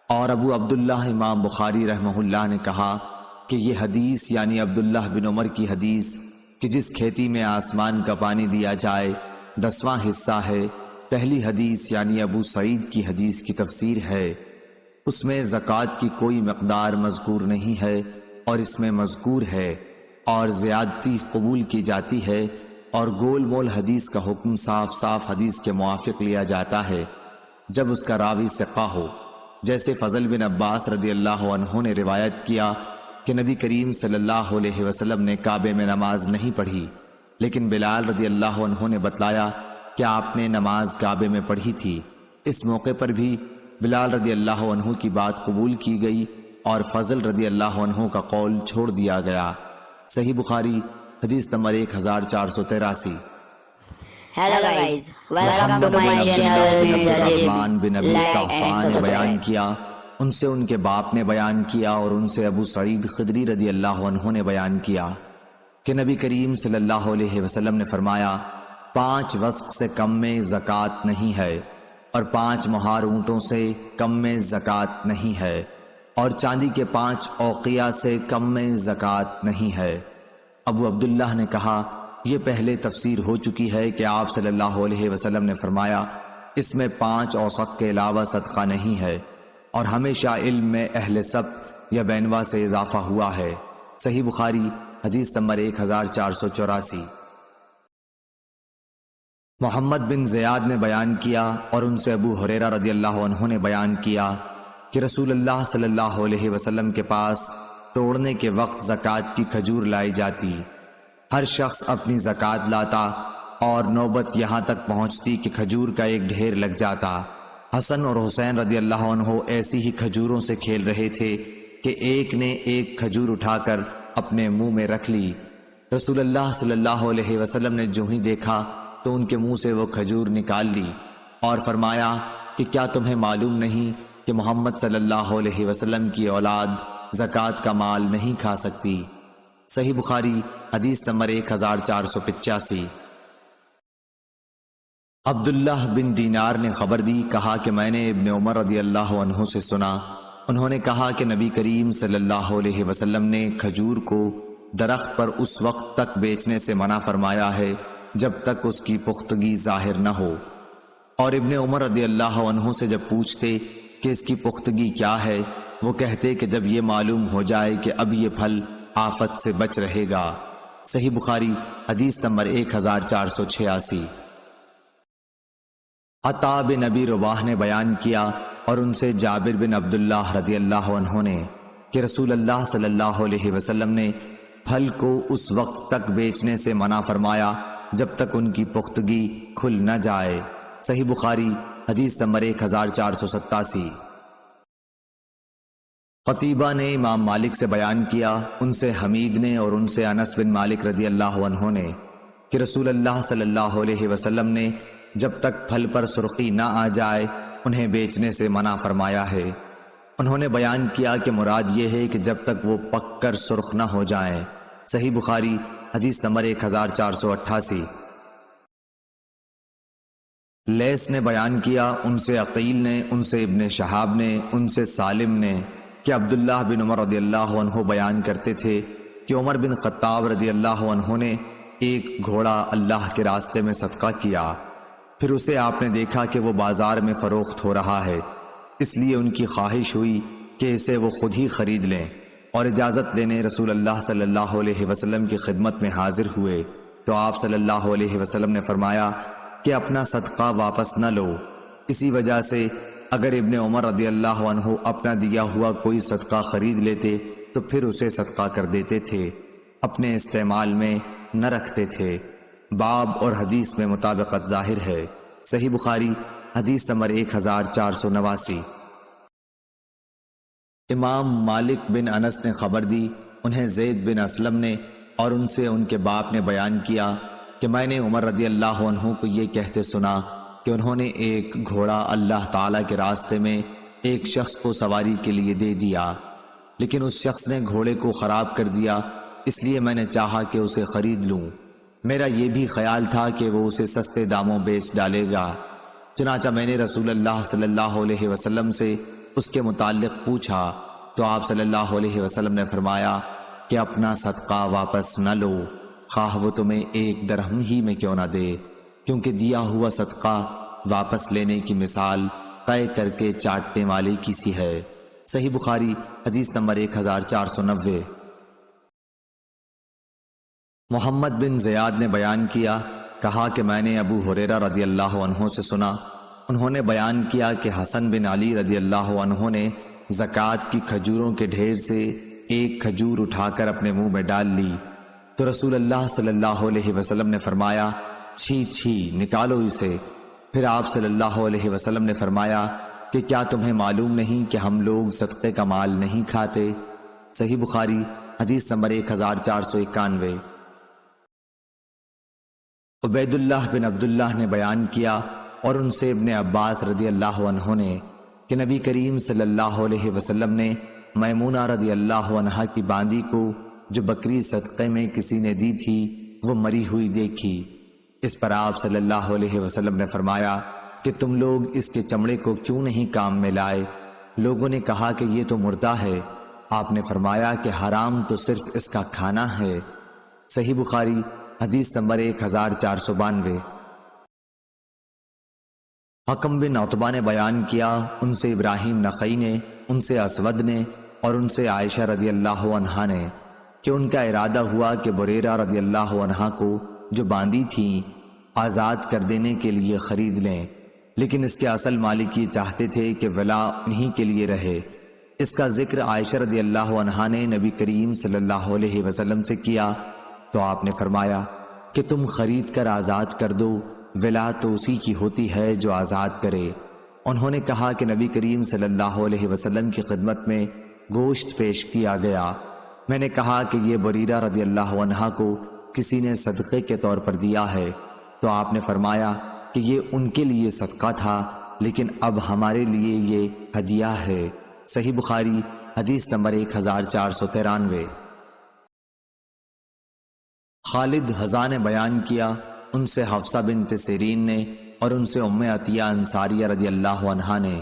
Speaker 1: اور ابو عبداللہ امام بخاری رحمہ اللہ نے کہا کہ یہ حدیث یعنی عبداللہ بن عمر کی حدیث کہ جس کھیتی میں آسمان کا پانی دیا جائے 10واں حصہ ہے، پہلی حدیث یعنی ابو سعید کی حدیث کی تفسیر ہے۔ اس میں زکوٰۃ کی کوئی مقدار مذکور نہیں ہے اور اس میں مذکور ہے، اور زیادتی قبول کی جاتی ہے، اور گول مول حدیث کا حکم صاف صاف حدیث کے موافق لیا جاتا ہے جب اس کا راوی ثقہ ہو۔ جیسے فضل بن عباس رضی اللہ عنہ نے روایت کیا کہ نبی کریم صلی اللہ علیہ وسلم نے کعبے میں نماز نہیں پڑھی، لیکن بلال رضی اللہ عنہ نے بتلایا کہ آپ نے نماز کعبے میں پڑھی تھی۔ اس موقع پر بھی بلال رضی اللہ عنہ کی بات قبول کی گئی اور فضل رضی اللہ عنہ کا قول چھوڑ دیا گیا۔ صحیح بخاری حدیث نمبر 1483۔
Speaker 3: Hello guys, welcome
Speaker 1: Muhammad
Speaker 3: to
Speaker 1: bin
Speaker 3: my
Speaker 1: Abdullah bin Abdur
Speaker 3: channel.
Speaker 1: الرحمن بن ابی
Speaker 3: Like
Speaker 1: صعصعہ
Speaker 3: and
Speaker 1: نے بیان
Speaker 3: subscribe.
Speaker 1: کیا، ان سے ان کے باپ نے بیان کیا اور ان سے ابو سعید خدری رضی اللہ عنہ نے بیان کیا کہ نبی کریم صلی اللہ علیہ وسلم نے فرمایا 5 وسق سے کم میں زکوٰۃ نہیں ہے، اور 5 مہار اونٹوں سے کم میں زکوٰۃ نہیں ہے، اور چاندی کے 5 اوقیہ سے کم میں زکوٰۃ نہیں ہے۔ ابو عبداللہ نے کہا یہ پہلے تفسیر ہو چکی ہے کہ آپ صلی اللہ علیہ وسلم نے فرمایا اس میں 5 اوسق کے علاوہ صدقہ نہیں ہے، اور ہمیشہ علم میں اہل سبت یا بینوا سے اضافہ ہوا ہے۔ صحیح بخاری حدیث نمبر 1484۔ محمد بن زیاد نے بیان کیا اور ان سے ابو ہریرہ رضی اللہ عنہ نے بیان کیا کہ رسول اللہ صلی اللہ علیہ وسلم کے پاس توڑنے کے وقت زکوٰۃ کی کھجور لائی جاتی، ہر شخص اپنی زکوٰۃ لاتا اور نوبت یہاں تک پہنچتی کہ کھجور کا ایک ڈھیر لگ جاتا۔ حسن اور حسین رضی اللہ عنہ ایسی ہی کھجوروں سے کھیل رہے تھے کہ ایک نے ایک کھجور اٹھا کر اپنے منہ میں رکھ لی۔ رسول اللہ صلی اللہ علیہ وسلم نے جو ہی دیکھا تو ان کے منہ سے وہ کھجور نکال لی اور فرمایا کہ کیا تمہیں معلوم نہیں کہ محمد صلی اللہ علیہ وسلم کی اولاد زکوٰۃ کا مال نہیں کھا سکتی؟
Speaker 2: صحیح بخاری حدیث نمبر 1485۔ عبداللہ بن دینار نے خبر دی، کہا کہ میں نے ابن عمر رضی اللہ عنہ سے سنا، انہوں نے کہا کہ نبی کریم صلی اللہ علیہ وسلم نے کھجور کو درخت پر اس وقت تک بیچنے سے منع فرمایا ہے جب تک اس کی پختگی ظاہر نہ ہو، اور ابن عمر رضی اللہ عنہ سے جب پوچھتے کہ اس کی پختگی کیا ہے، وہ کہتے کہ جب یہ معلوم ہو جائے کہ اب یہ پھل آفت سے بچ رہے گا۔ صحیح بخاری حدیث نمبر 1486۔ عطا بن ابی رباح نے بیان کیا اور ان سے جابر بن عبداللہ رضی اللہ عنہ نے کہ رسول اللہ صلی اللہ علیہ وسلم نے پھل کو اس وقت تک بیچنے سے منع فرمایا جب تک ان کی پختگی کھل نہ جائے۔ صحیح بخاری حدیث نمبر 1487۔ قتیبہ نے امام مالک سے بیان کیا، ان سے حمید نے اور ان سے انس بن مالک رضی اللہ عنہ نے کہ رسول اللہ صلی اللہ علیہ وسلم نے جب تک پھل پر سرخی نہ آ جائے انہیں بیچنے سے منع فرمایا ہے۔ انہوں نے بیان کیا کہ مراد یہ ہے کہ جب تک وہ پک کر سرخ نہ ہو جائیں۔ صحیح بخاری حدیث نمبر 1488۔ لیث نے بیان کیا، ان سے عقیل نے، ان سے ابن شہاب نے، ان سے سالم نے کہ عبداللہ بن عمر رضی اللہ عنہ بیان کرتے تھے کہ عمر بن خطاب رضی اللہ عنہ نے ایک گھوڑا اللہ کے راستے میں صدقہ کیا، پھر اسے آپ نے دیکھا کہ وہ بازار میں فروخت ہو رہا ہے، اس لیے ان کی خواہش ہوئی کہ اسے وہ خود ہی خرید لیں، اور اجازت لینے رسول اللہ صلی اللہ علیہ وسلم کی خدمت میں حاضر ہوئے تو آپ صلی اللہ علیہ وسلم نے فرمایا کہ اپنا صدقہ واپس نہ لو۔ اسی وجہ سے اگر ابن عمر رضی اللہ عنہ اپنا دیا ہوا کوئی صدقہ خرید لیتے تو پھر اسے صدقہ کر دیتے تھے، اپنے استعمال میں نہ رکھتے تھے۔ باب اور حدیث میں مطابقت ظاہر ہے۔ صحیح بخاری حدیث نمبر 1489۔ امام مالک بن انس نے خبر دی، انہیں زید بن اسلم نے اور ان سے ان کے باپ نے بیان کیا کہ میں نے عمر رضی اللہ عنہ کو یہ کہتے سنا کہ انہوں نے ایک گھوڑا اللہ تعالیٰ کے راستے میں ایک شخص کو سواری کے لیے دے دیا، لیکن اس شخص نے گھوڑے کو خراب کر دیا، اس لیے میں نے چاہا کہ اسے خرید لوں۔ میرا یہ بھی خیال تھا کہ وہ اسے سستے داموں بیچ ڈالے گا، چنانچہ میں نے رسول اللہ صلی اللہ علیہ وسلم سے اس کے متعلق پوچھا تو آپ صلی اللہ علیہ وسلم نے فرمایا کہ اپنا صدقہ واپس نہ لو، خواہ وہ تمہیں 1 درہم ہی میں کیوں نہ دے، کیونکہ دیا ہوا صدقہ واپس لینے کی مثال طے کر کے چاٹنے والے کی سی ہے۔ صحیح بخاری حدیث نمبر 1490۔ محمد بن زیاد نے بیان کیا، کہا کہ میں نے ابو ہریرہ رضی اللہ عنہ سے سنا، انہوں نے بیان کیا کہ حسن بن علی رضی اللہ عنہ نے زکوٰۃ کی کھجوروں کے ڈھیر سے ایک کھجور اٹھا کر اپنے منہ میں ڈال لی تو رسول اللہ صلی اللہ علیہ وسلم نے فرمایا چھی چھی نکالو اسے۔ پھر آپ صلی اللہ علیہ وسلم نے فرمایا کہ کیا تمہیں معلوم نہیں کہ ہم لوگ صدقے کا مال نہیں کھاتے؟ صحیح بخاری حدیث نمبر 1491۔ عبید اللہ بن عبداللہ نے بیان کیا اور ان سے ابن عباس رضی اللہ عنہ نے کہ نبی کریم صلی اللہ علیہ وسلم نے میمونہ رضی اللہ عنہا کی باندی کو جو بکری صدقے میں کسی نے دی تھی وہ مری ہوئی دیکھی۔ اس پر آپ صلی اللہ علیہ وسلم نے فرمایا کہ تم لوگ اس کے چمڑے کو کیوں نہیں کام میں لائے؟ لوگوں نے کہا کہ یہ تو مردہ ہے۔ آپ نے فرمایا کہ حرام تو صرف اس کا کھانا ہے۔ صحیح بخاری حدیث نمبر 1492۔ حکم بن عتبہ نے بیان کیا، ان سے ابراہیم نخعی نے، ان سے اسود نے اور ان سے عائشہ رضی اللہ عنہا نے کہ ان کا ارادہ ہوا کہ بریرہ رضی اللہ عنہا کو جو باندھی تھیں آزاد کر دینے کے لیے خرید لیں، لیکن اس کے اصل مالک یہ چاہتے تھے کہ ولا انہی کے لیے رہے۔ اس کا ذکر عائشہ رضی اللہ عنہا نے نبی کریم صلی اللہ علیہ وسلم سے کیا تو آپ نے فرمایا کہ تم خرید کر آزاد کر دو، ولا تو اسی کی ہوتی ہے جو آزاد کرے۔ انہوں نے کہا کہ نبی کریم صلی اللہ علیہ وسلم کی خدمت میں گوشت پیش کیا گیا، میں نے کہا کہ یہ بریرہ رضی اللہ عنہا کو کسی نے صدقے کے طور پر دیا ہے، تو آپ نے فرمایا کہ یہ ان کے لیے صدقہ تھا لیکن اب ہمارے لیے یہ ہدیہ ہے۔ صحیح بخاری حدیث نمبر 1493۔ خالد حذا نے بیان کیا، ان سے حفصہ بنت سیرین نے اور ان سے ام عطیہ انصاریہ رضی اللہ عنہا نے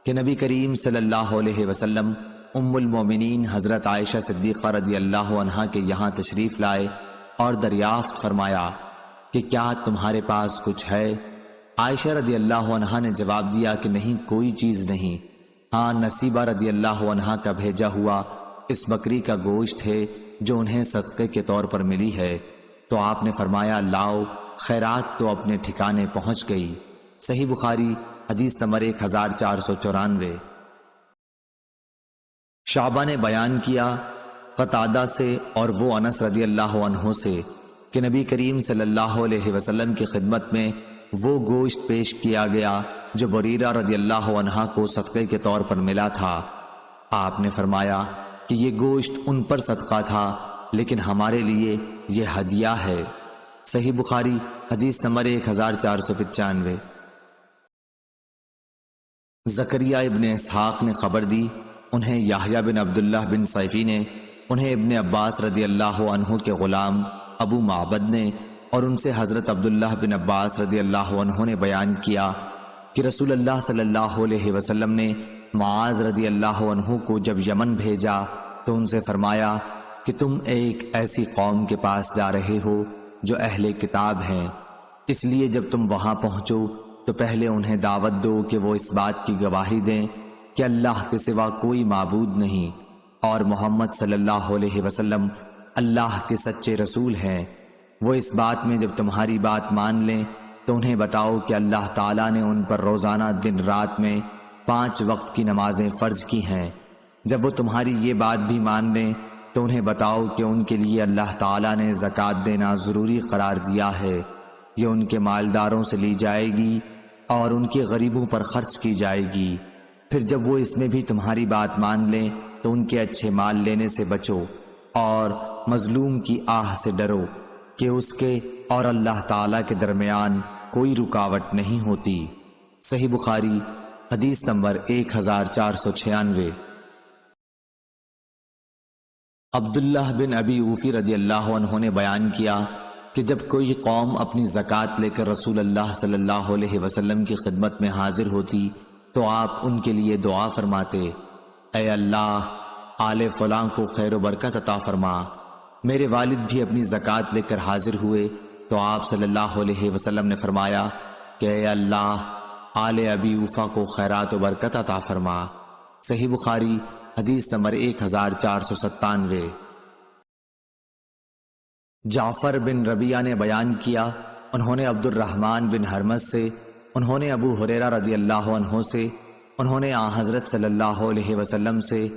Speaker 2: کہ نبی کریم صلی اللہ علیہ وسلم ام المومنین حضرت عائشہ صدیقہ رضی اللہ عنہا کے یہاں تشریف لائے اور دریافت فرمایا کہ کیا تمہارے پاس کچھ ہے؟ عائشہ رضی اللہ عنہا نے جواب دیا کہ نہیں، کوئی چیز نہیں، ہاں نصیبہ رضی اللہ عنہا کا بھیجا ہوا اس بکری کا گوشت ہے جو انہیں صدقے کے طور پر ملی ہے۔ تو آپ نے فرمایا لاؤ، خیرات تو اپنے ٹھکانے پہنچ گئی۔ صحیح بخاری حدیث نمبر 1494۔ شعبہ نے بیان کیا قتادہ سے اور وہ انس رضی اللہ عنہ سے کہ نبی کریم صلی اللہ علیہ وسلم کی خدمت میں وہ گوشت پیش کیا گیا جو بریرہ رضی اللہ عنہا کو صدقے کے طور پر ملا تھا۔ آپ نے فرمایا کہ یہ گوشت ان پر صدقہ تھا لیکن ہمارے لیے یہ ہدیہ ہے۔ صحیح بخاری حدیث نمبر 1495۔ زکریا ابن اسحاق نے خبر دی، انہیں یحییٰ بن عبداللہ بن صیفی نے، انہیں ابن عباس رضی اللہ عنہ کے غلام ابو معبد نے اور ان سے حضرت عبداللہ بن عباس رضی اللہ عنہ نے بیان کیا کہ رسول اللہ صلی اللہ علیہ وسلم نے معاذ رضی اللہ عنہ کو جب یمن بھیجا تو ان سے فرمایا کہ تم ایک ایسی قوم کے پاس جا رہے ہو جو اہل کتاب ہیں، اس لیے جب تم وہاں پہنچو تو پہلے انہیں دعوت دو کہ وہ اس بات کی گواہی دیں کہ اللہ کے سوا کوئی معبود نہیں اور محمد صلی اللہ علیہ وسلم اللہ کے سچے رسول ہیں۔ وہ اس بات میں جب تمہاری بات مان لیں تو انہیں بتاؤ کہ اللہ تعالیٰ نے ان پر روزانہ دن رات میں 5 وقت کی نمازیں فرض کی ہیں۔ جب وہ تمہاری یہ بات بھی مان لیں تو انہیں بتاؤ کہ ان کے لیے اللہ تعالیٰ نے زکوٰۃ دینا ضروری قرار دیا ہے، یہ ان کے مالداروں سے لی جائے گی اور ان کے غریبوں پر خرچ کی جائے گی۔ پھر جب وہ اس میں بھی تمہاری بات مان لیں تو ان کے اچھے مال لینے سے بچو اور مظلوم کی آہ سے ڈرو کہ اس کے اور اللہ تعالیٰ کے درمیان کوئی رکاوٹ نہیں ہوتی۔ صحیح بخاری حدیث نمبر 1496۔ عبداللہ بن ابی اوفی رضی اللہ عنہ نے بیان کیا کہ جب کوئی قوم اپنی زکوٰۃ لے کر رسول اللہ صلی اللہ علیہ وسلم کی خدمت میں حاضر ہوتی تو آپ ان کے لیے دعا فرماتے، اے اللہ آل فلاں کو خیر و برکت عطا فرما۔ میرے والد بھی اپنی زکوٰۃ لے کر حاضر ہوئے تو آپ صلی اللہ علیہ وسلم نے فرمایا کہ اے اللہ آل ابی اوفا کو خیرات و برکت عطا فرما۔ صحیح بخاری حدیث نمبر 1497۔ جعفر بن ربیعہ نے بیان کیا، انہوں نے عبد الرحمن بن حرمز سے، انہوں نے ابو ہریرہ رضی اللہ عنہ سے، انہوں نے آن حضرت صلی اللہ علیہ وسلم سے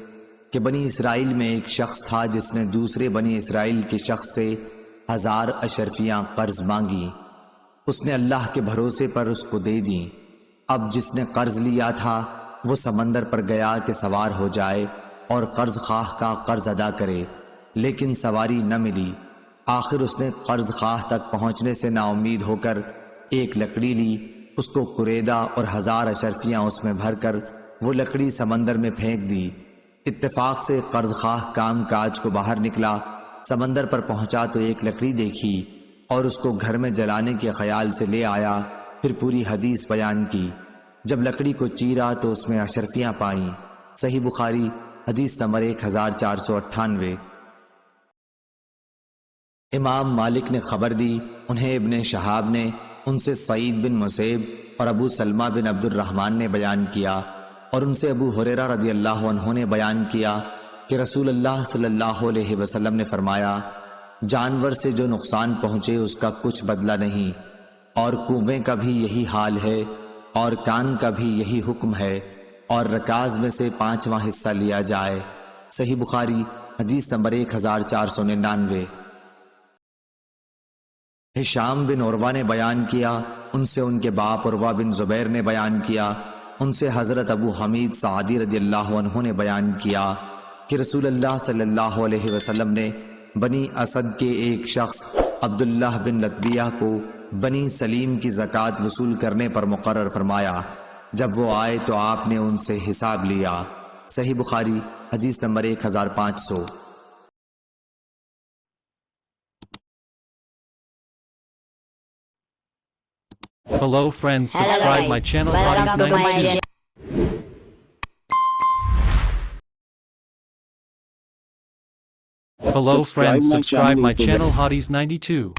Speaker 2: کہ بنی اسرائیل میں ایک شخص تھا جس نے دوسرے بنی اسرائیل کے شخص سے 1000 اشرفیاں قرض مانگی، اس نے اللہ کے بھروسے پر اس کو دے دیں۔ اب جس نے قرض لیا تھا وہ سمندر پر گیا کہ سوار ہو جائے اور قرض خواہ کا قرض ادا کرے، لیکن سواری نہ ملی۔ آخر اس نے قرض خواہ تک پہنچنے سے نا امید ہو کر ایک لکڑی لی، اس کو کریدا اور 1000 اشرفیاں اس میں بھر کر وہ لکڑی سمندر میں پھینک دی۔ اتفاق سے قرض خواہ کام کاج کو باہر نکلا، سمندر پر پہنچا تو ایک لکڑی دیکھی اور اس کو گھر میں جلانے کے خیال سے لے آیا، پھر پوری حدیث بیان کی۔ جب لکڑی کو چیرا تو اس میں اشرفیاں پائیں۔ صحیح بخاری حدیث نمبر 1498۔ امام مالک نے خبر دی، انہیں ابن شہاب نے، ان سے سعید بن مسیب اور ابو سلمہ بن عبد الرحمن نے بیان کیا اور ان سے ابو ہریرہ رضی اللہ عنہ نے بیان کیا کہ رسول اللہ صلی اللہ علیہ وسلم نے فرمایا، جانور سے جو نقصان پہنچے اس کا کچھ بدلہ نہیں، اور کنویں کا بھی یہی حال ہے، اور کان کا بھی یہی حکم ہے، اور رکاز میں سے 5واں حصہ لیا جائے۔ صحیح بخاری حدیث نمبر 1499۔ ہشام بن عروہ نے بیان کیا، ان سے ان کے باپ عروہ بن زبیر نے بیان کیا، ان سے حضرت ابو حمید سعدی رضی اللہ عنہ نے بیان کیا کہ رسول اللہ صلی اللہ علیہ وسلم نے بنی اسد کے ایک شخص عبداللہ بن لطبیہ کو بنی سلیم کی زکوٰۃ وصول کرنے پر مقرر فرمایا۔ جب وہ آئے تو آپ نے ان سے حساب لیا۔ صحیح بخاری حدیث number 1500۔
Speaker 4: Hello friends,
Speaker 3: Hello
Speaker 4: subscribe
Speaker 3: guys,
Speaker 4: my channel
Speaker 3: welcome to my
Speaker 4: Hotties92.
Speaker 3: channel.
Speaker 4: Hello friends, subscribe my channel Hotties92.